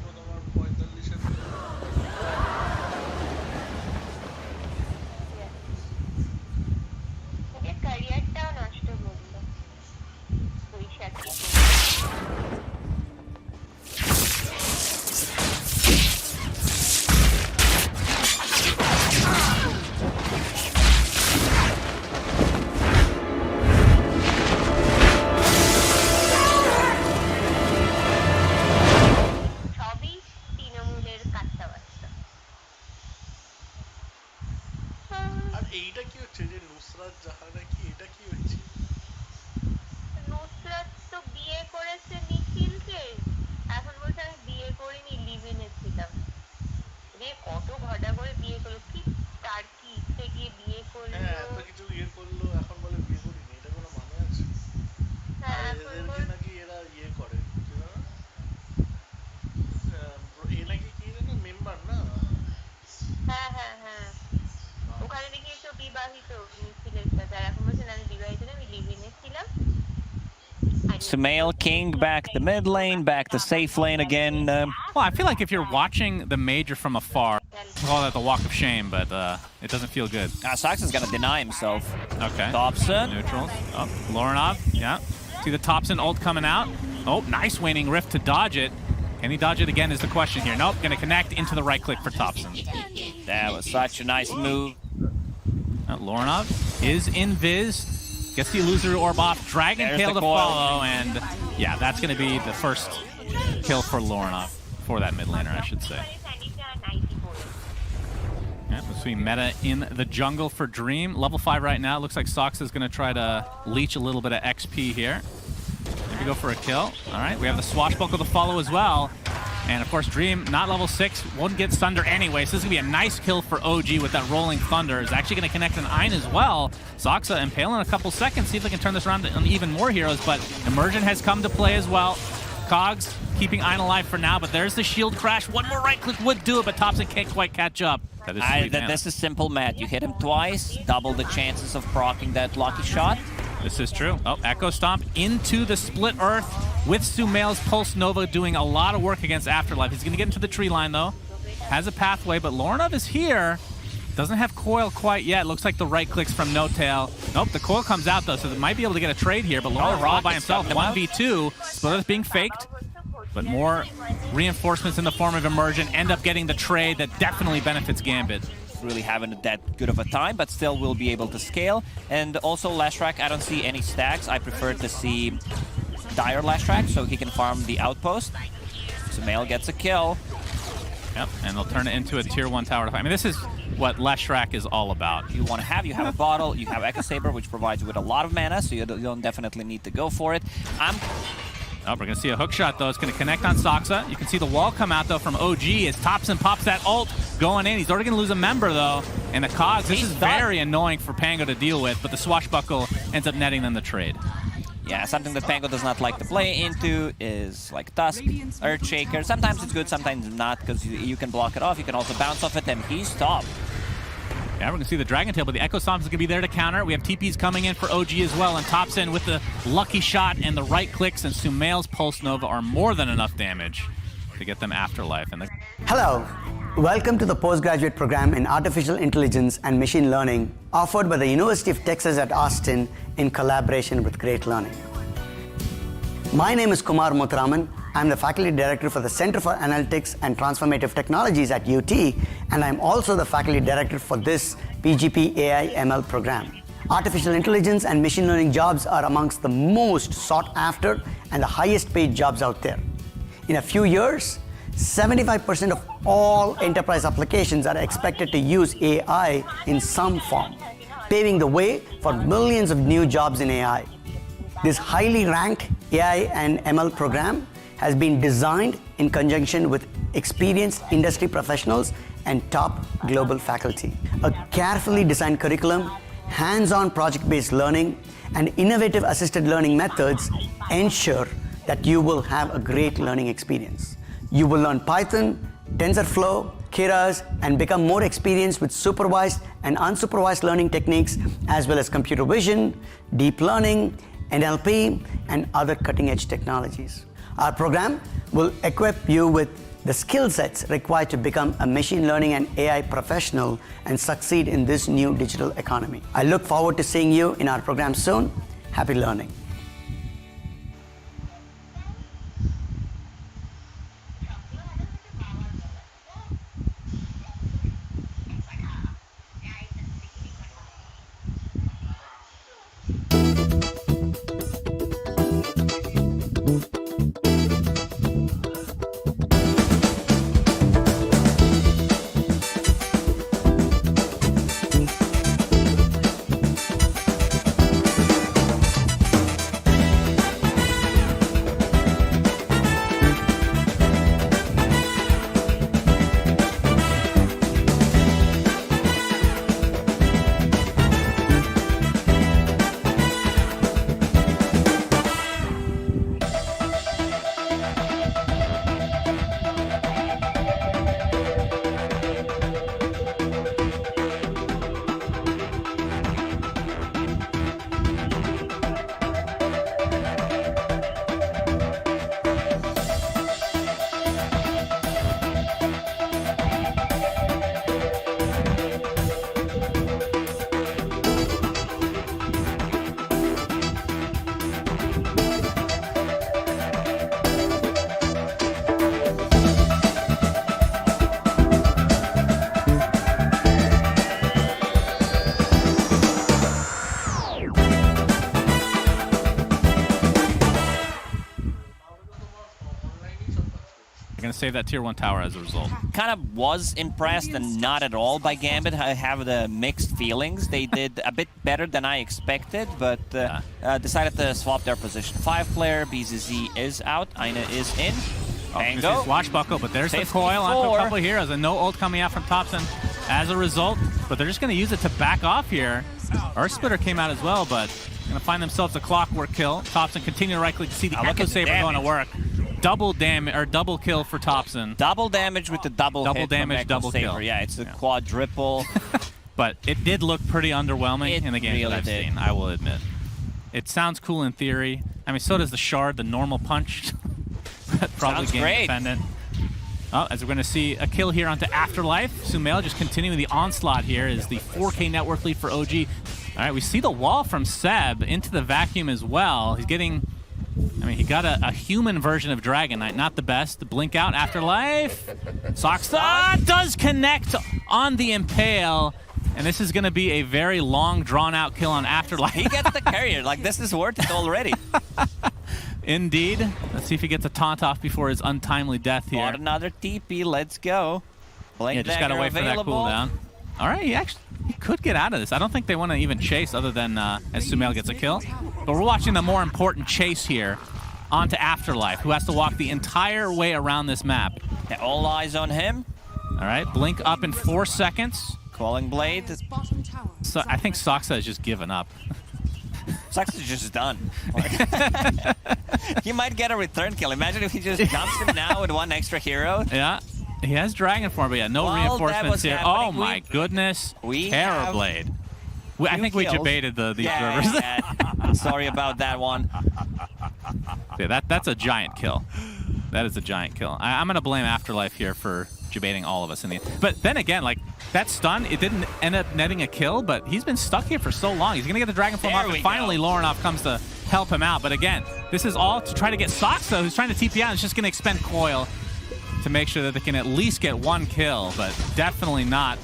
S7: ক্যারিয়ারটাও নষ্ট করলো বৈশাখী
S14: Sumail King back to mid lane, back to safe lane again.
S1: Well, I feel like if you're watching the major from afar, I call that the walk of shame, but it doesn't feel good.
S14: Sox is gonna deny himself.
S1: Okay.
S14: Thompson.
S1: Neutrals. Oh, Lorinov. Yeah. See the Thompson ult coming out. Oh, nice waning rift to dodge it. Can he dodge it again is the question here. Nope, gonna connect into the right click for Thompson.
S14: That was such a nice move.
S1: Lorinov is in Viz. Gets the illusory orb off. Dragon Tail to follow, and yeah, that's gonna be the first kill for Lorinov, for that mid laner, I should say. Yeah, we'll see meta in the jungle for Dream. Level 5 right now. Looks like Sox is gonna try to leech a little bit of XP here. Maybe go for a kill. All right, we have the Swashbuckle to follow as well. And of course, Dream, not level 6, won't get Thunder anyway, so this is gonna be a nice kill for OG with that Rolling Thunder. Is actually gonna connect an Ein as well. Soxa impale in a couple seconds, see if they can turn this around on even more heroes, but Immersion has come to play as well. Cogs keeping Ein alive for now, but there's the shield crash. One more right click would do it, but Thompson can't quite catch up.
S14: This is simple, Matt. You hit him twice, double the chances of proccing that lucky shot.
S1: This is true. Oh, Echo Stomp into the split earth with Sumail's Pulse Nova doing a lot of work against Afterlife. He's going to get into the tree line, though. Has a pathway, but Lorinov is here. Doesn't have coil quite yet. Looks like the right clicks from No Tail. Nope, the coil comes out, though, so they might be able to get a trade here, but Lorinov all by himself. 1v2. Split Earth being faked, but more reinforcements in the form of Immersion end up getting the trade that definitely benefits Gambit.
S14: Really having that good of a time, but still will be able to scale. And also Lashrak, I don't see any stacks. I prefer to see Dire Lashrak so he can farm the outpost. Sumail gets a kill.
S1: Yep, and they'll turn it into a tier 1 tower to fight. I mean, this is what Lashrak is all about.
S14: You want to have a bottle, you have Echo Saber, which provides you with a lot of mana, so you don't definitely need to go for it.
S1: Oh, we're going to see a hook shot, though. It's going to connect on Soxa. You can see the wall come out, though, from OG as Thompson pops that ult going in. He's already going to lose a member, though. And the Cogs, this is very annoying for Pango to deal with, but the Swashbuckle ends up netting them the trade.
S14: Yeah, something that Pango does not like to play into is like Tusk, Earthshaker. Sometimes it's good, sometimes not, because you can block it off. You can also bounce off it, and he's top.
S1: Yeah, we're going to see the Dragon Tail, but the Echo Stomp is going to be there to counter. We have TPs coming in for OG as well, and Thompson with the lucky shot and the right clicks, and Sumail's Pulse Nova are more than enough damage to get them Afterlife. And
S2: Hello, welcome to the postgraduate program in Artificial Intelligence and Machine Learning offered by the University of Texas at Austin in collaboration with Great Learning. My name is Kumar Muthuraman. I'm the Faculty Director for the Center for Analytics and Transformative Technologies at UT, and I'm also the Faculty Director for this PGP AI ML program. Artificial intelligence and machine learning jobs are amongst the most sought after and the highest paid jobs out there. In a few years, 75% of all enterprise applications are expected to use AI in some form, paving the way for millions of new jobs in AI. This highly ranked AI and ML program has been designed in conjunction with experienced industry professionals and top global faculty. A carefully designed curriculum, hands-on project-based learning, and innovative assisted learning methods ensure that you will have a great learning experience. You will learn Python, TensorFlow, Keras, and become more experienced with supervised and unsupervised learning techniques, as well as computer vision, deep learning, NLP, and other cutting-edge technologies. Our program will equip you with the skill sets required to become a machine learning and AI professional and succeed in this new digital economy. I look forward to seeing you in our program soon. Happy learning.
S1: going to save that tier 1 tower as a result.
S14: Kind of was impressed and not at all by Gambit. I have the mixed feelings. They did a bit better than I expected, but decided to swap their position. 5-player, BZZ is out, Aina is in. Mango.
S1: Swashbuckle, but there's the coil onto a couple of heroes, and no ult coming out from Thompson as a result, but they're just going to use it to back off here. Earth Splitter came out as well, but going to find themselves a clockwork kill. Thompson continue to right-click to see the Echo Saber going to work. Double damage, or double kill for Thompson.
S14: Double damage with the double hit
S1: damage,
S14: from
S1: double
S14: Saber.
S1: kill.
S14: Yeah, it's a quadruple.
S1: But it did look pretty underwhelming in the games
S14: really
S1: that I've seen, I will admit. It sounds cool in theory. I mean, so does the Shard, the normal punch. Probably game dependent. Oh, as we're going to see a kill here onto Afterlife. Sumail just continuing the onslaught here is the 4K network lead for OG. All right, we see the wall from Seb into the vacuum as well. He's getting, I mean, he got a human version of Dragon Knight, not the best. The blink out Afterlife. Soxa does connect on the Impale. And this is going to be a very long, drawn-out kill on Afterlife.
S14: He gets the carrier. Like, this is worth it already.
S1: Indeed. Let's see if he gets a taunt off before his untimely death here.
S14: Got another TP. Let's go.
S1: Yeah, just got to wait for that cooldown. All right, he could get out of this. I don't think they want to even chase other than as Sumail gets a kill. But we're watching the more important chase here onto Afterlife, who has to walk the entire way around this map.
S14: Yeah, all eyes on him.
S1: All right, blink up in 4 seconds.
S14: Calling Blade.
S1: So I think Soxa has just given up.
S14: Soxa is just done. He might get a return kill. Imagine if he just jumps him now with 1 extra hero.
S1: Yeah, he has Dragon Form, but yeah, no reinforcements here. Oh my goodness. Terrorblade. I think we debated the observers.
S14: Yeah. Sorry about that one.
S1: Yeah, that's a giant kill. That is a giant kill. I'm going to blame Afterlife here for debating all of us in the end. But then again, like, that stun, it didn't end up netting a kill, but he's been stuck here for so long. He's going to get the Dragon Form off, and finally Lorinov comes to help him out. But again, this is all to try to get Soxa, who's trying to TP out, and is just going to expend Coil to make sure that they can at least get 1 kill, but definitely not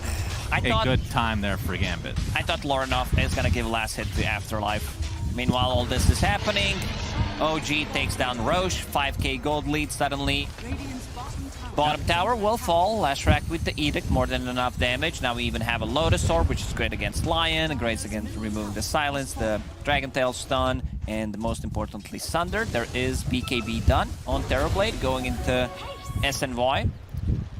S1: a good time there for Gambit.
S14: I thought Lorinov is going to give last hit to Afterlife. Meanwhile, all this is happening. OG takes down Roche, 5k gold lead suddenly. Bottom tower will fall. Lashrak with the Edict, more than enough damage. Now we even have a Lotus Orb, which is great against Lion, great against removing the Silence, the Dragon Tail stun, and most importantly, Sunder. There is BKB done on Terrorblade going into SNY.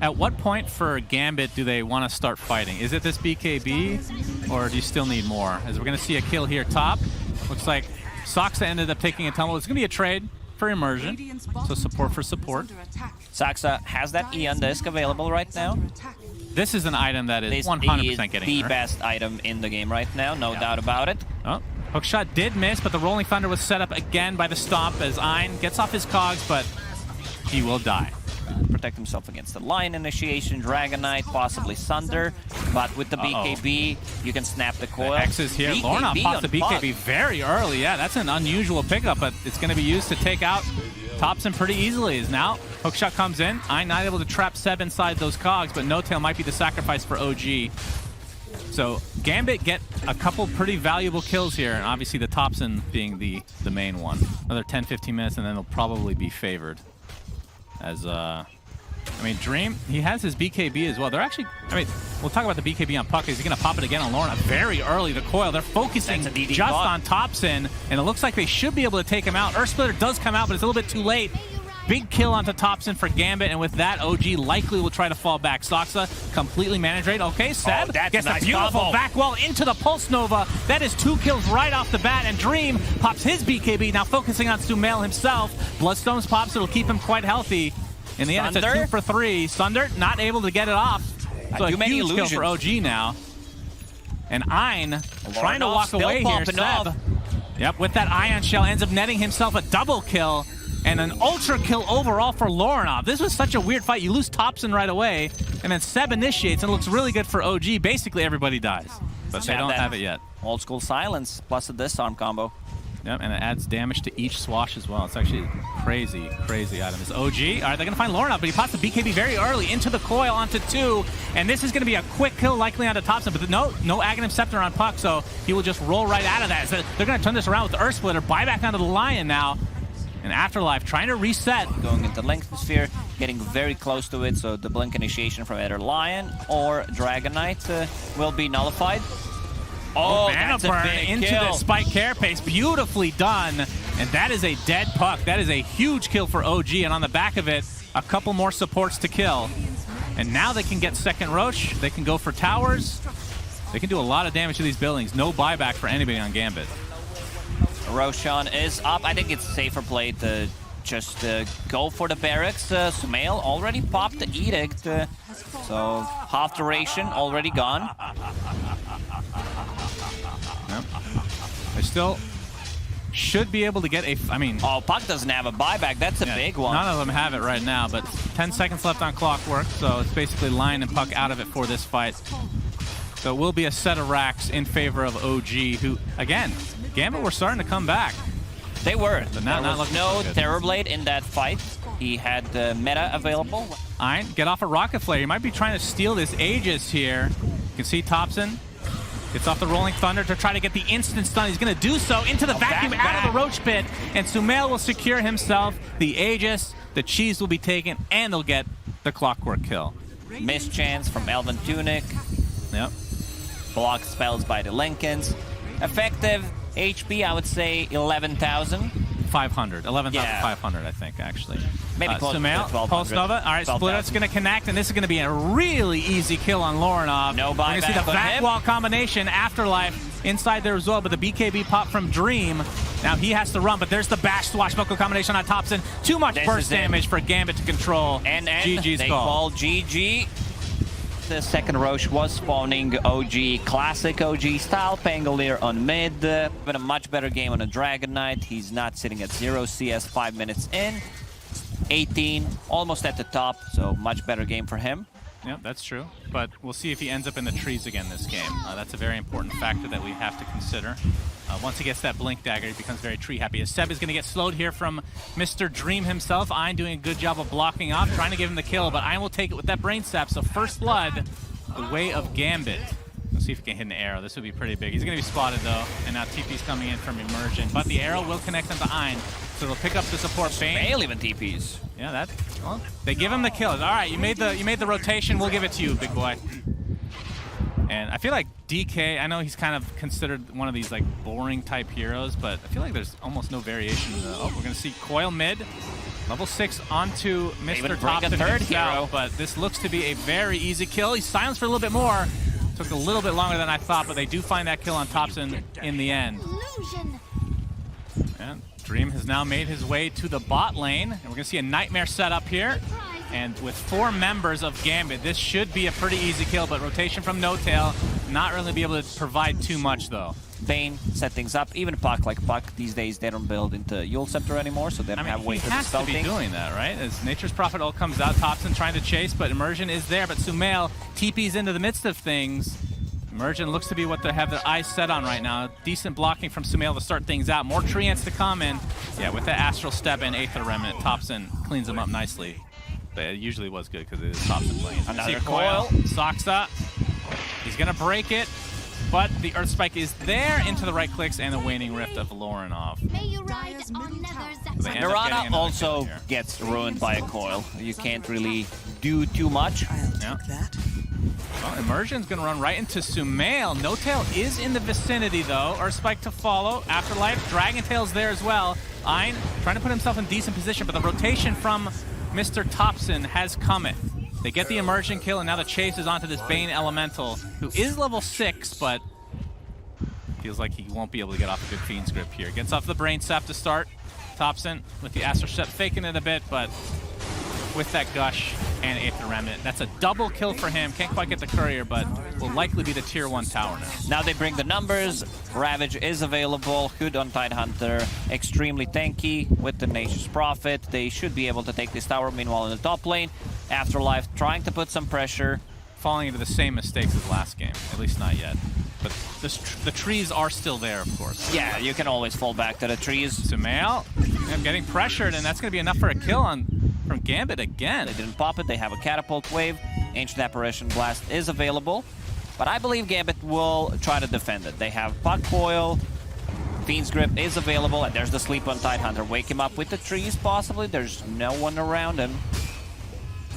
S1: At what point for Gambit do they want to start fighting? Is it this BKB, or do you still need more? As we're going to see a kill here top. Looks like Soxa ended up taking a tumble. It's going to be a trade for immersion, so support for support.
S14: Soxa has that Eon Disc available right now.
S1: This is an item that is 100% getting
S14: the best item in the game right now, no doubt about it.
S1: Oh, hookshot did miss, but the Rolling Thunder was set up again by the stomp as Ein gets off his cogs, but he will die.
S14: Protect himself against the Lion Initiation, Dragon Knight, possibly Sunder, but with the BKB, you can snap the coil.
S1: The X is here. Lorna pops the BKB very early. Yeah, that's an unusual pickup, but it's going to be used to take out Thompson pretty easily. Is now hookshot comes in. I'm not able to trap Seb inside those cogs, but No Tail might be the sacrifice for OG. So Gambit get a couple pretty valuable kills here, and obviously the Thompson being the main one. Another 10-15 minutes, and then they'll probably be favored. As, I mean, Dream, he has his BKB as well. They're actually, I mean, we'll talk about the BKB on Puck. Is he going to pop it again on Lorna? Very early, the coil. They're focusing just on Thompson, and it looks like they should be able to take him out. Earth Splitter does come out, but it's a little bit too late. Big kill onto Thompson for Gambit, and with that, OG likely will try to fall back. Soxa completely managed rate. Okay, Seb gets a beautiful back wall into the Pulse Nova. That is 2 kills right off the bat, and Dream pops his BKB, now focusing on Sumail himself. Bloodstones pops, it'll keep him quite healthy. In the end, it's a 2 for 3. Sunder not able to get it off. So a huge kill for OG now. And Ein trying to walk away here. Seb. Yep, with that Ion Shell, ends up netting himself a double kill. And an ultra kill overall for Lorinov. This was such a weird fight. You lose Thompson right away, and then Seb initiates, and it looks really good for OG. Basically, everybody dies, but they don't have it yet.
S14: Old school Silence plus a disarm combo.
S1: Yep, and it adds damage to each swash as well. It's actually crazy, crazy item. It's OG. All right, they're going to find Lorinov, but he pops the BKB very early into the coil onto 2, and this is going to be a quick kill likely onto Thompson, but no Aghanim Scepter on Puck, so he will just roll right out of that. So they're going to turn this around with the Earth Splitter, buy back onto the Lion now. And Afterlife trying to reset.
S14: Going into Lengthen Sphere, getting very close to it, so the blink initiation from either Lion or Dragon Knight will be nullified. Oh,
S1: Mana
S14: that's a
S1: burn
S14: big
S1: into
S14: kill.
S1: the Spike Carapace. Beautifully done. And that is a dead puck. That is a huge kill for OG. And on the back of it, a couple more supports to kill. And now they can get second Roche. They can go for towers. They can do a lot of damage to these buildings. No buyback for anybody on Gambit.
S14: Roshan is up. I think it's safer play to just go for the barracks. Sumail already popped the Edict. So half duration already gone.
S1: Yep. They still should be able to get a... I mean...
S14: Oh, Puck doesn't have a buyback. That's a big one.
S1: None of them have it right now, but 10 seconds left on clockwork, so it's basically Lion and Puck out of it for this fight. So it will be a set of racks in favor of OG, who, again, Gambit were starting to come back.
S14: They were.
S1: But
S14: There
S1: not
S14: was
S1: looking
S14: no
S1: so good.
S14: Terrorblade in that fight. He had meta available.
S1: Ein, get off a Rocket Flare. He might be trying to steal this Aegis here. You can see Thompson gets off the Rolling Thunder to try to get the instant stun. He's going to do so into the vacuum out of the Roach Pit. And Sumail will secure himself the Aegis. The cheese will be taken, and they'll get the Clockwork kill.
S14: Mischance from Elven Tunic.
S1: Yep.
S14: Block spells by the Linkens. Effective HP, I would say 11,000.
S1: 500. 11,500, I think, actually.
S14: Maybe close to
S1: Sumail,
S14: 12,000.
S1: Pulse Nova. All right, Splitup's going to connect, and this is going to be a really easy kill on Lorinov.
S14: No
S1: We're going to see the
S14: buyback on
S1: back
S14: him.
S1: wall combination, Afterlife inside there as well, but the BKB pop from Dream. Now he has to run, but there's the bash swashbuckle combination on Thompson. Too much
S14: This
S1: burst
S14: is it.
S1: damage for Gambit to control.
S14: And
S1: GG's
S14: they
S1: call.
S14: call GG. The second Roche was spawning OG, classic OG style, Pangolier on mid. But a much better game on a Dragon Knight. He's not sitting at 0 CS 5 minutes in. 18, almost at the top, so much better game for him.
S1: Yeah, that's true. But we'll see if he ends up in the trees again this game. That's a very important factor that we have to consider. Once he gets that Blink Dagger, he becomes very tree happy. As Seb is going to get slowed here from Mr. Dream himself. Ein doing a good job of blocking off, trying to give him the kill, but Ein will take it with that Brain Sap. So first blood, the way of Gambit. Let's see if he can hit an arrow. This would be pretty big. He's going to be spotted, though. And now TP's coming in from Immersion. But the arrow will connect onto Ein. So it'll pick up the support Bane.
S14: Fail even TPs.
S1: Yeah, well, they give him the kill. All right, you made the rotation. We'll give it to you, big boy. And I feel like DK, I know he's kind of considered one of these like boring type heroes, but I feel like there's almost no variation in the... Oh, we're going to see Coil mid. Level 6 onto Mr. Thompson himself, but this looks to be a very easy kill. He's silenced for a little bit more. Took a little bit longer than I thought, but they do find that kill on Thompson in the end. And Dream has now made his way to the bot lane, and we're going to see a Nightmare setup here. And with 4 members of Gambit, this should be a pretty easy kill, but rotation from No Tail, not really be able to provide too much, though.
S14: Bane set things up. Even Puck, like Puck, these days they don't build into Yule Scepter anymore, so they don't have way
S1: he
S14: to
S1: has to be doing that, right? As Nature's Prophet all comes out, Thompson trying to chase, but Immersion is there, but Sumail TP's into the midst of things. Immersion looks to be what they have their eyes set on right now. Decent blocking from Sumail to start things out. More Treants to come in. Yeah, with the Astral Step and Aether Remnant, Thompson cleans them up nicely. But it usually was good because it is Thompson playing.
S14: Another
S1: Coil.
S14: coil.
S1: Soxa. He's going to break it, but the Earth Spike is there into the right clicks and the Waning Rift of Lorinov.
S14: Mirana also gets ruined by a coil. You can't really do too much.
S1: Yeah. Well, Immersion's going to run right into Sumail. No Tail is in the vicinity, though. Earth Spike to follow. Afterlife. Dragon Tail's there as well. Ein trying to put himself in decent position, but the rotation from Mr. Thompson has cometh. They get the Immersion kill, and now the chase is onto this Bane Elemental, who is level 6, but feels like he won't be able to get off a good Fiend's Grip here. Gets off the Brain Sap to start. Thompson with the Astral Step, faking it a bit, but with that Gush and Aether Remnant. That's a double kill for him. Can't quite get the Courier, but will likely be the tier 1 tower now.
S14: Now they bring the numbers. Ravage is available. Good on Tidehunter. Extremely tanky with the Nature's Prophet. They should be able to take this tower. Meanwhile, in the top lane, Afterlife trying to put some pressure.
S1: Falling into the same mistakes as last game. At least not yet. But the trees are still there, of course.
S14: Yeah, you can always fall back to the trees.
S1: Sumail getting pressured, and that's going to be enough for a kill from Gambit again.
S14: They didn't pop it. They have a Catapult Wave. Ancient Apparition Blast is available. But I believe Gambit will try to defend it. They have Puck Coil. Fiend's Grip is available, and there's the sleep on Tidehunter. Wake him up with the trees, possibly. There's no one around him.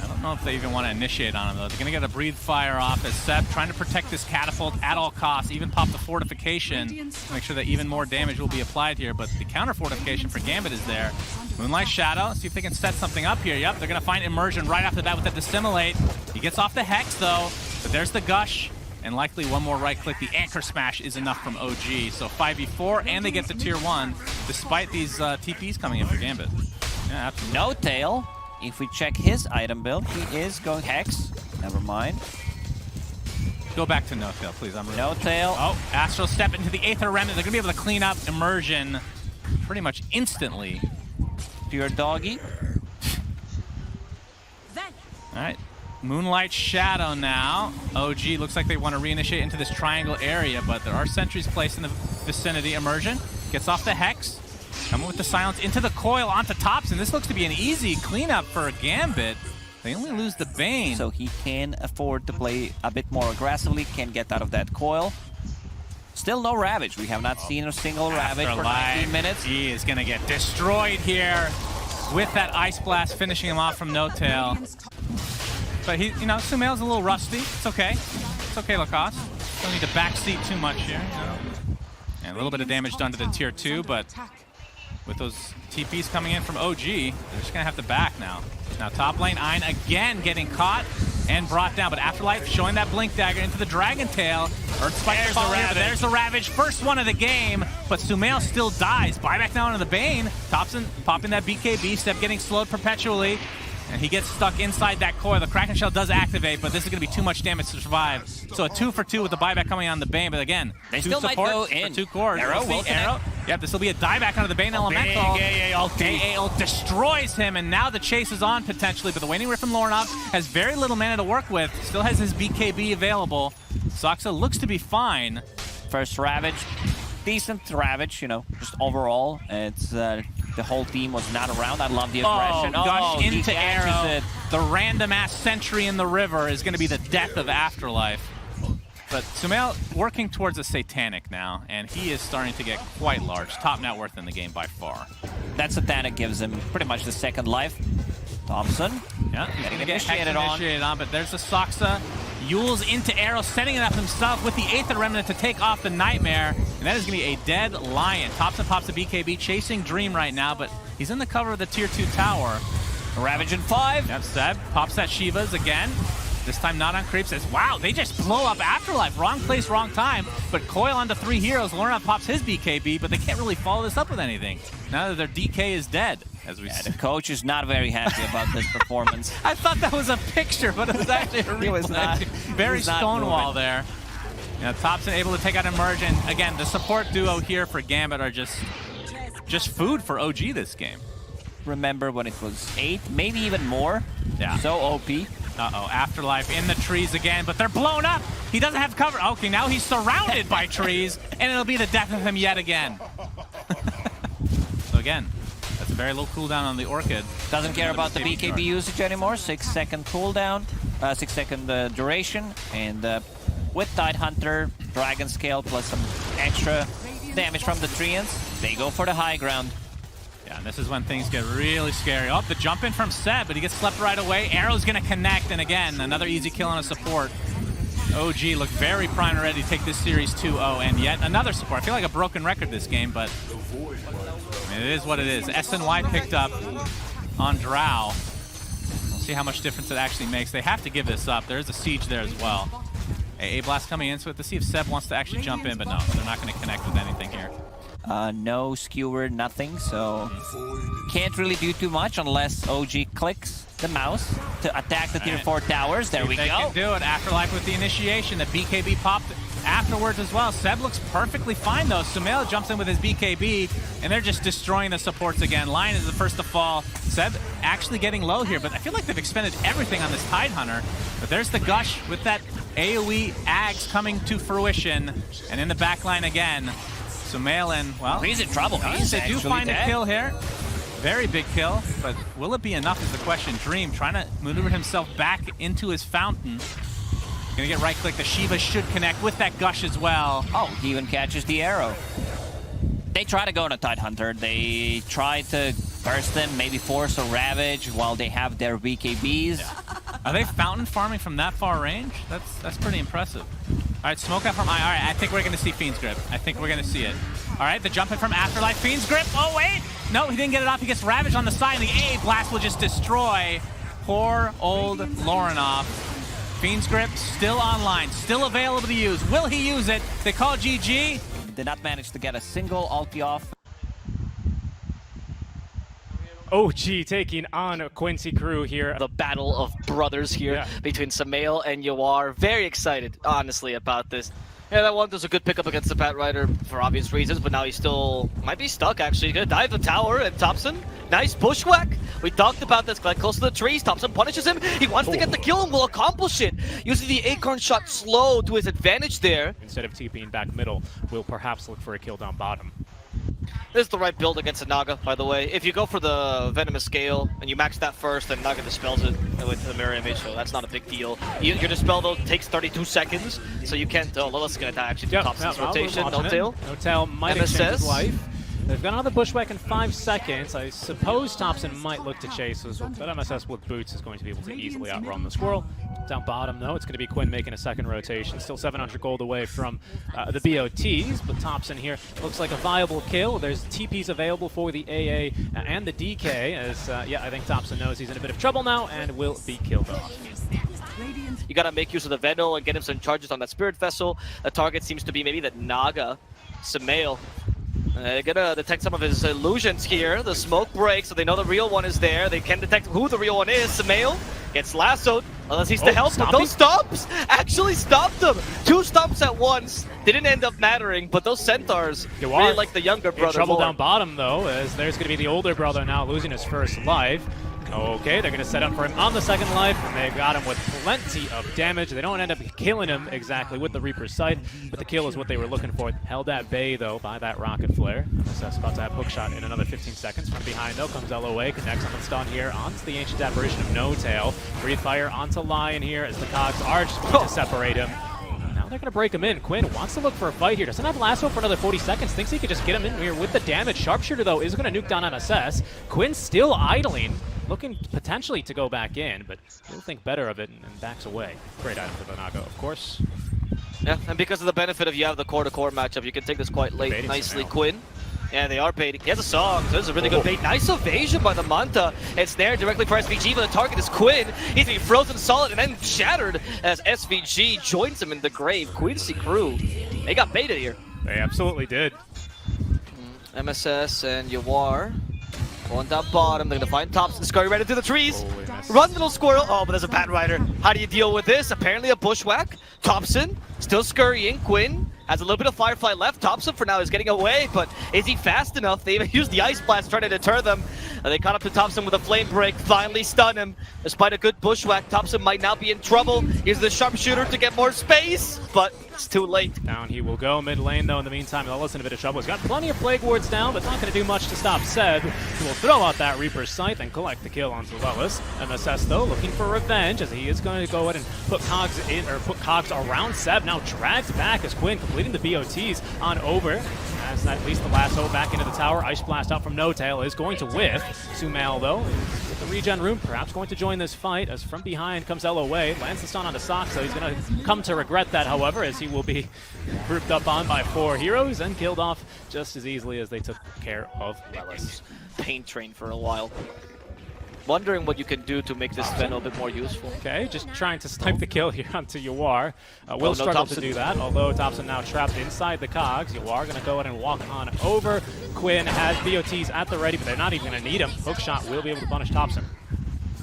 S1: I don't know if they even want to initiate on him, though. They're going to get a breathe fire off as Seb trying to protect this catapult at all costs, even pop the fortification to make sure that even more damage will be applied here. But the counter fortification for Gambit is there. Moonlight Shadow, see if they can set something up here. Yep, they're going to find Immersion right off the bat with that Dissimulate. He gets off the Hex, though, but there's the Gush. And likely one more right click. The Anchor Smash is enough from OG. So 5v4, and they get to tier 1, despite these TPs coming in for Gambit. Yeah, absolutely.
S14: No Tail. If we check his item build, he is going Hex. Never mind.
S1: Go back to No Tail, please. I'm really
S14: No Tail.
S1: Oh, Astral Step into the Aether Remnant. They're going to be able to clean up Immersion pretty much instantly.
S14: Pure Doggy.
S1: All right. Moonlight Shadow now. OG looks like they want to reinitiate into this triangle area, but there are sentries placed in the vicinity. Immersion gets off the Hex. Coming with the silence into the coil onto Tops, and this looks to be an easy cleanup for a Gambit. They only lose the Bane.
S14: So he can afford to play a bit more aggressively, can get out of that coil. Still no Ravage. We have not seen a single Ravage for 19 minutes.
S1: He is going to get destroyed here with that Ice Blast, finishing him off from No Tail. But he, you know, Sumail's a little rusty. It's okay. It's okay, Lacoste. Don't need to backseat too much here. You know? And a little bit of damage done to the tier 2, but with those TPs coming in from OG, they're just gonna have to back now. Now top lane, Ein again getting caught and brought down, but Afterlife showing that Blink Dagger into the Dragon Tail. Earth Spike there's the Ravage, first one of the game, but Sumail still dies. Buyback now into the Bane. Thompson popping that BKB, Step getting slowed perpetually. And he gets stuck inside that coil. The Kraken Shell does activate, but this is going to be too much damage to survive. So a 2 for 2 with the buyback coming on the Bane, but again,
S14: they
S1: two
S14: still might go in.
S1: 2 cores.
S14: Arrow will
S1: Arrow. Yep, this will be a dieback onto the Bane Elemental. AA ult destroys him, and now the chase is on potentially, but the Waning Rift from Lorinov has very little mana to work with. Still has his BKB available. Soxa looks to be fine.
S14: First Ravage. Decent Ravage, you know, just overall. It's the whole team was not around. I love the aggression.
S1: Gush into Arrow.
S14: It.
S1: The random-ass sentry in the river is going to be the death of Afterlife. But Sumail working towards a Satanic now, and he is starting to get quite large. Top net worth in the game by far.
S14: That Satanic gives him pretty much the second life. Thompson.
S1: Yeah, he's going to get initiated on, but there's the Soxa. Yules into Arrow, setting it up himself with the Aether Remnant to take off the Nightmare. And that is going to be a dead Lion. Thompson pops a BKB, chasing Dream right now, but he's in the cover of the tier 2 tower.
S14: Ravage in 5.
S1: Yep, Seb pops that Shivas again. This time not on creep, says, wow, they just blow up Afterlife. Wrong place, wrong time. But Coil onto 3 heroes. Lorna pops his BKB, but they can't really follow this up with anything. Now that their DK is dead, as we see.
S14: The coach is not very happy about this performance.
S1: I thought that was a picture, but it was actually a replay.
S14: He was not.
S1: Very Stonewall there. You know, Thompson able to take out Immersion. Again, the support duo here for Gambit are just food for OG this game.
S14: Remember when it was 8, maybe even more?
S1: Yeah.
S14: So OP.
S1: Uh-oh, Afterlife in the trees again, but they're blown up. He doesn't have cover. Okay, now he's surrounded by trees, and it'll be the death of him yet again. So again, that's a very low cooldown on the Orchid.
S14: Doesn't care about the BKB usage anymore. 6-second cooldown, 6-second duration, and with Tidehunter, Dragon Scale plus some extra damage from the Treants, they go for the high ground.
S1: Yeah, and this is when things get really scary. Oh, the jump in from Seb, but he gets slept right away. Arrow's gonna connect, and again, another easy kill on a support. OG look very prime and ready to take this series 2-0, and yet another support. I feel like a broken record this game, but I mean, it is what it is. SNY picked up on Drow. We'll see how much difference it actually makes. They have to give this up. There's a siege there as well. AA Blast coming in, so we have to see if Seb wants to actually jump in, but no, they're not gonna connect with anything here.
S14: No skewer, nothing, so can't really do too much unless OG clicks the mouse to attack the tier 4 towers. There we go.
S1: They can do it. Afterlife with the initiation. The BKB popped afterwards as well. Seb looks perfectly fine though. Sumail jumps in with his BKB, and they're just destroying the supports again. Lion is the first to fall. Seb actually getting low here, but I feel like they've expended everything on this Tidehunter. But there's the Gush with that AoE Ags coming to fruition, and in the backline again. Sumail in, well,
S14: he's in trouble.
S1: They do find a kill here. Very big kill, but will it be enough is the question. Dream trying to maneuver himself back into his fountain. Gonna get right click. The Shiva should connect with that Gush as well.
S14: Oh, he even catches the arrow. They try to go on a Tidehunter. They try to burst them, maybe force a Ravage while they have their BKBs.
S1: Are they fountain farming from that far range? That's pretty impressive. All right, smoke out from I. All right, I think we're going to see Fiend's Grip. I think we're going to see it. All right, the jump in from Afterlife. Fiend's Grip. Oh, wait. No, he didn't get it off. He gets Ravage on the side, and the A blast will just destroy poor old Lorinov. Fiend's Grip still online, still available to use. Will he use it? They call GG.
S14: Did not manage to get a single ulti off.
S16: OG taking on Quincy Crew here.
S8: The battle of brothers here between Samael and Yawar. Very excited, honestly, about this. Yeah, that one was a good pickup against the Pat Rider for obvious reasons, but now he still might be stuck, actually. He's gonna dive the tower, and Thompson, nice bushwhack. We talked about this, like close to the trees. Thompson punishes him. He wants to get the kill and will accomplish it. Using the acorn shot slow to his advantage there.
S16: Instead of TPing back middle, we'll perhaps look for a kill down bottom.
S8: This is the right build against a Naga, by the way. If you go for the Venomous Scale and you max that first, then Naga dispels it with the Mirror Image, so that's not a big deal. Your dispel, though, takes 32 seconds, so you can't... Oh, Lilith's gonna actually do Thompson's rotation. No tail.
S16: No tail might exchange his life. They've got another bushwhack in 5 seconds. I suppose Thompson might look to chase this, but MSS with boots is going to be able to easily outrun the squirrel. Down bottom, though, it's going to be Quinn making a second rotation. Still 700 gold away from the BOTs, but Thompson here looks like a viable kill. There's TPs available for the AA and the DK, as, yeah, I think Thompson knows he's in a bit of trouble now and will be killed off.
S8: You gotta make use of the Venom and get him some charges on that Spirit Vessel. The target seems to be maybe that Naga, Samael. They're gonna detect some of his illusions here. The smoke breaks, so they know the real one is there. They can detect who the real one is. Samael gets lassoed, unless he's to help. But those stomps actually stopped him. 2 stomps at once didn't end up mattering, but those centaurs really like the younger brother.
S16: Trouble down bottom, though, as there's gonna be the older brother now losing his first life. Okay, they're going to set up for him on the second life, and they got him with plenty of damage. They don't end up killing him exactly with the Reaper's Sight, but the kill is what they were looking for. Held at bay, though, by that Rocket Flare. MSS about to have hookshot in another 15 seconds. From behind, though, comes LOA, connects on the stun here onto the Ancient Apparition of No Tail. Breathe Fire onto Lion here as the Cogs are just going to separate him. Now they're going to break him in. Quinn wants to look for a fight here. Doesn't have lasso for another 40 seconds. Thinks he could just get him in here with the damage. Sharpshooter, though, is going to nuke down MSS. Quinn still idling. Looking potentially to go back in, but he'll think better of it and backs away. Great item for the Naga, of course.
S8: Yeah, and because of the benefit of you have the core-to-core matchup, you can take this quite late.
S16: Baiting
S8: nicely,
S16: Samael.
S8: Quinn. Yeah, they are baiting. He has a song, so this is a really good bait. Nice evasion by the Manta. It's there directly for SVG, but the target is Quinn. He's being frozen solid and then shattered as SVG joins him in the grave. Quincy Crew, they got baited here.
S16: They absolutely did.
S8: MSS and Yawar. Going down bottom, they're gonna find Thompson scurry right into the trees. Run, little squirrel. Oh, but there's a Pat Rider. How do you deal with this? Apparently a bushwhack. Thompson still scurrying. Quinn has a little bit of Firefly left. Thompson for now is getting away, but is he fast enough? They even used the Ice Blast trying to deter them. They caught up to Thompson with a Flame Break, finally stun him. Despite a good bushwhack, Thompson might now be in trouble. Here's the Sharpshooter to get more space, but it's too late.
S16: Down he will go mid lane, though. In the meantime, Lelis in a bit of trouble. He's got plenty of Plague Wards down, but not going to do much to stop Seb, who will throw out that Reaper's Sight and collect the kill onto Lelis. MSS, though, looking for revenge, as he is going to go ahead and put Cogs in, or put Cogs around Seb. Now dragged back as Quinn completing the BOTs on over. As at least the lasso back into the tower. Ice Blast out from No Tail is going to whiff. Sumail, though, with the regen room, perhaps going to join this fight, as from behind comes LOA. Lands the stun onto Sox, so he's going to come to regret that, however, as he will be grouped up on by 4 heroes and killed off just as easily as they took care of Lelis.
S8: Pain train for a while. Wondering what you can do to make this Venom a bit more useful.
S16: Okay, just trying to snipe the kill here onto Yawar. Will struggle to do that, although Thompson now trapped inside the Cogs. Yawar going to go ahead and walk on over. Quinn has BOTs at the ready, but they're not even going to need him. Hookshot will be able to punish Thompson.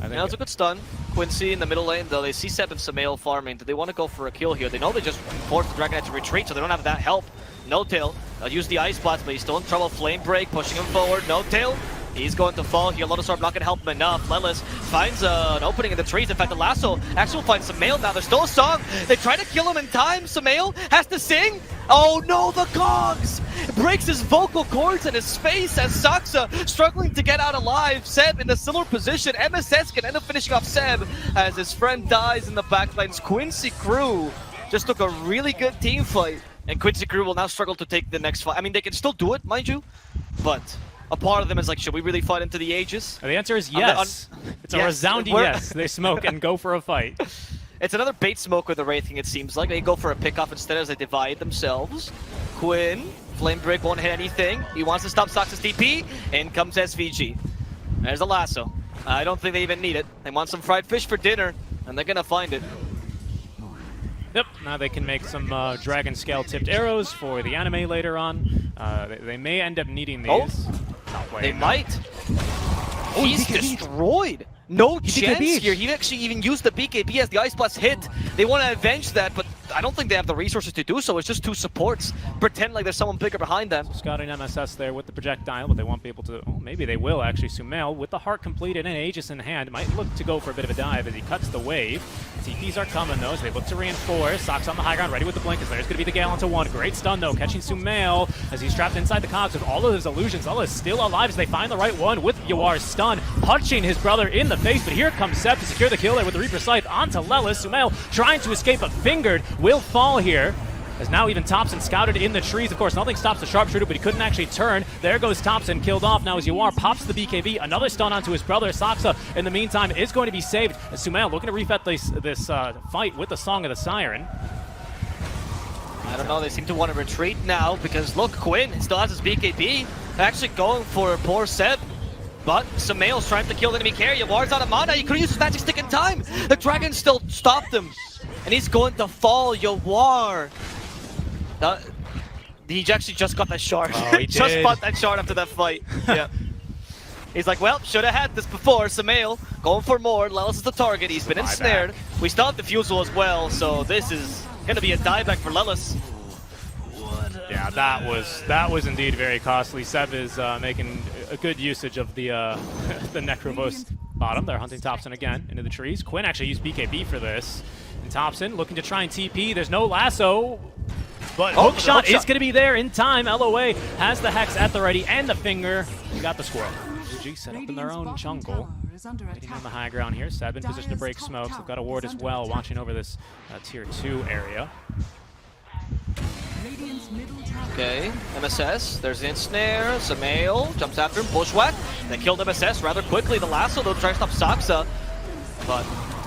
S8: Now it's a good stun. Quincy in the middle lane, though. They see Seb and Samael farming. Do they want to go for a kill here? They know they just forced the Dragonite to retreat, so they don't have that help. No Tail. They'll use the Ice Blast, but he's still in trouble. Flame Break, pushing him forward. No Tail. He's going to fall here. Lotus Orb not going to help him enough. Lelis finds an opening in the trees. In fact, the lasso actually will find Samael now. There's still a song. They try to kill him in time. Samael has to sing. Oh no, the Cogs! Breaks his vocal cords and his face as Saksa struggling to get out alive. Seb in a similar position. MSS can end up finishing off Seb as his friend dies in the backlines. Quincy Crew just took a really good team fight And Quincy Crew will now struggle to take the next fight. I mean, they can still do it, mind you, but a part of them is like, should we really fight into the Aegis?
S16: The answer is yes. It's a resounding yes. They smoke and go for a fight.
S8: It's another bait smoke with the Wraithing, it seems like. They go for a pickoff instead as they divide themselves. Quinn, Flame Break won't hit anything. He wants to stop Sox's TP. In comes SVG. There's a lasso. I don't think they even need it. They want some fried fish for dinner, and they're gonna find it.
S16: Yep, now they can make some dragon scale tipped arrows for the anime later on. They may end up needing these.
S8: They might. Oh, he's destroyed. No chance here. He actually even used the BKB as the Ice Blast hit. They want to avenge that, but I don't think they have the resources to do so. It's just two supports. Pretend like there's someone bigger behind them.
S16: Scouting MSS there with the projectile, but they won't be able to... Oh, maybe they will, actually. Sumail, with the heart completed and Aegis in hand, might look to go for a bit of a dive as he cuts the wave. TPs are coming, though, so they look to reinforce. Sox on the high ground, ready with the blinkers. There's going to be the Gale onto one. Great stun, though, catching Sumail as he's trapped inside the cogs with all of his illusions. Ella is still alive as they find the right one with Yawar's stun, punching his brother in the face, but here comes Seb to secure the kill there with the Reaper Scythe onto Lelis. Sumail trying to escape, but Fingered will fall here. As now even Thompson scouted in the trees. Of course, nothing stops the sharpshooter, but he couldn't actually turn. There goes Thompson, killed off. Now as Yawar pops the BKB, another stun onto his brother. Saksa, in the meantime, is going to be saved. As Sumail looking to refet this fight with the Song of the Siren.
S8: I don't know, they seem to want to retreat now because look, Quinn still has his BKB. Actually going for poor Seb. But Sumail's trying to kill the enemy carrier. Yawar's out of mana. He couldn't use his magic stick in time. The dragon still stopped him. And he's going to fall. Yawar. He actually just got that shard.
S16: Oh, he
S8: just
S16: did.
S8: bought that shard after that fight. Yeah. He's like, well, should have had this before. Sumail going for more. Lelis is the target. He's been ensnared. We still have Diffusal as well, so this is going to be a dieback for Lelis.
S16: Yeah, that was indeed very costly. Seb is making a good usage of the the Necrovos bottom. They're hunting Thompson again into the trees. Quinn actually used BKB for this. And Thompson looking to try and TP. There's no lasso, but hookshot is going to be there in time. LOA has the Hex at the ready and the finger. We got the squirrel. POG set up in their own jungle. Waiting on the high ground here. Seb in position to break smokes. They've got a ward as well, watching over this tier 2 area.
S8: Okay, MSS, there's the ensnare, Sumail jumps after him, bushwhack. They killed MSS rather quickly. The lasso though tries to stop Saksa, but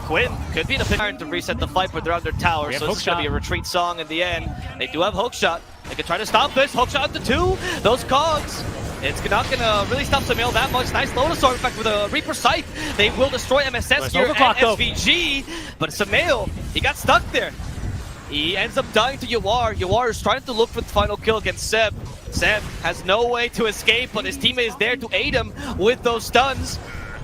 S8: Quinn could be the pick to reset the fight, but they're under tower, so it's going to be a retreat song in the end. They do have hookshot. They can try to stop this. Hookshot to 2. Those cogs. It's not going to really stop Sumail that much. Nice Lotus Sword, in fact, with a Reaper Scythe. They will destroy MSS here and SVG, but Sumail, he got stuck there. He ends up dying to Yawar. Yawar is trying to look for the final kill against Seb. Seb has no way to escape, but his teammate is there to aid him with those stuns.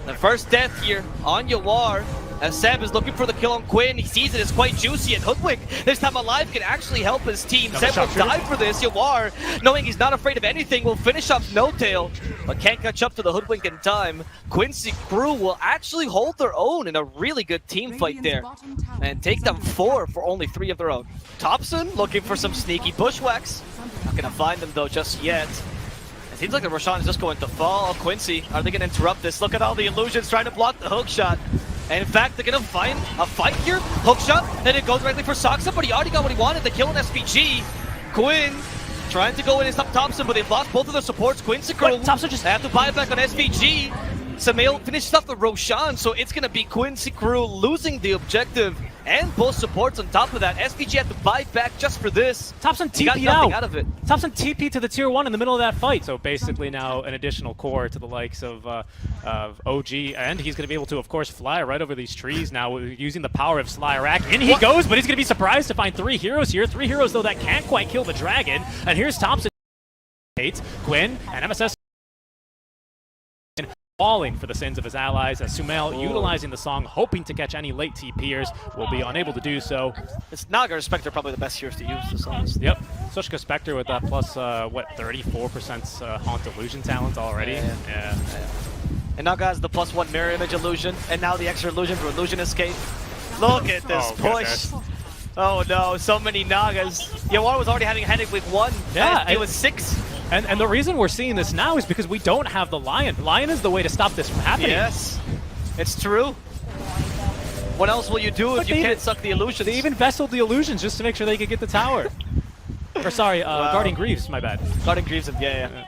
S8: The first death here on Yawar, as Seb is looking for the kill on Quinn. He sees it as quite juicy, and Hoodwink, this time alive, can actually help his team. Seb will die for this. Yawar, knowing he's not afraid of anything, will finish off No Tail, but can't catch up to the Hoodwink in time. Quincy Crew will actually hold their own in a really good team fight there, and take them 4 for only 3 of their own. Thompson looking for some sneaky bushwhacks. Not gonna find them though just yet. It seems like the Roshan is just going to fall. Quincy, are they gonna interrupt this? Look at all the illusions trying to block the hook shot. And in fact, they're gonna find a fight here. Hookshot, and it goes directly for Saksa, but he already got what he wanted. They kill an SPG. Quinn trying to go in and stop Thompson, but they've lost both of their supports. Quincy Crew, Thompson just have to buy it back on SVG. Sumail finishes off the Roshan, so it's gonna be Quincy Crew losing the objective and both supports on top of that. SVG had to buy back just for this.
S16: Thompson TP'd out of it. Thompson TP'd to the tier 1 in the middle of that fight, so basically now an additional core to the likes of OG, and he's going to be able to, of course, fly right over these trees now using the power of Slyrak. In he goes, but he's going to be surprised to find 3 heroes here. 3 heroes, though, that can't quite kill the dragon. And here's Thompson, Quinn, and MSS falling for the sins of his allies, as Sumail utilizing the song, hoping to catch any late TPers, will be unable to do so.
S8: It's Naga or Spectre probably the best heroes to use this songs.
S16: Yep, Sushka Spectre with that plus, what, 34% Haunt Illusion talent already? Yeah.
S8: And Naga has the +1 Mirror Image Illusion, and now the extra illusion for Illusion Escape. Look at this push! Oh no, so many Nagas. Yawar was already having a headache with 1.
S16: Yeah,
S8: it was 6.
S16: And the reason we're seeing this now is because we don't have the Lion. Lion is the way to stop this from happening.
S8: Yes, it's true. What else will you do if you can't suck the illusions?
S16: They even vesseled the illusions just to make sure they could get the tower. Or sorry, Guardian Greaves, my bad.
S8: Guardian Greaves, yeah.